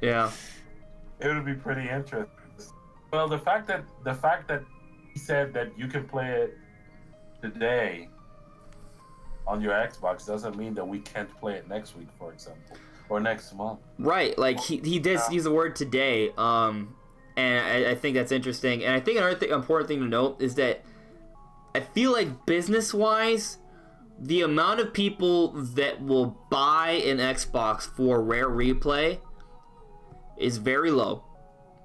Yeah. It would be pretty interesting. Well, the fact that he said that you can play it today on your Xbox doesn't mean that we can't play it next week, for example, or next month. Right, like he did use the word today, and I think that's interesting. And I think another important thing to note is that I feel like business-wise, the amount of people that will buy an Xbox for Rare Replay is very low,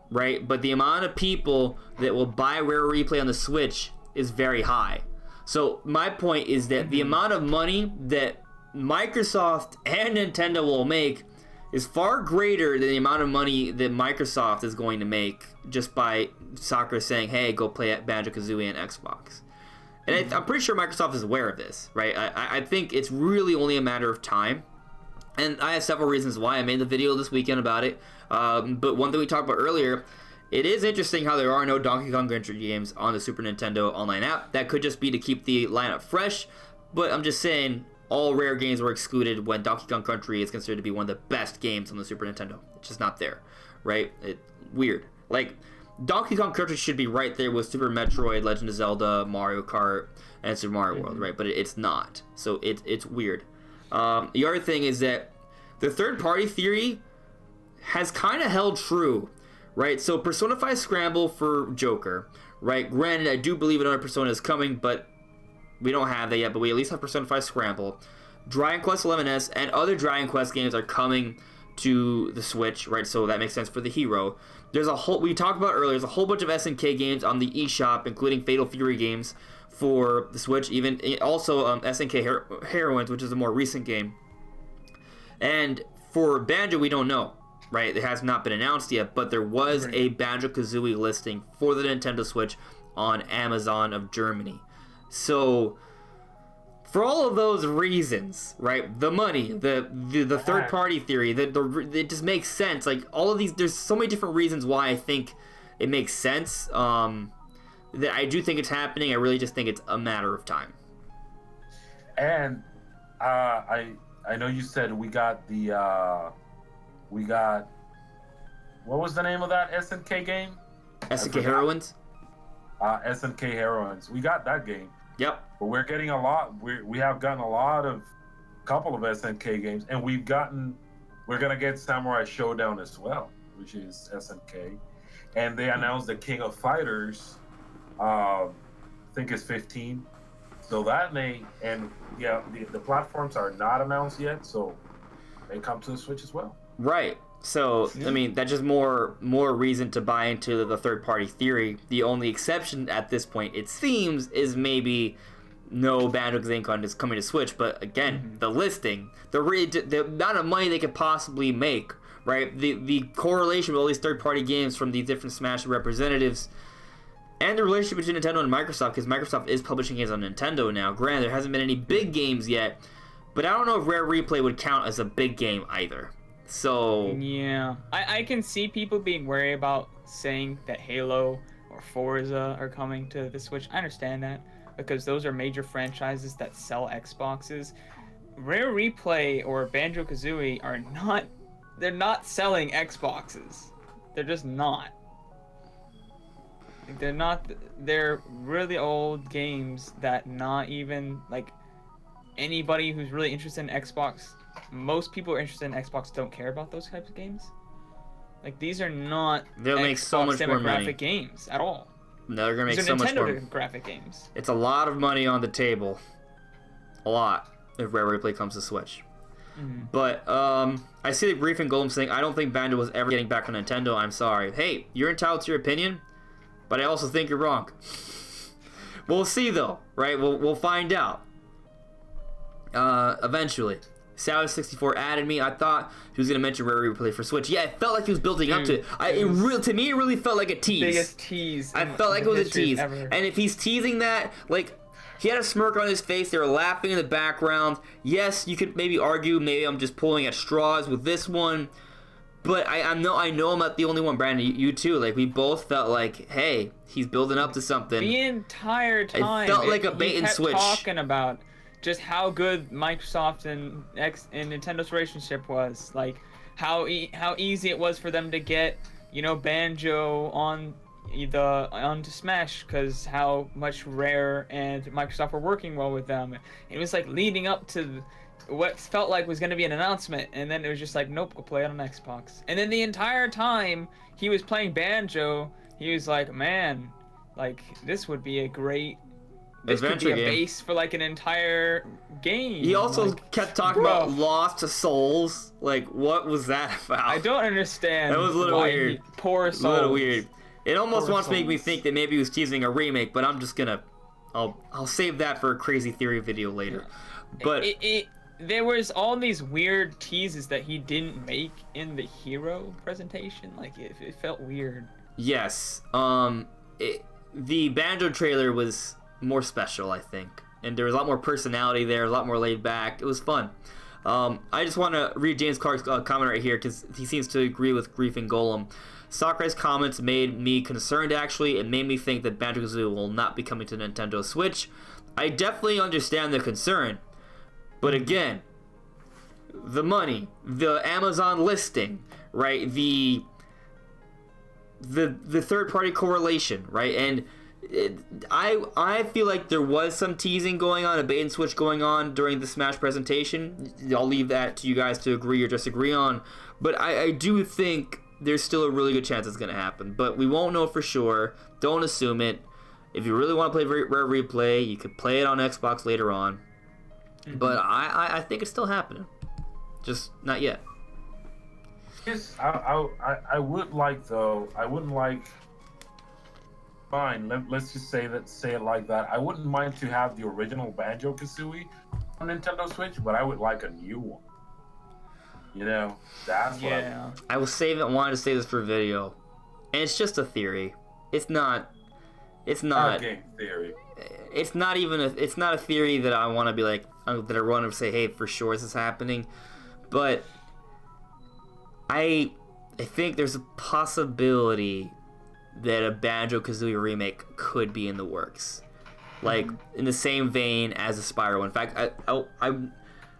right? But the amount of people that will buy Rare Replay on the Switch is very high. So my point is that the amount of money that Microsoft and Nintendo will make is far greater than the amount of money that Microsoft is going to make just by Sakurai saying, hey, go play at Banjo-Kazooie and Xbox. And I'm pretty sure Microsoft is aware of this, right? I think it's really only a matter of time. And I have several reasons why. I made the video this weekend about it. But one thing we talked about earlier, it is interesting how there are no Donkey Kong Country games on the Super Nintendo online app. That could just be to keep the lineup fresh. But I'm just saying, all rare games were excluded when Donkey Kong Country is considered to be one of the best games on the Super Nintendo. It's just not there, right? Weird. Like, Donkey Kong Country should be right there with Super Metroid, Legend of Zelda, Mario Kart, and Super Mario World, right? But it's not. So it's weird. The other thing is that the third-party theory has kind of held true, right? So Persona 5 Scramble for Joker, right? Granted, I do believe another Persona is coming, but we don't have that yet. But we at least have Persona 5 Scramble. Dragon Quest XI's and other Dragon Quest games are coming to the Switch, right? So that makes sense for the hero. There's a whole, we talked about earlier, there's a whole bunch of SNK games on the eShop, including Fatal Fury games for the Switch, even also SNK Heroines, which is a more recent game. And for Banjo, we don't know, right? It has not been announced yet, but there was a Banjo-Kazooie listing for the Nintendo Switch on Amazon of Germany. So for all of those reasons, right? The money, the third party theory, it just makes sense. Like all of these, there's so many different reasons why I think it makes sense. That I do think it's happening. I really just think it's a matter of time. And I know you said we got what was the name of that SNK game? SNK Heroines. SNK Heroines. We got that game. Yep. But we're getting a lot. We have gotten a couple of SNK games, and we're gonna get Samurai Showdown as well, which is SNK, and they announced the King of Fighters. I think it's 15. So that may, and yeah, the platforms are not announced yet, so they come to the Switch as well. Right. So, I mean, that's just more reason to buy into the third-party theory. The only exception at this point, it seems, is maybe no Banjo-Kazooie Con is coming to Switch. But again, the listing, the amount of money they could possibly make, right? The correlation with all these third-party games from these different Smash representatives, and the relationship between Nintendo and Microsoft, because Microsoft is publishing games on Nintendo now. Granted, there hasn't been any big games yet, but I don't know if Rare Replay would count as a big game either. So yeah, I can see people being worried about saying that Halo or Forza are coming to the Switch. I understand that because those are major franchises that sell Xboxes. Rare Replay or Banjo-Kazooie they're not selling Xboxes. They're just not. They're really old games that not even like anybody who's really interested in Xbox. Most people who are interested in Xbox don't care about those types of games. Like these are not they'll make so much more money. Demographic games at all. No, they're gonna make These so are much more. Nintendo demographic games. It's a lot of money on the table. A lot if Rare Replay comes to Switch. But I see the Grief and Golem saying, I don't think Banjo was ever getting back on Nintendo. I'm sorry. Hey, you're entitled to your opinion, but I also think you're wrong. We'll see though, right? We'll find out. Eventually. Savage64 added me. I thought he was gonna mention Rare Replay for Switch. Yeah, it felt like he was building up to it. To me, it really felt like a tease. Biggest tease. I felt like it was a tease. Ever. And if he's teasing that, like, he had a smirk on his face. They were laughing in the background. Yes, you could maybe argue maybe I'm just pulling at straws with this one, but I know I'm not the only one. Brandon, you too. Like we both felt like, hey, he's building up to something. The entire time, it felt like a bait and switch. Talking about just how good Microsoft and Nintendo's relationship was, like how easy it was for them to get Banjo onto Smash, because how much Rare and Microsoft were working well with them. It was like leading up to what felt like was going to be an announcement, and then it was just like, nope, go play it on Xbox. And then the entire time he was playing Banjo, he was like, man, like this would be a great. This could be a base for like an entire game. He also kept talking about Lost Souls. Like, what was that about? I don't understand. That was a little weird. Poor Souls. A little weird. It almost wants to make me think that maybe he was teasing a remake, but I'm just gonna, I'll save that for a crazy theory video later. But there was all these weird teases that he didn't make in the hero presentation. Like it felt weird. Yes. The Banjo trailer was more special, I think. And there was a lot more personality there, a lot more laid back. It was fun. I just want to read James Clark's comment right here because he seems to agree with Grief and Golem. Sakurai's comments made me concerned, actually. It made me think that Banjo-Kazooie will not be coming to Nintendo Switch. I definitely understand the concern. But again, the money, the Amazon listing, right? The third-party correlation, right? And I feel like there was some teasing going on, a bait and switch going on during the Smash presentation. I'll leave that to you guys to agree or disagree on. But I do think there's still a really good chance it's going to happen. But we won't know for sure. Don't assume it. If you really want to play Rare Replay, you could play it on Xbox later on. Mm-hmm. But I think it's still happening. Just not yet. Yes, I would like, though. I wouldn't like. Fine. Let's just say it like that. I wouldn't mind to have the original Banjo-Kazooie on Nintendo Switch, but I would like a new one. You know, that's what I will save it. Wanted to say this for video, and it's just a theory. It's not game theory. It's not even it's not a theory that I want to be like that I want to say, hey, for sure this is happening. But I think there's a possibility that a Banjo-Kazooie remake could be in the works, like in the same vein as a Spyro. In fact,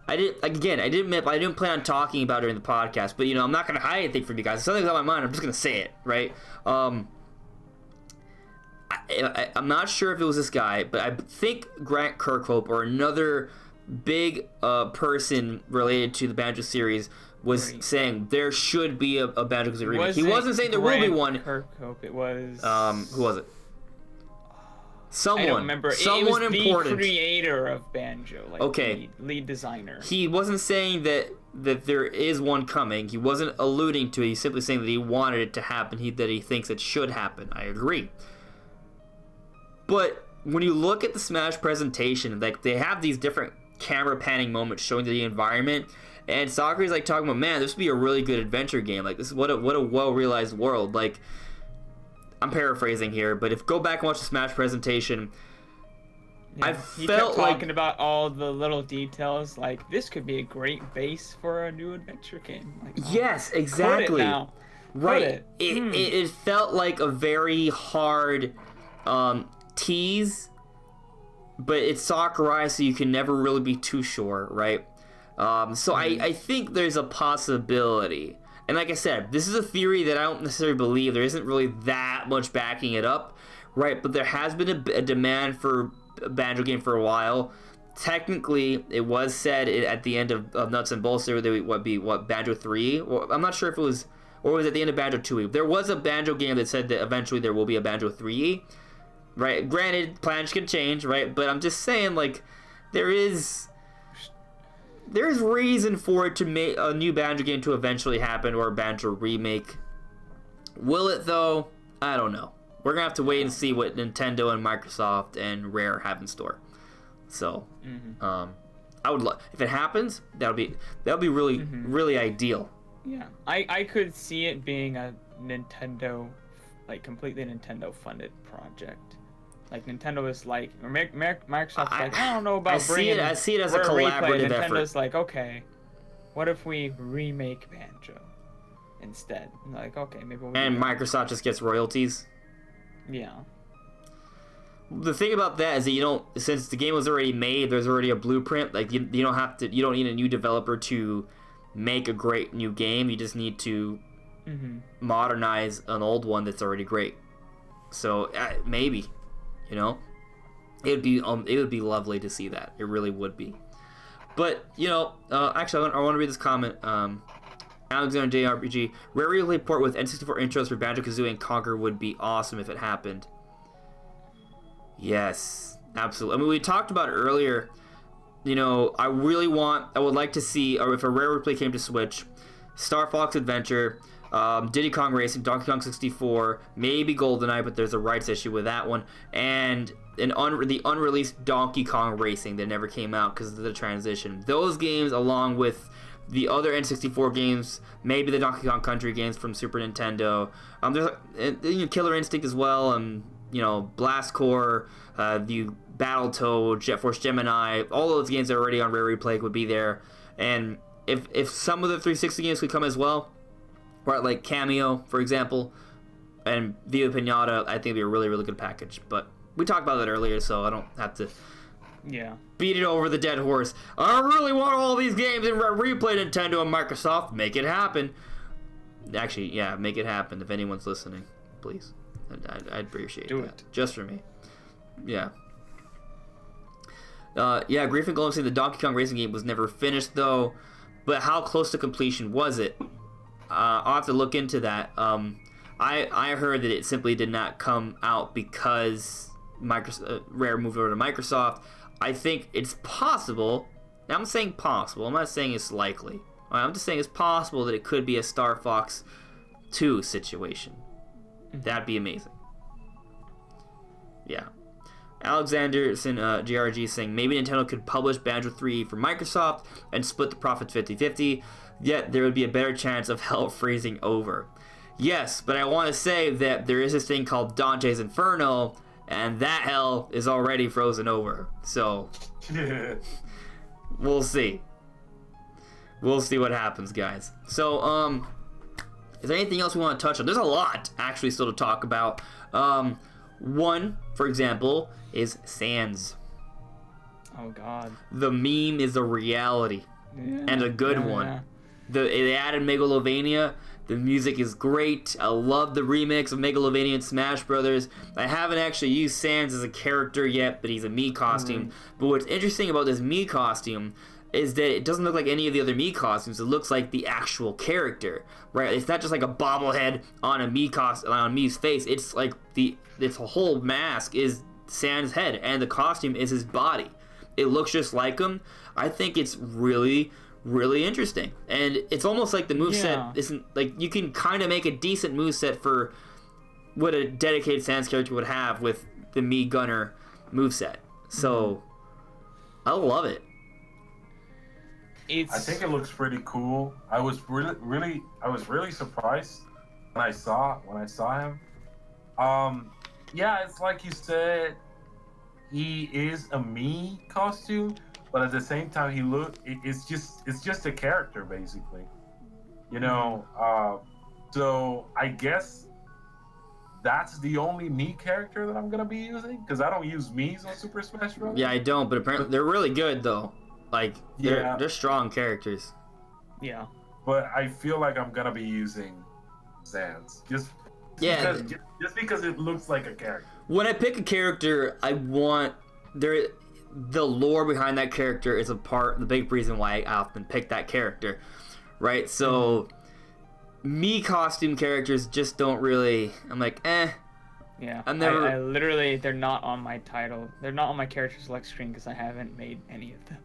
I didn't plan on talking about it during the podcast, but I'm not gonna hide anything from you guys. If something's on my mind, I'm just gonna say it, right? I'm not sure if it was this guy, but I think Grant Kirkhope or another big person related to the Banjo series was saying there should be a Banjo-Kazooie remake. He wasn't saying there will be one. Kirkhope, it was. Who was it? Someone. I don't remember. Someone it was important. The creator of Banjo, like okay. lead designer. He wasn't saying that there is one coming. He wasn't alluding to it. He's simply saying that he wanted it to happen. That he thinks it should happen. I agree. But when you look at the Smash presentation, like they have these different camera panning moments showing the environment, and Sakurai's like talking about, man, this would be a really good adventure game. Like this is what a well-realized world. Like, I'm paraphrasing here, but if go back and watch the Smash presentation, I felt kept talking about all the little details. Like this could be a great base for a new adventure game. Like, yes, exactly. Put it now. Right. It felt like a very hard tease, but it's Sakurai, so you can never really be too sure, right? So I think there's a possibility. And like I said, this is a theory that I don't necessarily believe. There isn't really that much backing it up, right? But there has been a demand for a Banjo game for a while. Technically, it was said at the end of Nuts and Bolts there would be Banjo 3? Or, I'm not sure if it was, or was it at the end of Banjo 2E? There was a Banjo game that said that eventually there will be a Banjo 3E, right? Granted, plans can change, right? But I'm just saying, like, there's reason for it to make a new Banjo game to eventually happen, or a Banjo remake. Will it, though? I don't know. We're gonna have to wait and see what Nintendo and Microsoft and Rare have in store. So, I would love if it happens. That'll be really really ideal. Yeah, I could see it being a Nintendo, like completely Nintendo funded project. Like Nintendo is like, or Microsoft's like, I don't know about bringing. I see it as a collaborative effort. effort. Nintendo's like, okay, what if we remake Banjo instead? Like, okay, maybe. And Microsoft just gets royalties. Yeah. The thing about that is that you don't, since the game was already made, there's already a blueprint. Like you don't need a new developer to make a great new game. You just need to modernize an old one that's already great. So maybe, it would be lovely to see that. It really would be. But actually, I want to read this comment. Alexander JRPG, Rare Replay port with N64 intros for Banjo-Kazooie and Conquer would be awesome if it happened. Yes, absolutely. I mean, we talked about it earlier. I would like to see, or if a Rare Replay came to Switch, Star Fox Adventure, Diddy Kong Racing, Donkey Kong 64, maybe GoldenEye, but there's a rights issue with that one, and the unreleased Donkey Kong Racing that never came out because of the transition. Those games, along with the other N64 games, maybe the Donkey Kong Country games from Super Nintendo. There's Killer Instinct as well, and Blast Core, the Battletoad, Jet Force Gemini, all those games that are already on Rare Replay would be there. And if some of the 360 games could come as well, right, like Cameo, for example, and Viva Pinata, I think it'd be a really, really good package. But we talked about that earlier, so I don't have to beat it over the dead horse. I really want all these games in Rare Replay, Nintendo and Microsoft. Make it happen. Actually, yeah, make it happen. If anyone's listening, please. I'd appreciate Do that. it. Just for me. Yeah. Grief and Golem saying the Donkey Kong racing game was never finished, though. But how close to completion was it? I'll have to look into that. I heard that it simply did not come out because Rare moved over to Microsoft. I think it's possible. Now, I'm saying possible. I'm not saying it's likely. I'm just saying it's possible that it could be a Star Fox 2 situation. That'd be amazing. Yeah. Alexanderson GRG saying maybe Nintendo could publish Banjo 3 for Microsoft and split the profits 50-50, yet there would be a better chance of hell freezing over. Yes, but I want to say that there is this thing called Dante's Inferno, and that hell is already frozen over. So, we'll see. We'll see what happens, guys. So, is there anything else we want to touch on? There's a lot, actually, still to talk about. One, for example, is Sans. Oh, God. The meme is a reality, and a good one. They added Megalovania. The music is great. I love the remix of Megalovania and Smash Brothers. I haven't actually used Sans as a character yet, but he's a Mii costume. But what's interesting about this Mii costume is that it doesn't look like any of the other Mii costumes. It looks like the actual character, right? It's not just like a bobblehead on a Mii costume on Mii's face. It's like this whole mask is Sans' head, and the costume is his body. It looks just like him. I think it's really, really interesting, and it's almost like the moveset isn't like you can kind of make a decent moveset for what a dedicated Sans character would have with the Mii Gunner moveset. So I love it. I think it looks pretty cool. I was really surprised when I saw him. It's like you said, he is a Mii costume, but at the same time it's just a character basically. So I guess that's the only Mii character that I'm gonna be using, because I don't use Mii's on Super Smash Bros. Yeah, I don't, but apparently they're really good though. Like they're strong characters. Yeah. But I feel like I'm gonna be using Sans just because it looks like a character. When I pick a character, I want the lore behind that character is the big reason why I often pick that character, right? So Mii costume characters just don't really. I'm like, Yeah, I'm never. I literally, they're not on my title. They're not on my character select screen because I haven't made any of them.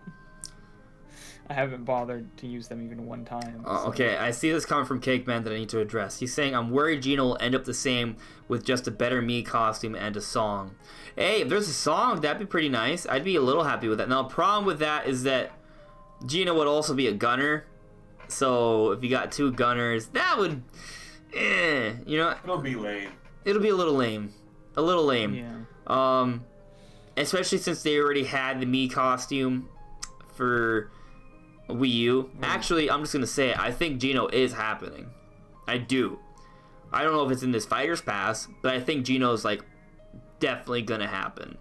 I haven't bothered to use them even one time. Okay, I see this coming from Cake Man that I need to address. He's saying, I'm worried Gino will end up the same with just a better Mii costume and a song. Hey, if there's a song, that'd be pretty nice. I'd be a little happy with that. Now, the problem with that is that Gino would also be a gunner. So, if you got two gunners, that would... It'll be lame. It'll be a little lame. A little lame. Yeah. Especially since they already had the Mii costume for Wii U. Actually, I'm just gonna say it. I think Gino is happening. I do. I don't know if it's in this Fighter's Pass, but I think Gino's like definitely gonna happen.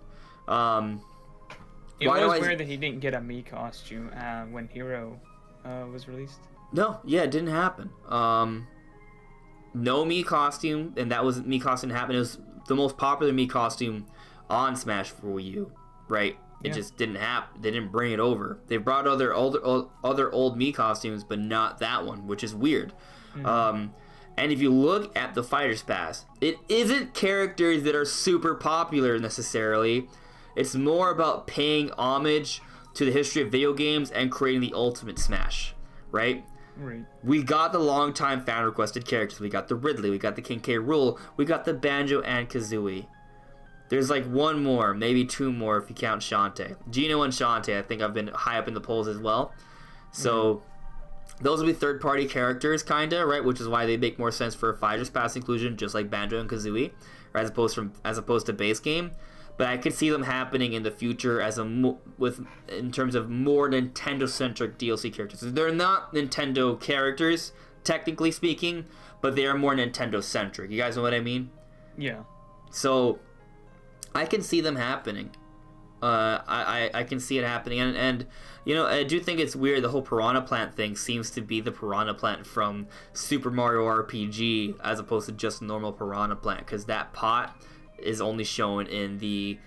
It was weird that he didn't get a Mii costume when Hero was released. No, yeah, it didn't happen. No Mii costume, and that was Mii costume happened. It was the most popular Mii costume on Smash for Wii U, right? It just didn't happen. They didn't bring it over. They brought other old Mii costumes, but not that one, which is weird. And if you look at the Fighter's Pass, it isn't characters that are super popular necessarily. It's more about paying homage to the history of video games and creating the ultimate Smash, right? Right. We got the long-time fan-requested characters. We got the Ridley, we got the King K. Rool, we got the Banjo and Kazooie. There's like one more, maybe two more if you count Shantae. Gino and Shantae, I think I've been high up in the polls as well. So those will be third-party characters, kinda, right? Which is why they make more sense for a Fighters Pass inclusion, just like Banjo and Kazooie, or as opposed to base game. But I could see them happening in the future as in terms of more Nintendo-centric DLC characters. They're not Nintendo characters, technically speaking, but they are more Nintendo-centric. You guys know what I mean? Yeah. So I can see them happening. I can see it happening, and you know, I do think it's weird. The whole Piranha Plant thing seems to be the Piranha Plant from Super Mario RPG as opposed to just normal Piranha Plant, because that pot is only shown in the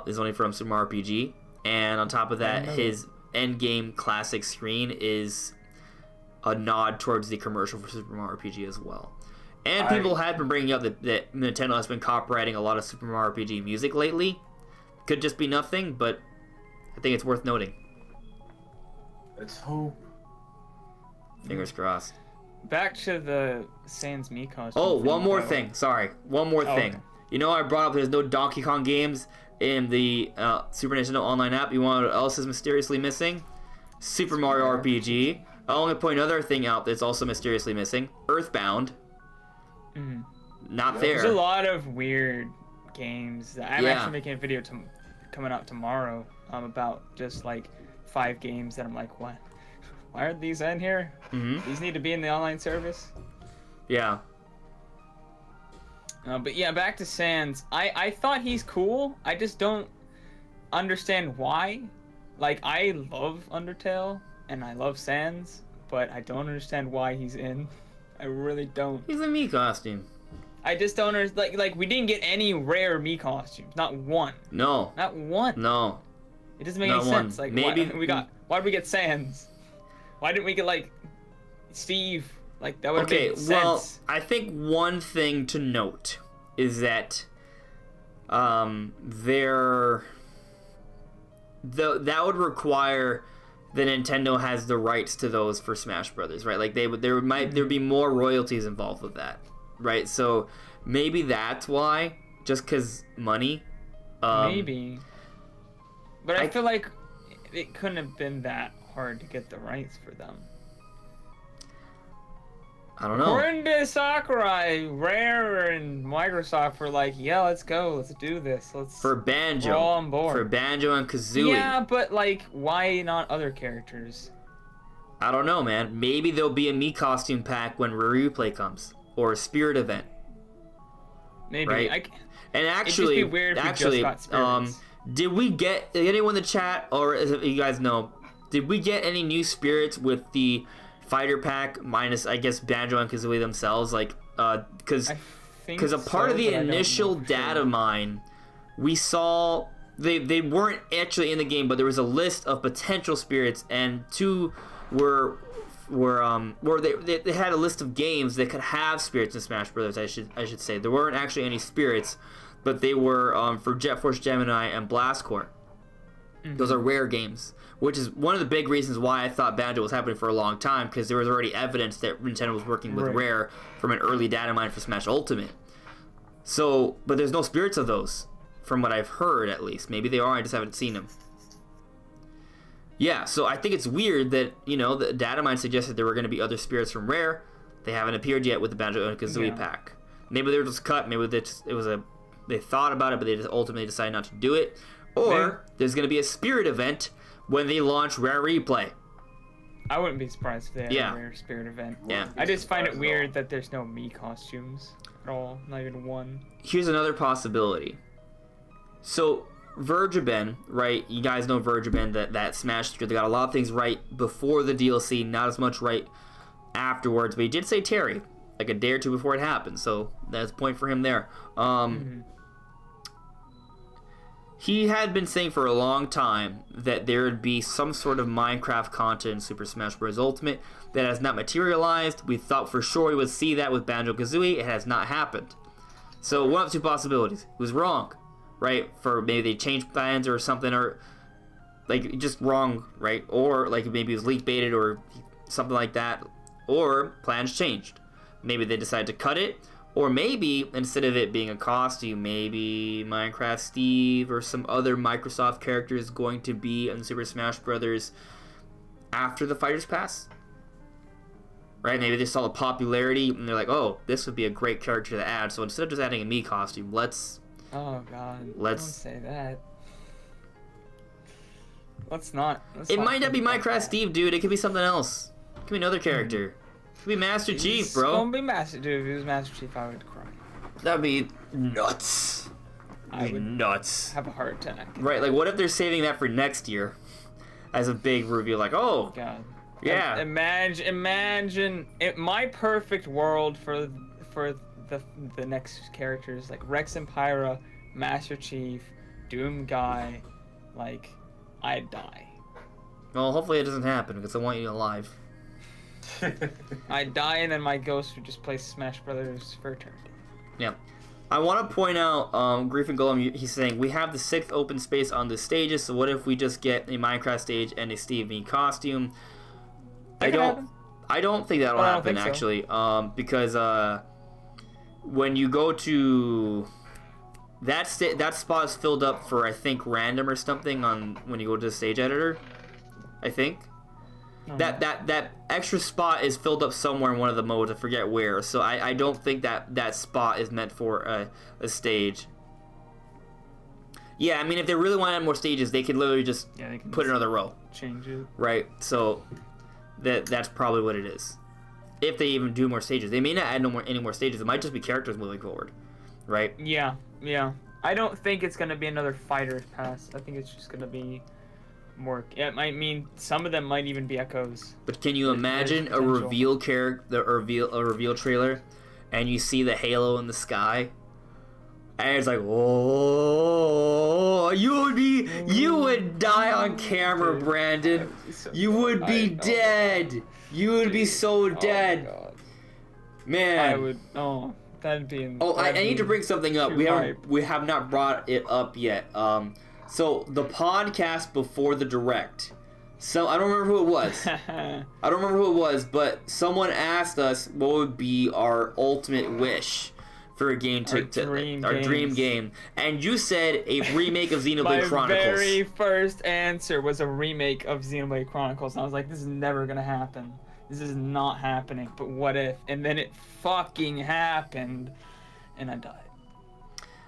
is only from Super Mario RPG, and on top of that, his end game classic screen is a nod towards the commercial for Super Mario RPG as well. And people have been bringing up that Nintendo has been copyrighting a lot of Super Mario RPG music lately. Could just be nothing, but I think it's worth noting. Let's hope. Fingers crossed. Back to the Sans Mii costume. Oh, thing, one more though. thing. Sorry. One more thing. Okay. You know, I brought up there's no Donkey Kong games in the Super Nintendo Online app. You want what else is mysteriously missing? Super Mario RPG. I'll only point another thing out that's also mysteriously missing. Earthbound. Mhm. Not there. There's a lot of weird games. I'm Yeah. actually making a video coming out tomorrow about just like 5 games that I'm like, what? Why are these in here? Mm-hmm. These need to be in the online service. Yeah. But yeah, back to Sans. I thought he's cool. I just don't understand why. Like, I love Undertale and I love Sans, but I don't understand why he's in. I really don't. He's a Mii costume. I just don't understand. Like we didn't get any rare Mii costumes. Not one. No. Not one. No. It doesn't make Not any one. sense. Like Maybe- why did we get Sans? Why didn't we get like Steve? Like that would Okay, make sense. well, I think one thing to note is that that would require that Nintendo has the rights to those for Smash Brothers, right? Like there would be more royalties involved with that, right? So maybe that's why, just because money. Maybe. But I feel like it couldn't have been that hard to get the rights for them. I don't know. According to Sakurai, Rare and Microsoft were like, yeah, let's go, let's do this, For Banjo. we're all on board. For Banjo and Kazooie. Yeah, but like, why not other characters? I don't know, man. Maybe there'll be a Mii costume pack when Rare Replay comes, or a Spirit event. Maybe. Right. And actually, it'd just be weird if we just got spirits. did we get anyone in the chat, or you guys know, did we get any new spirits with the fighter pack minus, I guess, Banjo and Kazooie themselves? Like, because a part of the initial data mine, we saw they weren't actually in the game, but there was a list of potential spirits, and 2 were they had a list of games that could have spirits in Smash Brothers. I should say there weren't actually any spirits, but they were for Jet Force Gemini and Blast Corps. Mm-hmm. Those are rare games, which is one of the big reasons why I thought Banjo was happening for a long time, because there was already evidence that Nintendo was working with Rare from an early data mine for Smash Ultimate. So, but there's no spirits of those, from what I've heard at least. Maybe they are, I just haven't seen them. Yeah, so I think it's weird that, you know, the data mine suggested there were going to be other spirits from Rare. They haven't appeared yet with the Banjo and Kazooie pack. Maybe they were just cut. Maybe they thought about it, but they just ultimately decided not to do it. Or there's going to be a Spirit event when they launch Rare Replay. I wouldn't be surprised if they had a Rare Spirit event. Yeah. I just find it weird that there's no Mii costumes at all. Not even one. Here's another possibility. So, Vergaben, right? You guys know Vergaben, that Smash They got a lot of things right before the DLC, not as much right afterwards. But he did say Terry, like a day or two before it happened. So, that's a point for him there. He had been saying for a long time that there would be some sort of Minecraft content in Super Smash Bros. Ultimate that has not materialized. We thought for sure we would see that with Banjo-Kazooie. It has not happened. So one of 2 possibilities. He was wrong, right? For maybe they changed plans or something, or like just wrong, right? Or like maybe it was leak baited or something like that. Or plans changed. Maybe they decided to cut it. Or maybe, instead of it being a costume, maybe Minecraft Steve or some other Microsoft character is going to be in Super Smash Bros. After the Fighters Pass. right? Maybe they saw the popularity and they're like, oh, this would be a great character to add. So instead of just adding a Mii costume, let's. Oh God. Let's Don't say that. Let's not. It might not be Minecraft Steve, dude. It could be something else. It could be another character. It could be Master Chief, bro. It's gonna be Master. Dude, if it was Master Chief, I would cry. That'd be nuts. I would nuts. have a heart attack. Right, like what if they're saving that for next year as a big reveal? Like, oh, God. yeah. Imagine my perfect world for the next characters, like Rex and Pyra, Master Chief, Doom Guy, like I'd die. Well, hopefully it doesn't happen because I want you alive. I'd die and then my ghost would just play Smash Brothers for eternity. Yeah. I want to point out, Grief and Golem, he's saying, we have the 6th open space on the stages, so what if we just get a Minecraft stage and a Steve Mii costume? I don't think that'll happen, actually, because when you go to... That spot is filled up for, I think, random or something on when you go to the stage editor, I think. That extra spot is filled up somewhere in one of the modes. I forget where. So I don't think that spot is meant for a stage. Yeah, I mean, if they really want to add more stages, they could literally just put another row. Change it. Right. So that's probably what it is. If they even do more stages, they may not add any more stages. It might just be characters moving forward. Right. Yeah. I don't think it's gonna be another fighter's pass. I think it's just gonna be more. It might mean some of them might even be echoes. But can you imagine a reveal trailer, and you see the halo in the sky, and it's like, oh, you would die on camera, Brandon. You would be dead. You would be so dead, God. man. I would. Oh, that'd be. I need to bring something up. We have not brought it up yet. So the podcast before the direct. So I don't remember who it was. But someone asked us what would be our ultimate wish for a game our dream game, and you said a remake of Xenoblade Chronicles. My very first answer was a remake of Xenoblade Chronicles, and I was like, "This is never gonna happen. This is not happening." But what if? And then it fucking happened, and I died.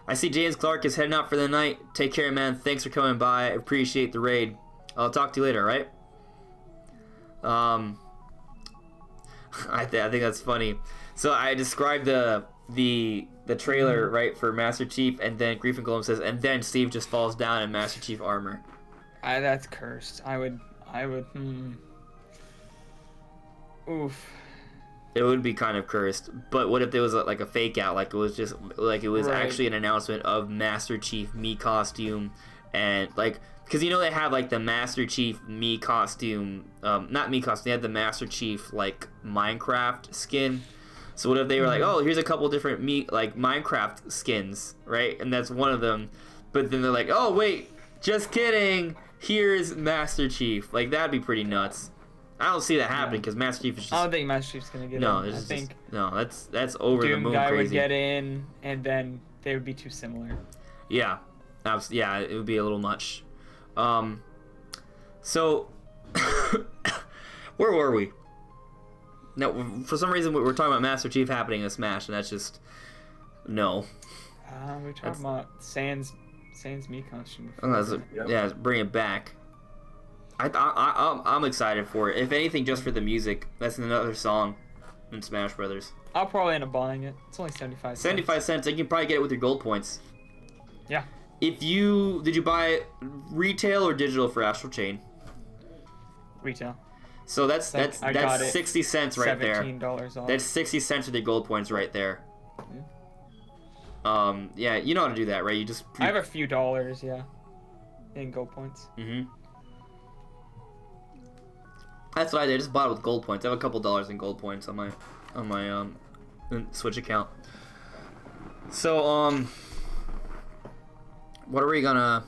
I see James Clark is heading out for the night. Take care, man. Thanks for coming by. I appreciate the raid. I'll talk to you later, right? I think that's funny. So I described the trailer, right, for Master Chief, and then Grief and Golem says, and then Steve just falls down in Master Chief armor. That's cursed. I would. Oof. It would be kind of cursed, but what if there was like a fake out, like it was actually an announcement of Master Chief Mii costume, and like, because they have like the Master Chief Mii costume, not Mii costume, they had the Master Chief like Minecraft skin. So what if they were like, oh, here's a couple different Minecraft skins, right? And that's one of them, but then they're like, oh wait, just kidding, here's Master Chief. Like that'd be pretty nuts. I don't see that happening because Master Chief is just... I don't think Master Chief's gonna get in. That's over the moon Doom Guy crazy. would get in, and then they would be too similar. Yeah, it would be a little much. So where were we? No, for some reason we were talking about Master Chief happening in Smash, and that's just no. We were talking about Sans Mii costume. Yeah, bring it back. I'm excited for it. If anything, just for the music. That's another song in Smash Brothers. I'll probably end up buying it. It's only 75 cents. 75 cents. You can probably get it with your gold points. Yeah. Did you buy it retail or digital for Astral Chain? Retail. So that's 60 cents right there. $17 off. That's 60 cents with your gold points right there. Yeah, you know how to do that, right? You just. I have a few dollars, yeah, in gold points. Mhm. That's what I did. I just bought it with gold points. I have a couple dollars in gold points on my Switch account. So what are we gonna?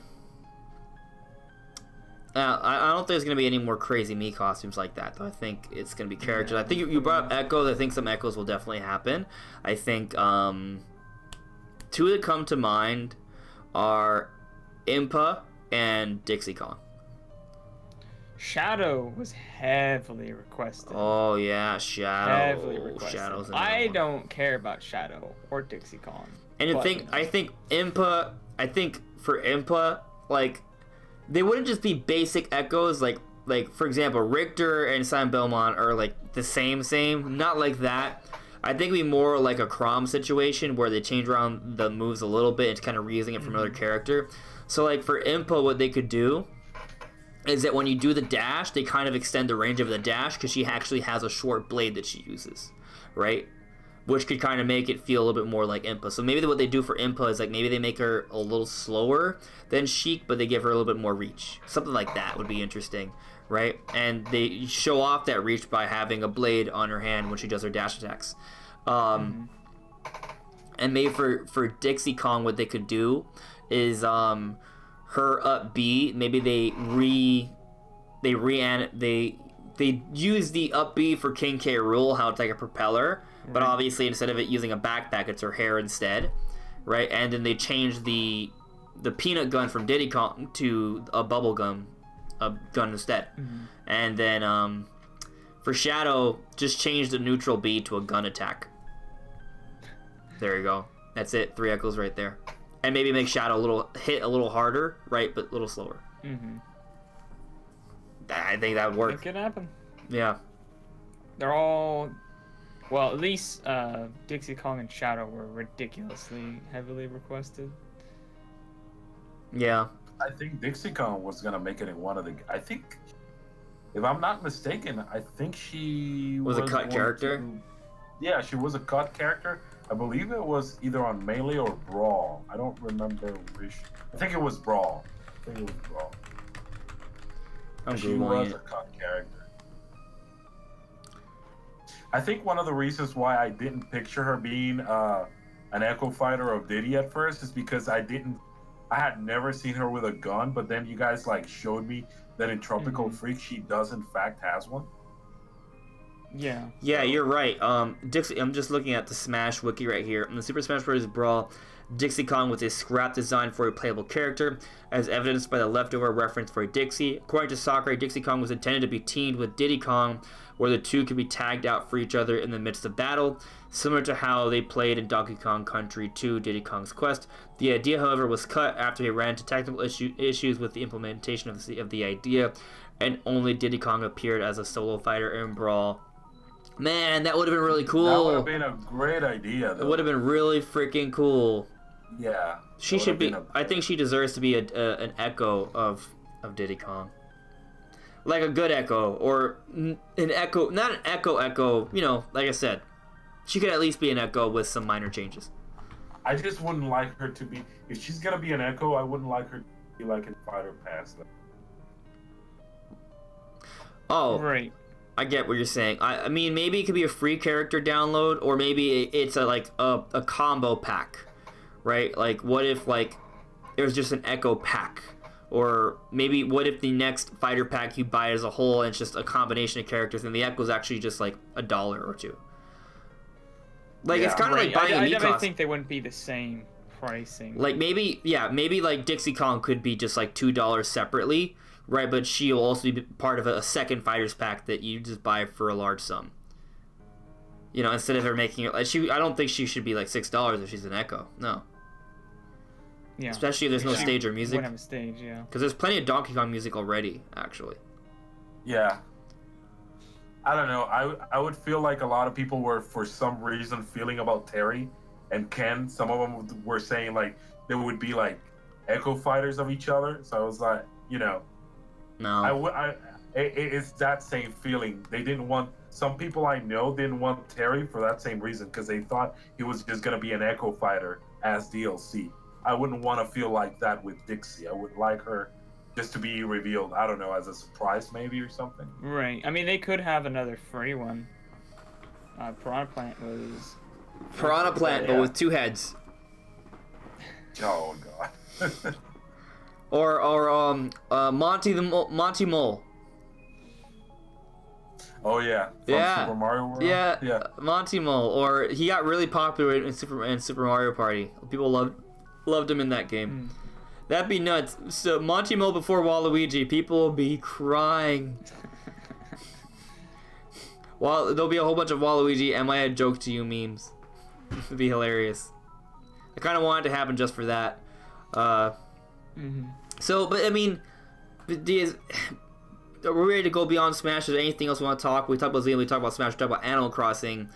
I don't think there's gonna be any more crazy Mii costumes like that, though. I think it's gonna be characters. I think you brought up Echoes. I think some Echoes will definitely happen. I think two that come to mind are Impa and Dixie Kong. Shadow was heavily requested. Oh yeah, Shadow. Heavily requested. Shadow's I don't care about Shadow or Dixie Kong. And the but, thing, I think for Impa, like, they wouldn't just be basic echoes, like for example, Richter and Simon Belmont are like the same, not like that. I think it'd be more like a Crom situation where they change around the moves a little bit and kind of reusing it from another character. So like for Impa, what they could do is that when you do the dash, they kind of extend the range of the dash because she actually has a short blade that she uses, right? Which could kind of make it feel a little bit more like Impa. So maybe what they do for Impa is like maybe they make her a little slower than Sheik, but they give her a little bit more reach. Something like that would be interesting, right? And they show off that reach by having a blade on her hand when she does her dash attacks. And maybe for Dixie Kong, what they could do is her up B. Maybe they use the up B for King K. Rool, how it's like a propeller, but obviously instead of it using a backpack, it's her hair instead, right? And then they change the peanut gun from Diddy Kong to a bubble gun instead. And then for Shadow, just change the neutral B to a gun attack. There you go. That's it. 3 echoes right there. And maybe make Shadow hit a little harder, right, but a little slower. I think that would work. It could happen. Yeah. They're all, well, at least Dixie Kong and Shadow were ridiculously heavily requested. Yeah. I think Dixie Kong was gonna make it in one of the. I think, if I'm not mistaken, I think she Was a cut character? Yeah, she was a cut character. I believe it was either on Melee or Brawl. I don't remember which. I think it was Brawl. She was a cut character. I think one of the reasons why I didn't picture her being an Echo Fighter of Diddy at first is because I had never seen her with a gun, but then you guys like showed me that in Tropical Freak she does in fact has one. Yeah. Yeah, you're right. Dixie, I'm just looking at the Smash wiki right here. In the Super Smash Bros. Brawl, Dixie Kong was a scrap design for a playable character, as evidenced by the leftover reference for a Dixie. According to Sakurai, Dixie Kong was intended to be teamed with Diddy Kong, where the two could be tagged out for each other in the midst of battle, similar to how they played in Donkey Kong Country 2 Diddy Kong's Quest. The idea, however, was cut after he ran into technical issues with the implementation of the idea, and only Diddy Kong appeared as a solo fighter in Brawl. Man, that would have been really cool. That would have been a great idea, though. It would have been really freaking cool. Yeah. She should be. I think she deserves to be an echo of Diddy Kong. Like a good echo, or an echo, not an echo, you know, like I said. She could at least be an echo with some minor changes. I just wouldn't like her to be, if she's going to be an echo, I wouldn't like her to be like a Fighter Pass. Oh. Right. I get what you're saying. I mean, maybe it could be a free character download, or maybe it's a combo pack, right? Like, what if like it was just an Echo pack, or maybe what if the next fighter pack you buy as a whole and it's just a combination of characters, and the Echo's actually just like $1 or $2. Like it's kind of like buying a Mii I think they wouldn't be the same pricing. Like maybe like Dixie Kong could be just like $2 separately. Right, but she'll also be part of a second fighters pack that you just buy for a large sum. You know, instead of her making it, like I don't think she should be like $6 if she's an Echo. No. Yeah. Especially if there's no stage or music. Wouldn't have a stage, yeah. Because there's plenty of Donkey Kong music already, actually. Yeah. I don't know. I would feel like a lot of people were, for some reason, feeling about Terry and Ken. Some of them were saying like they would be like Echo fighters of each other. So I was like, you know. No. It's that same feeling. They didn't want. Some people I know didn't want Terry for that same reason because they thought he was just gonna be an Echo fighter as DLC. I wouldn't want to feel like that with Dixie. I would like her just to be revealed. I don't know, as a surprise maybe or something. Right. I mean, they could have another free one. Piranha Plant was. Piranha Plant, but with 2 heads. Oh god. Or Monty Mole. Oh yeah. From Super Mario World? Yeah. Monty Mole. Or he got really popular in Super Mario Party. People loved him in that game. That'd be nuts. So Monty Mole before Waluigi, people will be crying. Well, there'll be a whole bunch of Waluigi, am I a joke to you memes. It'd be hilarious. I kind of want it to happen just for that. So, but I mean, are we ready to go beyond Smash? Is there anything else we want to talk? We talked about Xenoblade, we talked about Smash, we talked about Animal Crossing.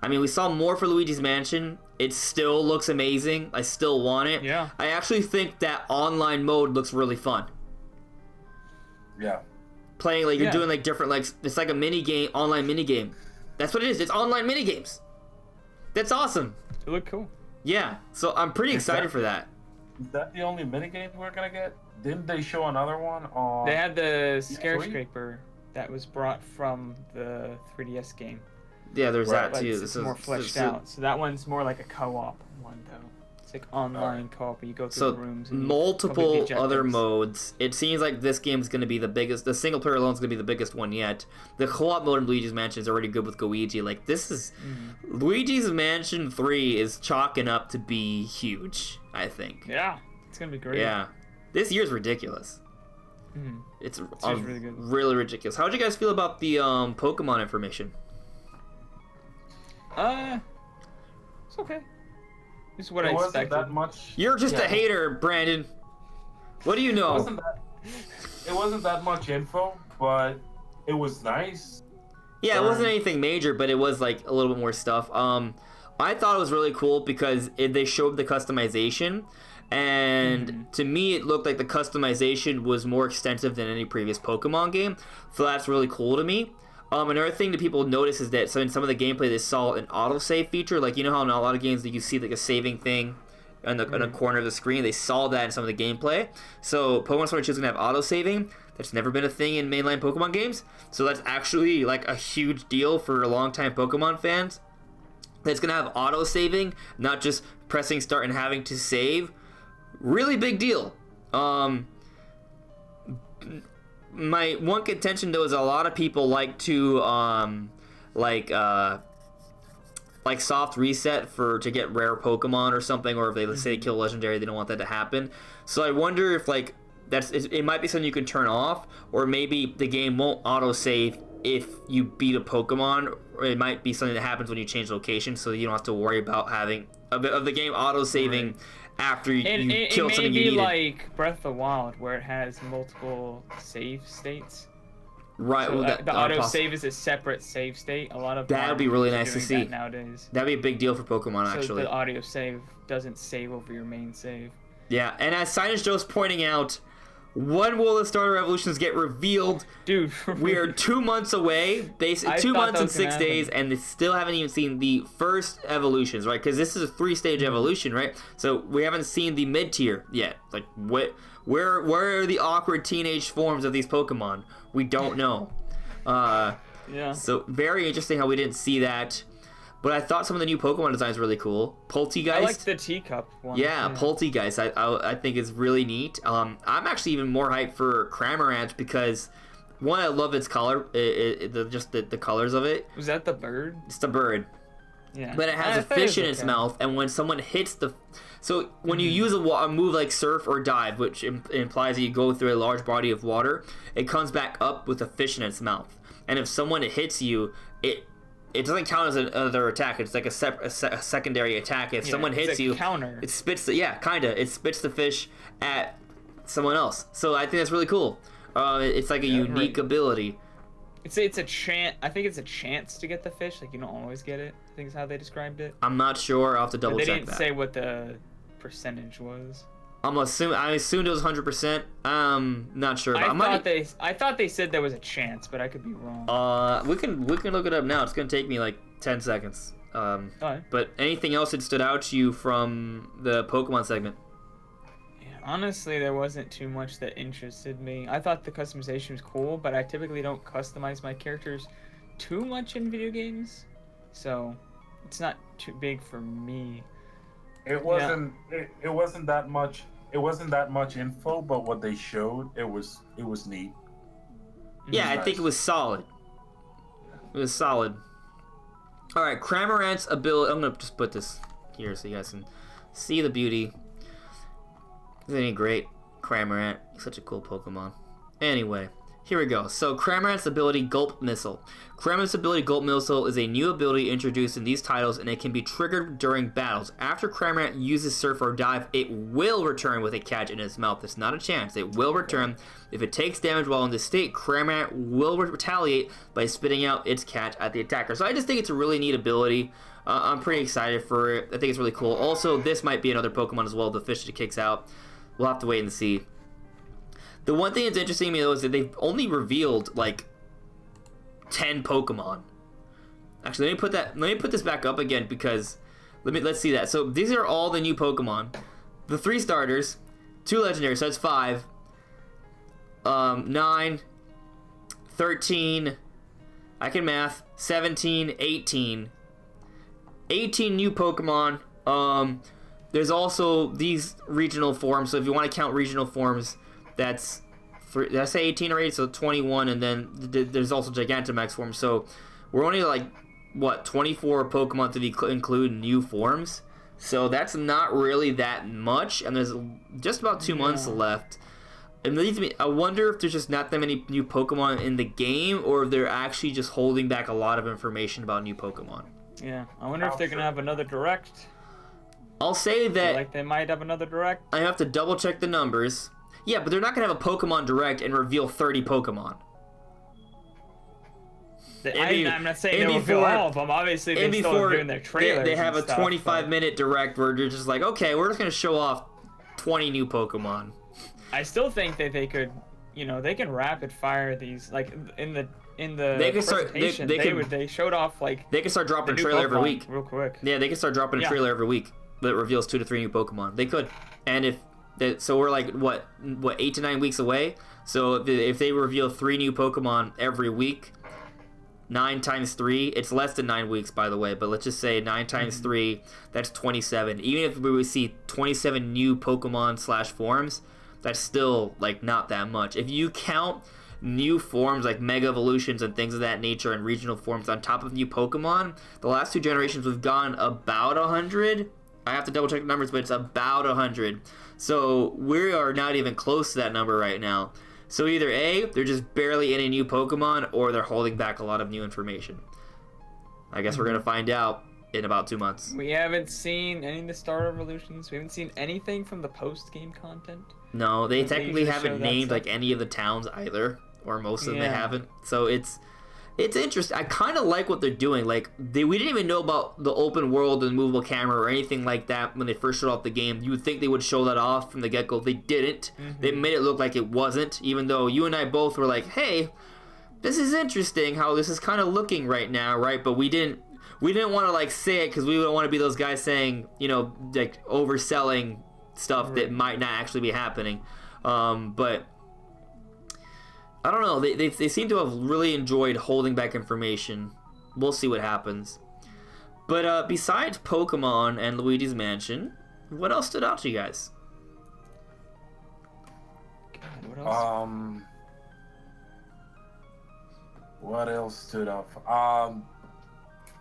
I mean, we saw more for Luigi's Mansion. It still looks amazing. I still want it. Yeah. I actually think that online mode looks really fun. Yeah. Playing, like, you're doing, like, different, like, it's like a mini game, online mini game. That's what it is. It's online mini games. That's awesome. It looked cool. Yeah. So I'm pretty excited for that. Is that the only minigame we're gonna get? Didn't they show another one on? They had the skyscraper that was brought from the 3DS game. Yeah, there's that But too. it's more fleshed out. So that one's more like a co-op one, though. It's like online co-op where you go through the rooms. And multiple other modes. It seems like this game is going to be the biggest. The single player alone is going to be the biggest one yet. The co-op mode in Luigi's Mansion is already good with Goigi. Like, this is... Luigi's Mansion 3 is chalking up to be huge, I think. Yeah, it's going to be great. Yeah. This year's ridiculous. It's really good. Really ridiculous. How did you guys feel about the Pokemon information? It's okay. This is what I It wasn't expected. that much. You're just a hater, Brandon. What do you know? It wasn't that much info, but it was nice. Yeah, it wasn't anything major, but it was like a little bit more stuff. I thought it was really cool because they showed the customization, and to me it looked like the customization was more extensive than any previous Pokemon game. So that's really cool to me. Another thing that people notice is that in some of the gameplay they saw an autosave feature. Like, you know how in a lot of games that you see like a saving thing in the corner of the screen? They saw that in some of the gameplay. So Pokemon Sword and Shield is going to have autosaving. That's never been a thing in mainline Pokemon games. So that's actually like a huge deal for longtime Pokemon fans. That's going to have autosaving, not just pressing start and having to save. Really big deal. My one contention though is a lot of people like to like soft reset to get rare Pokemon or something, or if they let's say kill legendary, they don't want that to happen. So I wonder if like it might be something you can turn off, or maybe the game won't autosave if you beat a Pokemon, or it might be something that happens when you change location, so you don't have to worry about having of the game autosaving after you kill something you needed. It may be like Breath of the Wild, where it has multiple save states. Right. So well, the auto save is a separate save state. A lot of that would be really nice to see nowadays. That'd be a big deal for Pokemon, so actually. The audio save doesn't save over your main save. Yeah, and as Sinus Joe's pointing out, when will the Starter Evolutions get revealed? Dude, we are 2 months away. 2 months and 6 days, and they still haven't even seen the first evolutions, right? Because this is a 3-stage evolution, right? So we haven't seen the mid-tier yet. Like, where are the awkward teenage forms of these Pokemon? We don't know. Yeah. So very interesting how we didn't see that. But I thought some of the new Pokemon designs were really cool. Poltegeist. I like the teacup one. Yeah, Poltegeist. I think is really neat. I'm actually even more hyped for Cramorant because, one, I love its color. Just the colors of it. Was that the bird? It's the bird. Yeah. But it has a fish in its mouth, and when someone hits the... So when you use a move like Surf or Dive, which implies that you go through a large body of water, it comes back up with a fish in its mouth. And if someone hits you, it doesn't count as another attack. It's like a secondary attack. If someone hits you, counter. It spits it spits the fish at someone else. So I think that's really cool. It's like a unique ability. It's a chance. I think it's a chance to get the fish. Like, you don't always get it, I think is how they described it. I'm not sure. I'll have to double check that. They didn't say what the percentage was. I assumed it was 100%. Not sure. But I thought they said there was a chance, but I could be wrong. We can look it up now. It's gonna take me like 10 seconds. But anything else that stood out to you from the Pokemon segment? Yeah, honestly, there wasn't too much that interested me. I thought the customization was cool, but I typically don't customize my characters too much in video games, so it's not too big for me. It wasn't. It wasn't that much. It wasn't that much info, but what they showed, it was neat. Yeah, I think it was solid. It was solid. All right, Cramorant's ability. I'm gonna just put this here so you guys can see the beauty. Isn't he great? Cramorant. He's such a cool Pokemon. Anyway, here we go. So, Cramorant's ability, Gulp Missile. Cramorant's ability, Gulp Missile, is a new ability introduced in these titles, and it can be triggered during battles. After Cramorant uses Surf or Dive, it will return with a catch in its mouth. It's not a chance. It will return. If it takes damage while in this state, Cramorant will retaliate by spitting out its catch at the attacker. So I just think it's a really neat ability. I'm pretty excited for it. I think it's really cool. Also, this might be another Pokemon as well, the fish that kicks out. We'll have to wait and see. The one thing that's interesting to me, though, is that they've only revealed, like, 10 Pokemon. Actually, let me put this back up again, because let's see that. So these are all the new Pokemon. The 3 starters, 2 legendaries, so that's 5. 9, 13, I can math, 17, 18. 18 new Pokemon. There's also these regional forms, so if you want to count regional forms, that's did I say 18 already? So 21, and then there's also Gigantamax forms. So we're only like, what, 24 Pokemon to include new forms. So that's not really that much, and there's just about 2 months left. It leads me, I wonder if there's just not that many new Pokemon in the game, or if they're actually just holding back a lot of information about new Pokemon. Yeah, I wonder if they're gonna have another direct. I'll say that Like they might have another direct. I have to double check the numbers. Yeah, but they're not gonna have a Pokemon Direct and reveal 30 Pokemon. I'm not saying they'll reveal all of them. Obviously, they still are doing their trailers. They have a stuff, 25-minute Direct where they're just like, okay, we're just gonna show off 20 new Pokemon. I still think that they could, they can rapid fire these, like in the They can start. they showed off like they can start dropping a trailer every week real quick. Yeah, they can start dropping a trailer every week that reveals 2 to 3 new Pokemon. They could, and so we're like what 8 to 9 weeks away. So if they reveal 3 new Pokemon every week, 9 times 3, it's less than 9 weeks, by the way. But let's just say 9 times 3, that's 27. Even if we see 27 new Pokemon / forms, that's still like not that much. If you count new forms like Mega Evolutions and things of that nature and regional forms on top of new Pokemon, the last 2 generations we've gone about 100. I have to double check the numbers, but it's about 100. So we are not even close to that number right now. So either A, they're just barely any new Pokemon, or they're holding back a lot of new information. I guess we're going to find out in about 2 months. We haven't seen any of the Star Evolutions. We haven't seen anything from the post-game content. No, they technically haven't named like any of the towns either, or most of them they haven't. So it's interesting. I kind of like what they're doing. Like we didn't even know about the open world and movable camera or anything like that when they first showed off the game. You would think they would show that off from the get-go. They didn't. They made it look like it wasn't, even though you and I both were like, hey, this is interesting how this is kind of looking right now, right? But we didn't want to like say it because we don't want to be those guys saying, like overselling stuff that might not actually be happening. But I don't know. They seem to have really enjoyed holding back information. We'll see what happens. But besides Pokemon and Luigi's Mansion, what else stood out to you guys? God, what else? What else stood out?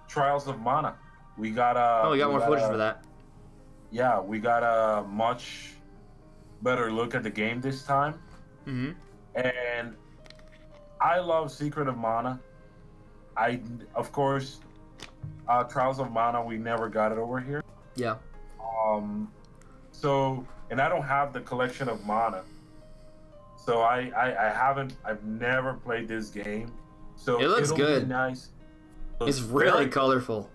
Trials of Mana. We got more footage for that. Yeah, we got a much better look at the game this time. Mm-hmm. And I love Secret of Mana. Of course, Trials of Mana, we never got it over here. Yeah. And I don't have the collection of Mana. So I've never played this game. So it looks good. Be nice. It's really colorful.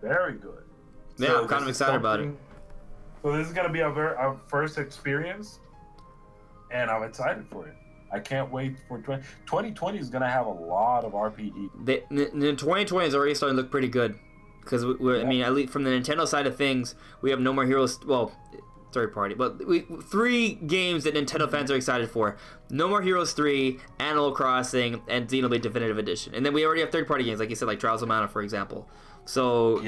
Very good. Yeah, so I'm kind of excited about it. So this is gonna be our first experience, and I'm excited for it. I can't wait for 2020 is gonna have a lot of RPG. The 2020 is already starting to look pretty good, because I mean, at least from the Nintendo side of things, we have No More Heroes. Well, third party, but 3 games that Nintendo fans are excited for: No More Heroes 3, Animal Crossing, and Xenoblade Definitive Edition. And then we already have third party games, like you said, like Trials of Mana, for example. So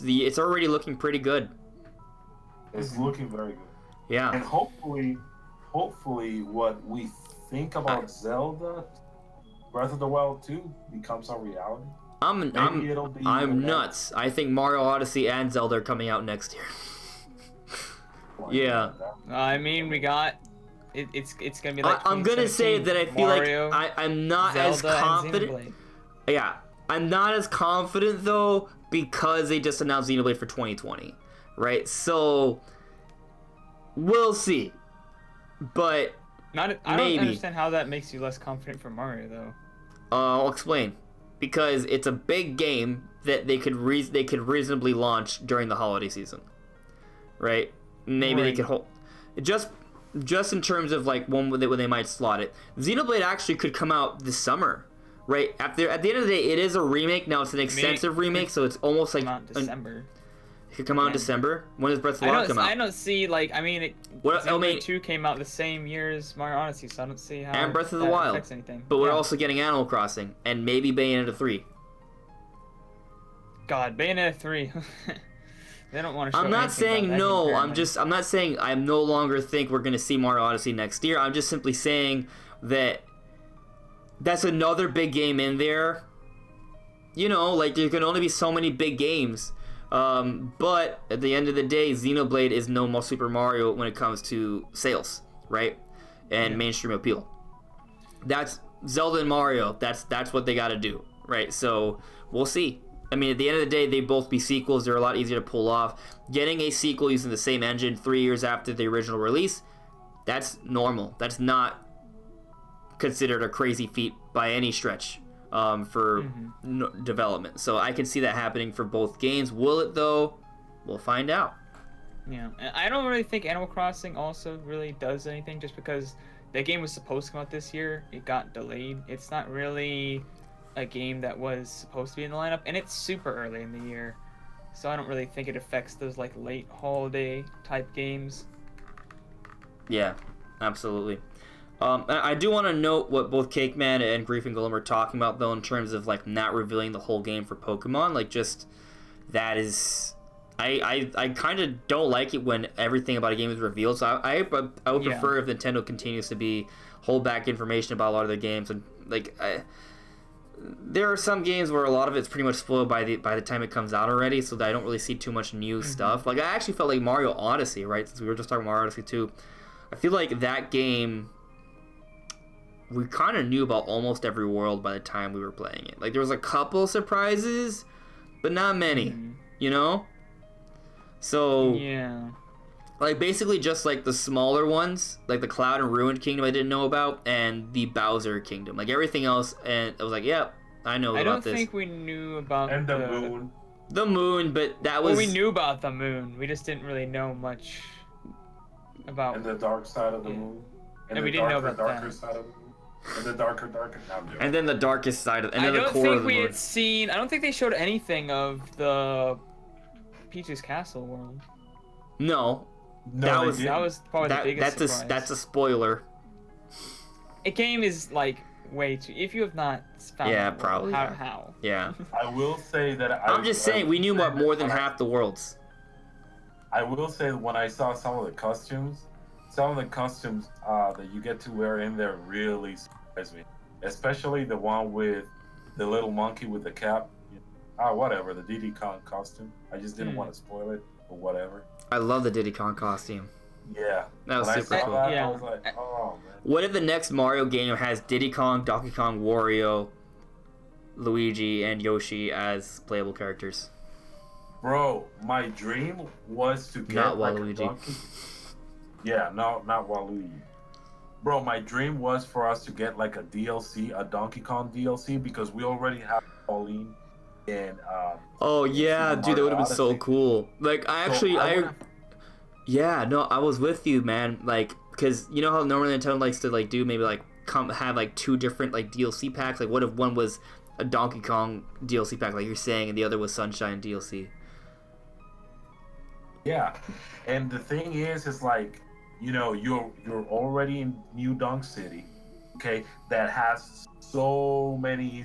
it's already looking pretty good. It's looking very good. Yeah. And hopefully what we think about Zelda Breath of the Wild 2 becomes a reality. I'm nuts. I think Mario Odyssey and Zelda are coming out next year. Yeah. I mean, we got it's gonna be like. I'm gonna say that I feel Mario, like I'm not as Zelda, and confident. Xenoblade. Yeah, I'm not as confident though because they just announced Xenoblade for 2020, right? So we'll see. But I don't maybe. understand how that makes you less confident for Mario though. I'll explain. Because it's a big game that they could reasonably launch during the holiday season, right? Maybe they could hold just in terms of like when they might slot it. Xenoblade actually could come out this summer, right? At the end of the day, it is a remake. Now it's an extensive remake, so it's almost like December. It could come out in December. When does Breath of the Wild come out? I don't see like Xenoblade 2 came out the same year as Mario Odyssey, so I don't see how and Breath of the that Wild affects anything. But we're also getting Animal Crossing and maybe Bayonetta 3. God, Bayonetta 3. They don't want to show I'm not saying no. I'm not saying I no longer think we're going to see Mario Odyssey next year. I'm just simply saying that that's another big game in there. You know, like there can only be so many big games. But at the end of the day, Xenoblade is no Super Mario when it comes to sales, right? And mainstream appeal. That's Zelda and Mario. That's what they got to do, right? So we'll see. I mean, at the end of the day, they both be sequels. They're a lot easier to pull off. Getting a sequel using the same engine 3 years after the original release, that's normal. That's not considered a crazy feat by any stretch. For development. So I can see that happening for both games. Will it though? We'll find out. Yeah, and I don't really think Animal Crossing also really does anything just because that game was supposed to come out this year. It got delayed. It's not really a game that was supposed to be in the lineup, and it's super early in the year. So I don't really think it affects those like late holiday type games. Yeah, absolutely. I do want to note what both Cakeman and Grief and Golem are talking about, though, in terms of like not revealing the whole game for Pokemon. Like, just that is, I kind of don't like it when everything about a game is revealed. So I would prefer if Nintendo continues to hold back information about a lot of their games, and like there are some games where a lot of it's pretty much spoiled by the time it comes out already. So that I don't really see too much new stuff. Like I actually felt like Mario Odyssey, right? Since we were just talking about Mario Odyssey 2, I feel like that game. We kind of knew about almost every world by the time we were playing it. Like, there was a couple surprises, but not many, you know? So, yeah. Like, basically just, like, the smaller ones, like the Cloud and Ruined Kingdom I didn't know about, and the Bowser Kingdom. Like, everything else, and I was like, yep, I know about this. I don't think we knew about and the moon. The moon, but that was... Well, we knew about the moon. We just didn't really know much about... And the dark side of the moon. And we didn't know about darker side of the moon. And the darker. And then the darkest side of, and then the core of the moon. I don't think they showed anything of the Peach's Castle world. No, that was probably the biggest surprise. That's a spoiler. A game is like way too. If you have not found probably. How? Yeah. I will say that I'm just saying we knew about more than half the worlds. I will say that when I saw some of the costumes that you get to wear in there really surprised me. Especially the one with the little monkey with the cap. Whatever, the Diddy Kong costume. I just didn't want to spoil it, but whatever. I love the Diddy Kong costume. Yeah. That was super cool. I was like, oh, man. What if the next Mario game has Diddy Kong, Donkey Kong, Wario, Luigi, and Yoshi as playable characters? Bro, my dream was to get not like Waluigi. A donkey. Yeah, no, not Waluigi. Bro, my dream was for us to get like a DLC, a Donkey Kong DLC, because we already have Pauline and oh yeah, dude, that would have been so cool. Like I was with you, man. Like, cause you know how normally Nintendo likes to like do maybe like have like 2 different like DLC packs. Like, what if one was a Donkey Kong DLC pack, like you're saying, and the other was Sunshine DLC? Yeah, and the thing is like, you know, you're already in New Donk City, okay, that has so many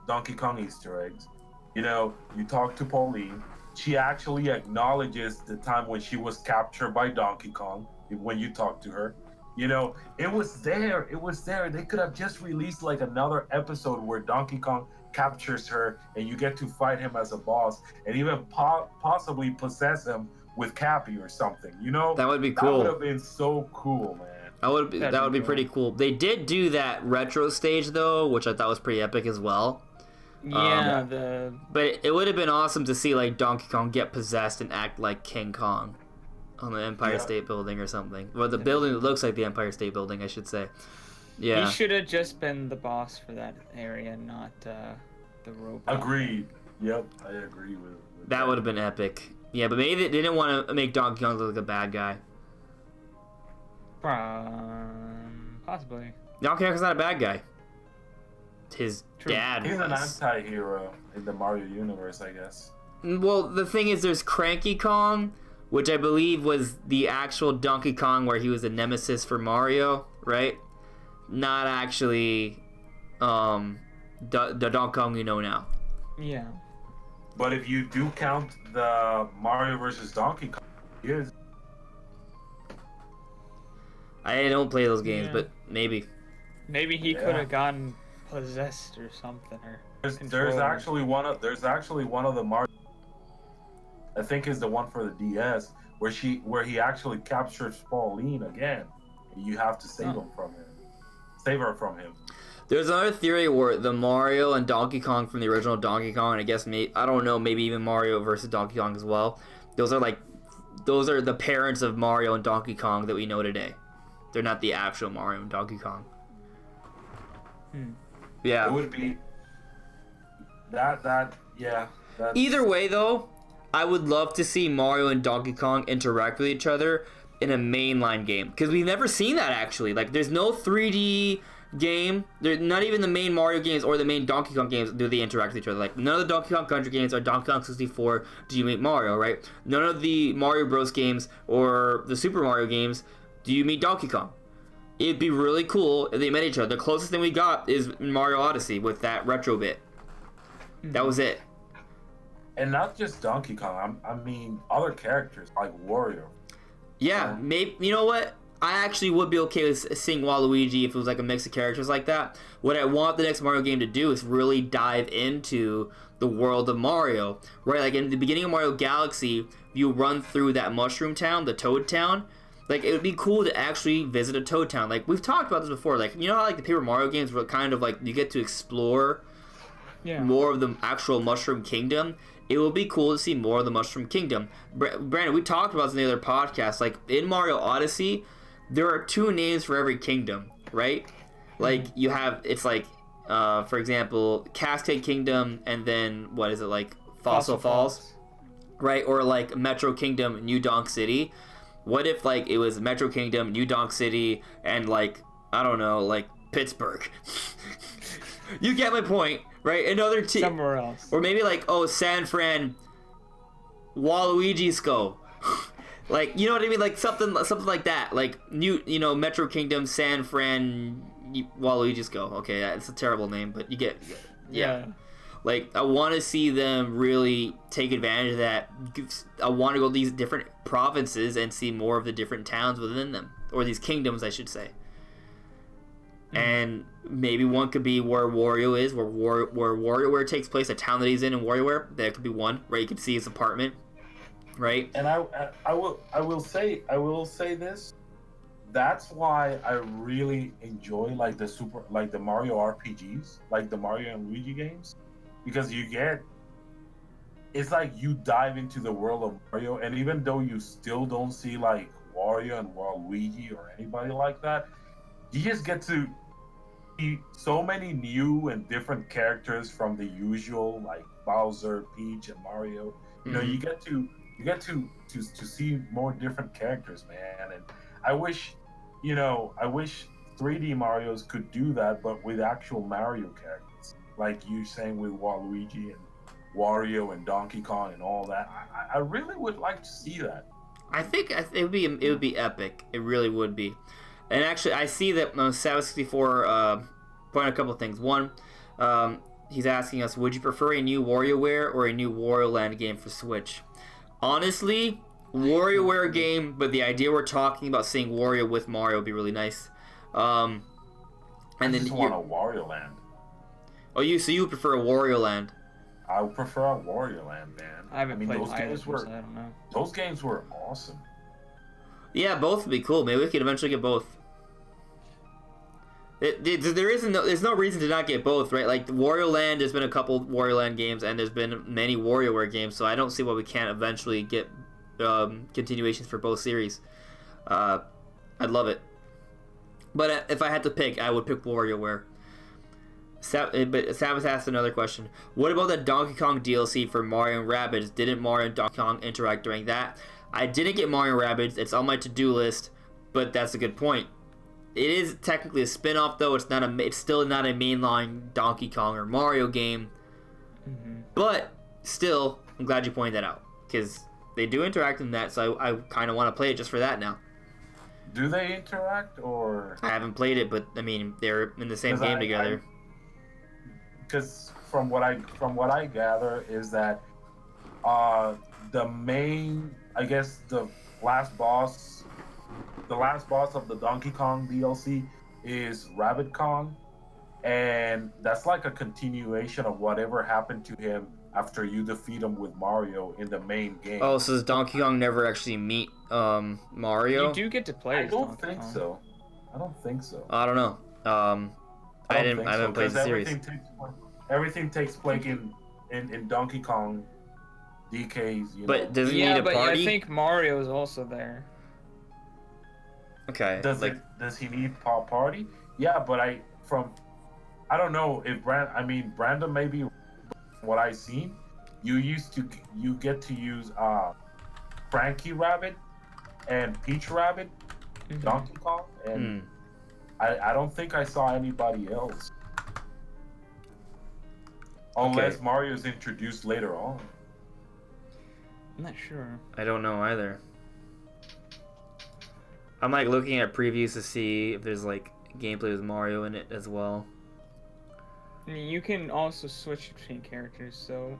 Donkey Kong Easter eggs. You know, you talk to Pauline. She actually acknowledges the time when she was captured by Donkey Kong when you talk to her. You know, it was there. They could have just released like another episode where Donkey Kong captures her and you get to fight him as a boss and even possibly possess him with Cappy or something. You know, That would be That cool. would have been so cool, man. That would be pretty cool. They did do that retro stage though, which I thought was pretty epic as well. Yeah, But it would have been awesome to see like Donkey Kong get possessed and act like King Kong on the Empire State Building or something. Well, the building that looks like the Empire State Building, I should say. Yeah. He should have just been the boss for that area, not the robot. Agreed. Yep, I agree with That would have been epic. Yeah, but maybe they didn't want to make Donkey Kong look like a bad guy. Possibly. Donkey Kong's not a bad guy. His True. dad He's an was. anti-hero in the Mario universe, I guess. Well, the thing is, there's Cranky Kong, which I believe was the actual Donkey Kong where he was a nemesis for Mario, right? Not actually the Donkey Kong we know now. Yeah. But if you do count the Mario versus Donkey Kong, he is. I don't play those games, Yeah. but maybe. Maybe he Yeah. could have gotten possessed or something, or There's controlled. actually one of the Mario. I think is the one for the DS where he actually captures Pauline again. You have to save her from him. There's another theory where the Mario and Donkey Kong from the original Donkey Kong, and I guess I don't know, maybe even Mario versus Donkey Kong as well. Those are the parents of Mario and Donkey Kong that we know today. They're not the actual Mario and Donkey Kong. Yeah. It would be that yeah. That's... Either way, though, I would love to see Mario and Donkey Kong interact with each other in a mainline game, because we've never seen that actually. Like, there's no 3D game. There's not even the main Mario games or the main Donkey Kong games do they interact with each other. Like, none of the Donkey Kong Country games or Donkey Kong 64 do you meet Mario, right? None of the Mario Bros games or the Super Mario games do you meet Donkey Kong. It'd be really cool if they met each other. The closest thing we got is Mario Odyssey with that retro bit. That was it. And not just Donkey Kong. I mean, other characters like Wario. Yeah, maybe. You know what? I actually would be okay with seeing Waluigi if it was like a mix of characters like that. What I want the next Mario game to do is really dive into the world of Mario, right? Like in the beginning of Mario Galaxy, you run through that Mushroom Town, the Toad Town. Like, it would be cool to actually visit a Toad Town. Like, we've talked about this before. Like, you know how like the Paper Mario games were kind of like you get to explore more of the actual Mushroom Kingdom. It would be cool to see more of the Mushroom Kingdom. Brandon, we talked about this in the other podcast. Like, in Mario Odyssey, there are 2 names for every kingdom, right? Like, you have, it's like, for example, Cascade Kingdom, and then, what is it, like, Fossil Falls? Right? Or, like, Metro Kingdom, New Donk City. What if, like, it was Metro Kingdom, New Donk City, and, like, I don't know, like, Pittsburgh? You get my point, right? Another somewhere else. Or maybe, like, oh, San Fran, Waluigi'sco. Like, you know what I mean? Like, something like that. Like, Metro Kingdom, San Fran, Waluigi'sco. Okay, it's a terrible name, but you get yeah. Like, I want to see them really take advantage of that. I want to go to these different provinces and see more of the different towns within them. Or these kingdoms, I should say. And maybe one could be where Wario is, where WarioWare takes place, a town that he's in WarioWare. That could be one, right? You can see his apartment, right? And I will say this. That's why I really enjoy like the Mario RPGs, like the Mario and Luigi games, because it's like you dive into the world of Mario, and even though you still don't see like Wario and Waluigi or anybody like that, you just get to see so many new and different characters from the usual, like Bowser, Peach, and Mario. You know, you get to see more different characters, man. And I wish 3D Marios could do that, but with actual Mario characters, like you saying with Waluigi and Wario and Donkey Kong and all that. I really would like to see that. I think it would be epic. It really would be. And actually, I see that Savage64 pointed a couple of things. One, he's asking us, would you prefer a new WarioWare or a new Wario Land game for Switch? Honestly, WarioWare game, but the idea we're talking about seeing Wario with Mario would be really nice. And I then just want a Wario Land. Oh, so you would prefer a Wario Land? I would prefer a Wario Land, man. I haven't played those either, games so were I don't know. those games were awesome. Yeah, both would be cool. Maybe we could eventually get both. There's no reason to not get both, right? Like Wario Land, there's been a couple Wario Land games, and there's been many WarioWare games, so I don't see why we can't eventually get continuations for both series. I'd love it. But if I had to pick, I would pick WarioWare. But Samus asked another question. What about the Donkey Kong DLC for Mario and Rabbids? Didn't Mario and Donkey Kong interact during that? I didn't get Mario and Rabbids. It's on my to-do list, but that's a good point. It is technically a spin-off, though. It's still not a mainline Donkey Kong or Mario game. Mm-hmm. But still, I'm glad you pointed that out, because they do interact in that, so I kind of want to play it just for that now. Do they interact, or? I haven't played it, but I mean they're in the same game together. Because from what I gather is that the main, I guess the last boss of the Donkey Kong DLC is Rabbid Kong, and that's like a continuation of whatever happened to him after you defeat him with Mario in the main game. Oh, so does Donkey Kong never actually meet Mario? You do get to play. I don't think so. I don't think so. I don't know. I haven't played the series. Everything takes place in Donkey Kong DK's. But does he need a but party? I think Mario is also there. Okay. Does he need party? Yeah, but I don't know if Brandon maybe what I seen, you get to use Frankie Rabbit and Peach Rabbit, Mm-hmm. Donkey Kong, and I don't think I saw anybody else. Unless Mario's introduced later on. I'm not sure. I don't know either. I'm like looking at previews to see if there's like gameplay with Mario in it as well. I mean, you can also switch between characters, so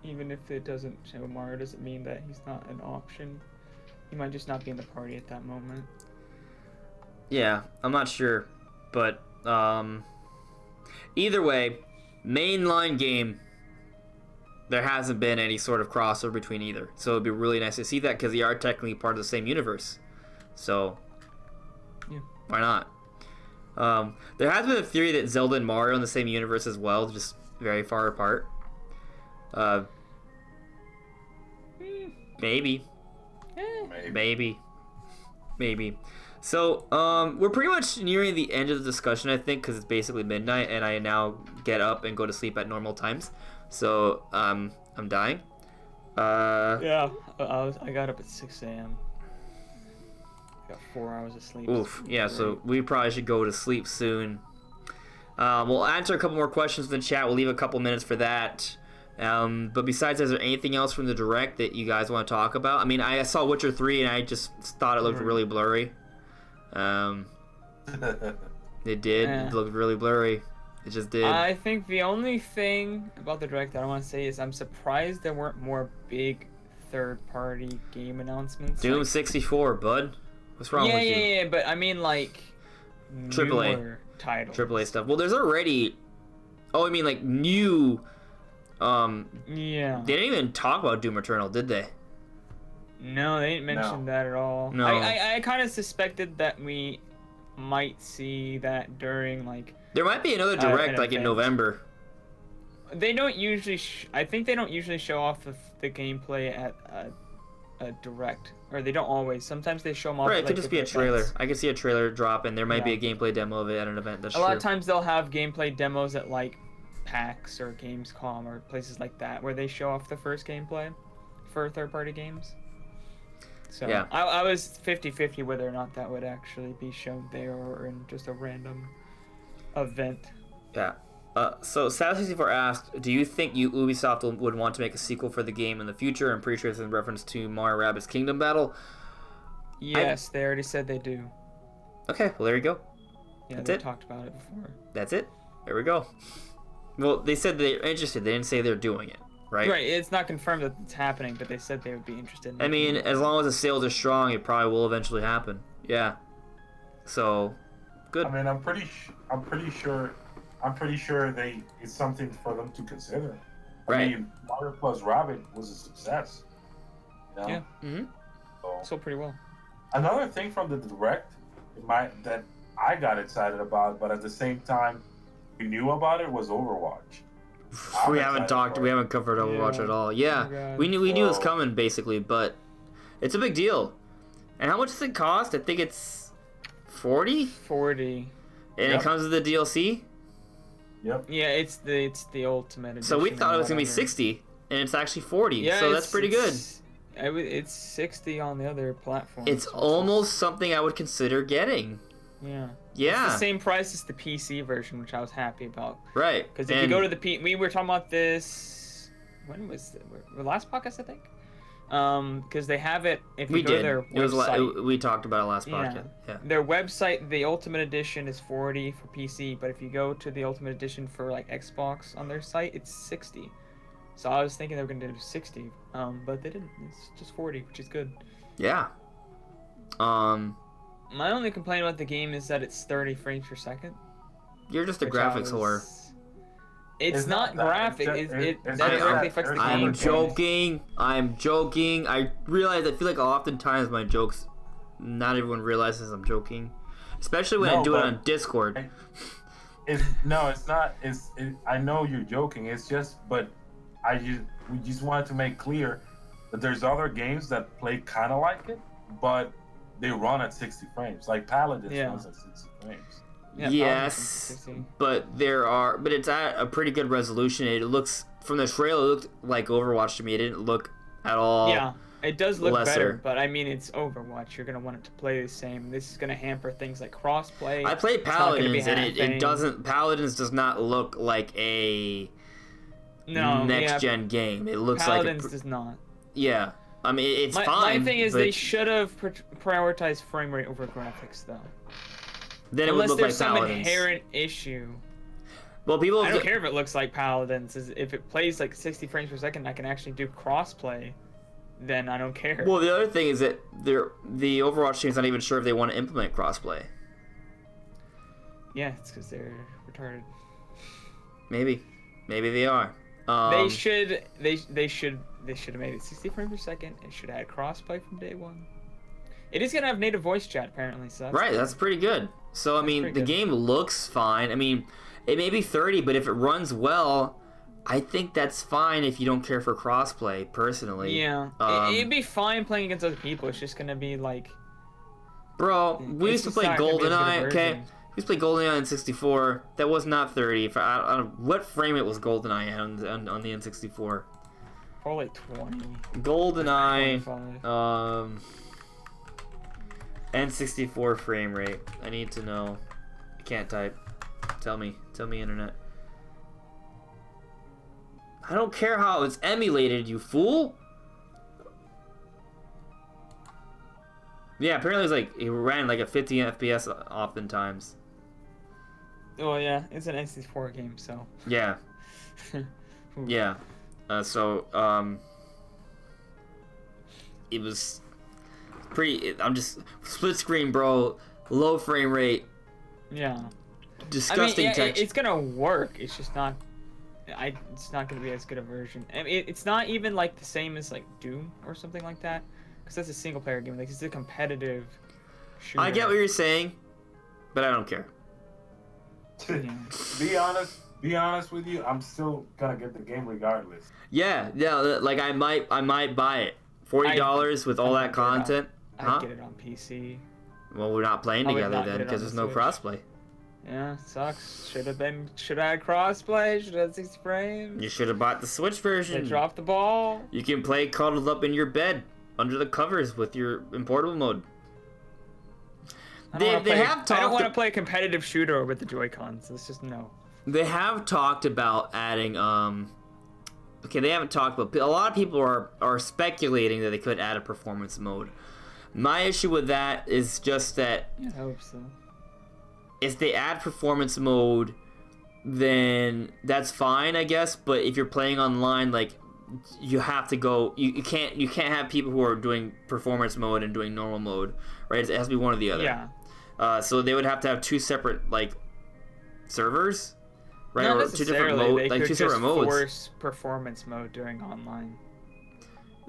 even if it doesn't show Mario, doesn't mean that he's not an option. He might just not be in the party at that moment. Yeah, I'm not sure, but either way, mainline game, there hasn't been any sort of crossover between either. So it'd be really nice to see that because they are technically part of the same universe. So, yeah, why not? There has been a theory that Zelda and Mario are in the same universe as well, just very far apart. Maybe. So, we're pretty much nearing the end of the discussion, I think, because it's basically midnight, and I now get up and go to sleep at normal times. So, I'm dying. Yeah, I got up at 6 a.m. Got 4 hours of sleep. Oof, yeah, so we probably should go to sleep soon. We'll answer a couple more questions in the chat. We'll leave a couple minutes for that. But besides, is there anything else from the Direct that you guys want to talk about? I mean, I saw Witcher 3 and I just thought it looked really blurry. It did. It looked really blurry. It just did. I think the only thing about the Direct that I want to say is I'm surprised there weren't more big third-party game announcements. Doom 64, bud. What's wrong with you? Yeah, but I mean, like, AAA titles. AAA stuff. Well, there's already... Oh, I mean, like, new... Yeah. They didn't even talk about Doom Eternal, did they? No, they didn't mention that at all. No. I kind of suspected that we might see that during, like... There might be another Direct, like, in November. They don't usually... I think they don't usually show off the gameplay at a Direct. Or they don't always. Sometimes they show them off. Right, it could just be a trailer. Events. I could see a trailer drop, and there might be a gameplay demo of it at an event. That's a lot of times they'll have gameplay demos at like PAX or Gamescom or places like that where they show off the first gameplay for third-party games. So yeah. I was 50-50 whether or not that would actually be shown there or in just a random event. Yeah. So Sav64 asked, do you think Ubisoft would want to make a sequel for the game in the future? I'm pretty sure it's in reference to Mario Rabbids Kingdom Battle. Yes, they already said they do. Okay, well, there you go. Yeah, they talked about it before. That's it. There we go. Well, they said they're interested. They didn't say they're doing it, right? Right, it's not confirmed that it's happening, but they said they would be interested in it. I mean, as long as the sales are strong, it probably will eventually happen. Yeah. So, good. I mean, I'm pretty sure it's something for them to consider. Right. I mean, Mario plus Rabbit was a success. You know? Yeah. Mm-hmm. So, Sold pretty well. another thing from the direct that I got excited about, but at the same time we knew about it, was Overwatch. We I'm haven't excited talked. for We it. haven't covered Overwatch Yeah. at all. Oh Yeah, my God. we knew it was So- coming basically, but it's a big deal. And how much does it cost? I think it's 40, 40. and Yep. it comes with the DLC. Yep. Yeah, it's the ultimate edition. So we thought it was gonna be whatever. 60, and it's actually 40. Yeah, so that's pretty good. It's 60 on the other platforms. It's which is- almost something I would consider getting. Yeah. Yeah, It's the same price as the PC version, which I was happy about. right. Because if you go to the we were talking about this. When was the last podcast? I think. Because they have it. If you we go to did. their It was website, we talked about it last Yeah. podcast. Yeah. their website, the Ultimate Edition is 40 for PC, but if you go to the Ultimate Edition for like Xbox on their site, it's 60. So I was thinking they were gonna do 60, but they didn't. It's just 40, which is good. Yeah. My only complaint about the game is that it's 30 frames per second. You're just a which I graphics whore. was- It's It's not not that. graphic. It's It just- that it's directly that affects the there's game. I'm gamer joking. I'm joking. I realize. I feel like oftentimes my jokes, not everyone realizes I'm joking, especially when I No, do it but- on Discord. It's not. I know you're joking. It's just, but we just wanted to make clear that there's other games that play kind of like it, but they run at 60 frames. Like Paladins Yeah. runs at 60 frames. Yeah, Yes, 60. but it's at a pretty good resolution. It looks from the trailer, it looked like Overwatch to me. It didn't look at all. Yeah, it does look lesser. better, but I mean, it's Overwatch. You're gonna want it to play the same. This is gonna hamper things like crossplay. I played It's not gonna be Paladins, and it half-fame. doesn't. Paladins does not look like a No, next yeah, gen game. It looks Paladins like does not. yeah. I mean, it's My fine. thing is but they should have prioritized frame rate over graphics, though. then it would Unless look there's like some Paladins. inherent issue. Well, people. I don't care if it looks like Paladins. If it plays like 60 frames per second, I can actually do crossplay. Then I don't care. Well, the other thing is that the Overwatch team's not even sure if they want to implement crossplay. Yeah, it's because they're retarded. Maybe they are. They should have made it 60 frames per second. It should have had crossplay from day one. It is gonna have native voice chat apparently, so that's Right, that's pretty good. So I mean, pretty the good. game looks fine. I mean, it may be 30, but if it runs well, I think that's fine if you don't care for crossplay. Personally, yeah. It'd be fine playing against other people. It's just gonna be like, bro, we used It's to just play not gonna be as good a GoldenEye. Okay, version. we used to play GoldenEye on 64. That was not 30. If I don't what frame it was GoldenEye on the N64. probably like 20. GoldenEye. 25. N64 frame rate. I need to know. I can't type. Tell me, internet. I don't care how it's emulated, you fool. Yeah, apparently it's like it ran like a 50 FPS oftentimes. Oh yeah, it's an N64 game, so. Yeah, yeah. It was pretty. I'm just split screen, bro. Low frame rate. Yeah. Disgusting texture. it's gonna work. It's just not. It's not gonna be as good a version. I mean, it's not even like the same as like Doom or something like that, because that's a single player game. Like it's a competitive shooter. I get what you're saying, but I don't care. Yeah. Be honest with you, I'm still gonna get the game regardless. Yeah, like I might buy it. $40 with all I'd that get it on- content. I'd Huh? get it on PC. Well, we're not playing I would together not then get it on because the there's no Switch. crossplay. Yeah, sucks. Should have had crossplay. Should have had 60 frames. You should have bought the Switch They version. dropped the ball. You can play cuddled up in your bed under the covers with your importable mode. I They don't wanna have I don't talked- want to play a competitive shooter with the Joy-Cons. It's just no. They have talked about adding okay, they haven't talked about, a lot of people are speculating that they could add a performance mode. My issue with that is just that I hope so. if they add performance mode, then that's fine, I guess. But if you're playing online, like you have to go. You can't have people who are doing performance mode and doing normal mode, right? It has to be one or the other. Yeah. So they would have to have two separate like servers, right? Not Or two different necessarily. modes, They like could two just separate modes. force performance mode during online.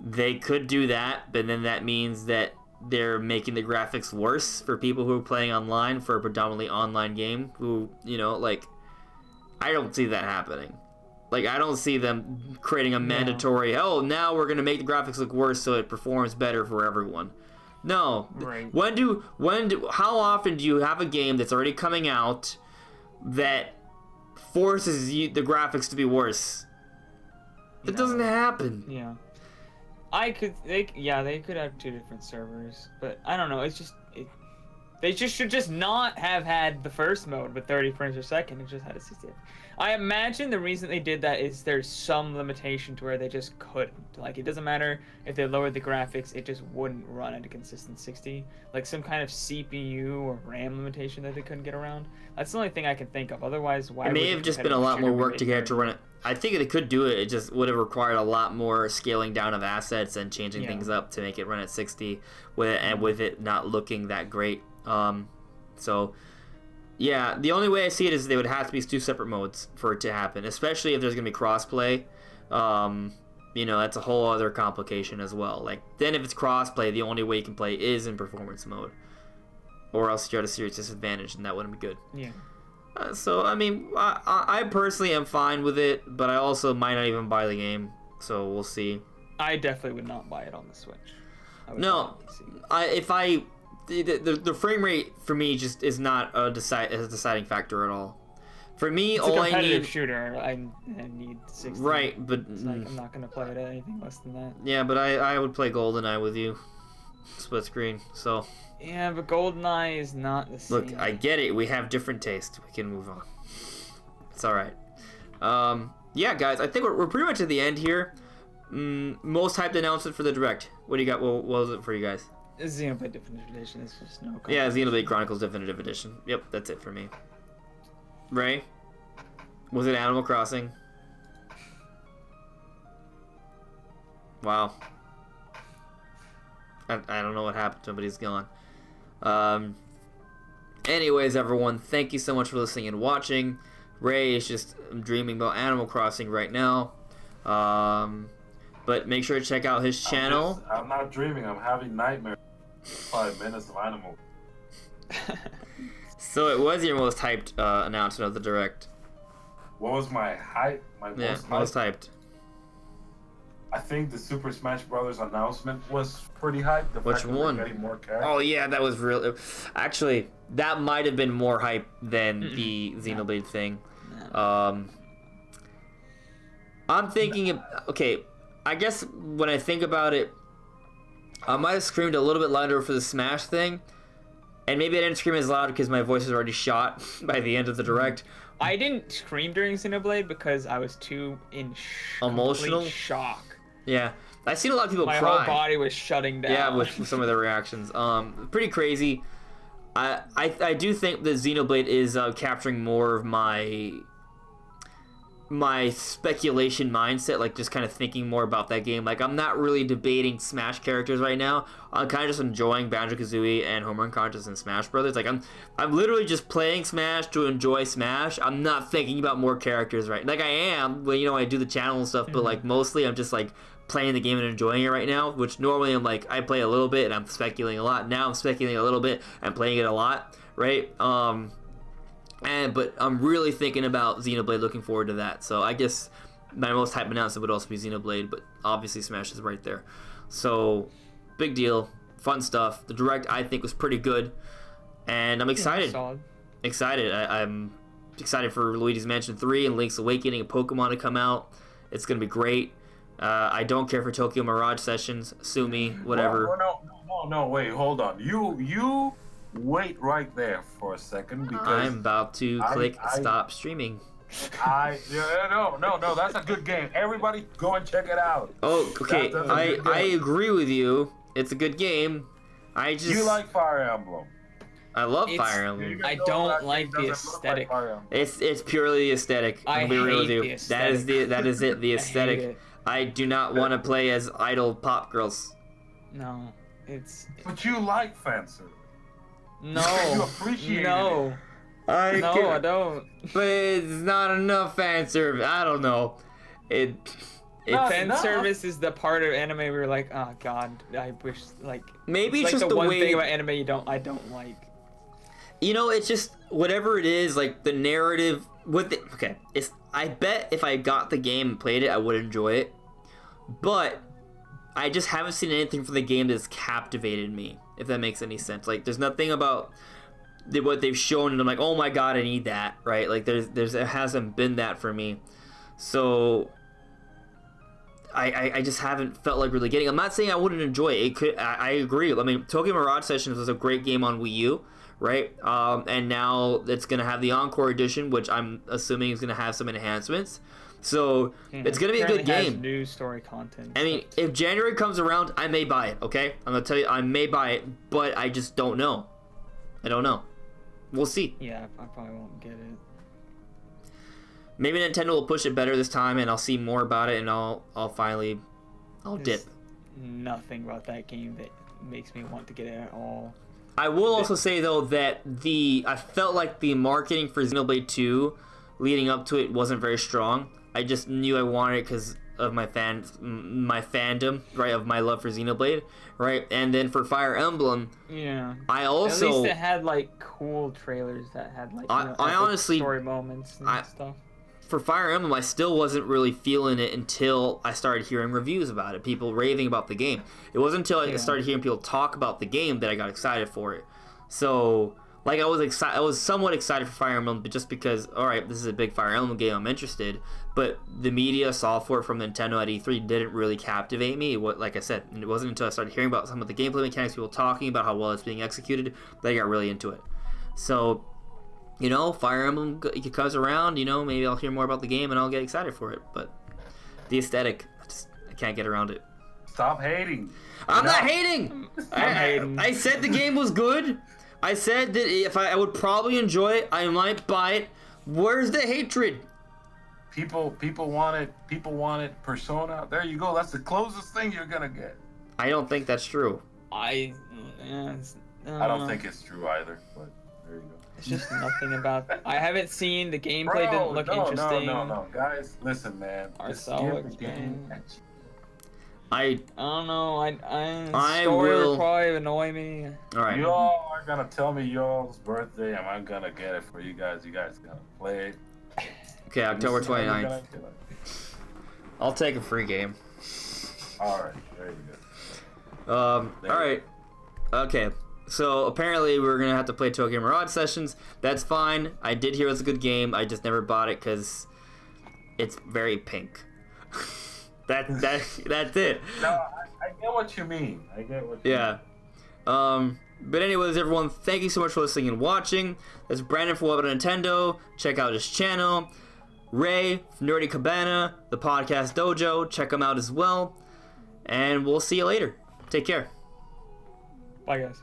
They could do that, but then that means that they're making the graphics worse for people who are playing online for a predominantly online game. Who, you know, like, I don't see that happening. Like, I don't see them creating a mandatory, oh, now we're gonna make the graphics look worse so it performs better for everyone. No. Right. How often do you have a game that's already coming out that forces the graphics to be worse? It No. doesn't happen. Yeah. They could have two different servers, but I don't know. They should just not have had the first mode with 30 frames per second. It just had a 60. I imagine the reason they did that is there's some limitation to where they just couldn't. Like, it doesn't matter if they lowered the graphics, it just wouldn't run at a consistent 60. Like some kind of CPU or RAM limitation that they couldn't get around. That's the only thing I can think of. Otherwise, why? It may would have the just been a lot competitive more shooter work be to made get to run it. I think they could do it. It just would have required a lot more scaling down of assets and changing things up to make it run at 60, with it not looking that great. So, yeah, the only way I see it is they would have to be two separate modes for it to happen, especially if there's gonna be crossplay. You know, that's a whole other complication as well. Like, then if it's crossplay, the only way you can play is in performance mode, or else you're at a serious disadvantage, and that wouldn't be good. Yeah. So, I mean, I personally am fine with it, but I also might not even buy the game, so we'll see. I definitely would not buy it on the Switch. I would No, buy it on PC. the frame rate for me just is not a deciding factor at all. For me, It's a all I competitive need, shooter. I need 60. right, but It's like, I'm not gonna play it at anything less than that. yeah, but I would play GoldenEye with you, split screen. So Yeah, but GoldenEye is not the same. look, I get it. We have different taste. We can move on. It's all right. Yeah, guys, I think we're pretty much at the end here. Most hyped announcement for the Direct. What do you got? What was it for you guys? Xenoblade Definitive Edition is just no. Yeah, Xenoblade Chronicles Definitive Edition. Yep, that's it for me. Ray? Was it Animal Crossing? Wow. I don't know what happened to him, but he's gone. Anyways, everyone, thank you so much for listening and watching. Ray is just dreaming about Animal Crossing right now. But make sure to check out his channel. I'm not dreaming. I'm having nightmares. 5 minutes of Animal. So it was your most hyped announcement of the Direct. What was my hype? Most hyped. I think the Super Smash Brothers announcement was pretty hype. The Which fact that we're one? getting more characters. Oh yeah, that was real. Actually, that might have been more hype than the Xenoblade thing. I'm thinking, okay, I guess when I think about it, I might have screamed a little bit louder for the Smash thing, and maybe I didn't scream as loud because my voice was already shot by the end of the Direct. I didn't scream during Xenoblade because I was too in Emotional? complete shock. Yeah, I've seen a lot of people My cry. whole body was shutting down. Yeah, with some of their reactions. Pretty crazy. I do think that Xenoblade is capturing more of my speculation mindset, like just kind of thinking more about that game. Like, I'm not really debating Smash characters right now. I'm kind of just enjoying Banjo-Kazooie and Home Run Contest and Smash Brothers. Like, I'm literally just playing Smash to enjoy Smash. I'm not thinking about more characters, right? Like, I am, when, you know, I do the channel and stuff, but like mostly I'm just like playing the game and enjoying it right now, which normally I'm like, I play a little bit and I'm speculating a lot. Now I'm speculating a little bit and playing it a lot, right? But I'm really thinking about Xenoblade, looking forward to that. So I guess my most hype announcement would also be Xenoblade, but obviously Smash is right there. So, big deal, fun stuff. The Direct, I think, was pretty good, and I'm excited. Solid. Excited. I'm excited for Luigi's Mansion 3 and Link's Awakening and Pokemon to come out. It's gonna be great. I don't care for Tokyo Mirage Sessions. Sue me, whatever. No, wait, hold on. You wait right there for a second because I'm about to click stop streaming. No, that's a good game. Everybody go and check it out. Oh, okay. That's a good game. I agree with you. It's a good game. You like Fire Emblem. I love It's- Fire Emblem. I don't like the aesthetic. It's purely the aesthetic. I I'll be real with hate you. the That is it. The I hate aesthetic. it. I do not want to play as idle pop girls. No, it's But you like Fencer. no. You appreciated no. I don't. But it's not enough fan service. I don't know. Fan service is the part of anime where you're like, oh god, I wish like. Maybe it's it's like just the one way thing about anime I don't like. You know, it's just whatever it is, like the narrative with it. Okay, I bet if I got the game and played it, I would enjoy it. But I just haven't seen anything from the game that's captivated me. If that makes any sense, like there's nothing about what they've shown, and I'm like, oh my god, I need that, right? Like there hasn't been that for me, so I just haven't felt like really getting. I'm not saying I wouldn't enjoy it. I agree. I mean, Tokyo Mirage Sessions was a great game on Wii U. Right, and now it's gonna have the Encore Edition, which I'm assuming is gonna have some enhancements. So it's gonna be a good game. New story content. I mean, if January comes around, I may buy it. Okay, I'm gonna tell you, I may buy it, but I just don't know. I don't know. We'll see. Yeah, I probably won't get it. Maybe Nintendo will push it better this time, and I'll see more about it, and I'll dip. Nothing about that game that makes me want to get it at all. I will also say though that I felt like the marketing for Xenoblade 2 leading up to it wasn't very strong. I just knew I wanted it because of my fandom, right, of my love for Xenoblade, right? And then for Fire Emblem, yeah, I also at least it had like cool trailers that had like I honestly story moments and stuff. For Fire Emblem, I still wasn't really feeling it until I started hearing reviews about it, people raving about the game. It wasn't until I started hearing people talk about the game that I got excited for it. So, like, I was somewhat excited for Fire Emblem, but just because, all right, this is a big Fire Emblem game, I'm interested. But the media software from Nintendo at E3 didn't really captivate me. Like I said, it wasn't until I started hearing about some of the gameplay mechanics, people talking about how well it's being executed, that I got really into it. So, you know, Fire Emblem comes around, you know, maybe I'll hear more about the game and I'll get excited for it. But the aesthetic, I can't get around it. Stop hating. I'm not hating. I said the game was good. I said that if I would probably enjoy it, I might buy it. Where's the hatred? People want it. People want it. Persona. There you go. That's the closest thing you're gonna get. I don't think that's true. I don't think it's true either. But there you go. It's just nothing about. I haven't seen the gameplay. Didn't look interesting. No, guys, listen, man. I don't know. Story will probably annoy me. All right. Y'all are gonna tell me y'all's birthday, and I'm gonna get it for you guys. You guys gonna play it. Okay, October 29th. I'll take a free game. All right, there you go. All right. Okay. So apparently we're gonna have to play Tokyo Mirage Sessions. That's fine. I did hear it was a good game. I just never bought it because it's very pink. That's it. No, I get what you mean. Yeah. But anyways, everyone, thank you so much for listening and watching. That's Brandon from What About Nintendo. Check out his channel. Ray from Nerdy Cabana, the Podcast Dojo. Check him out as well. And we'll see you later. Take care. Bye, guys.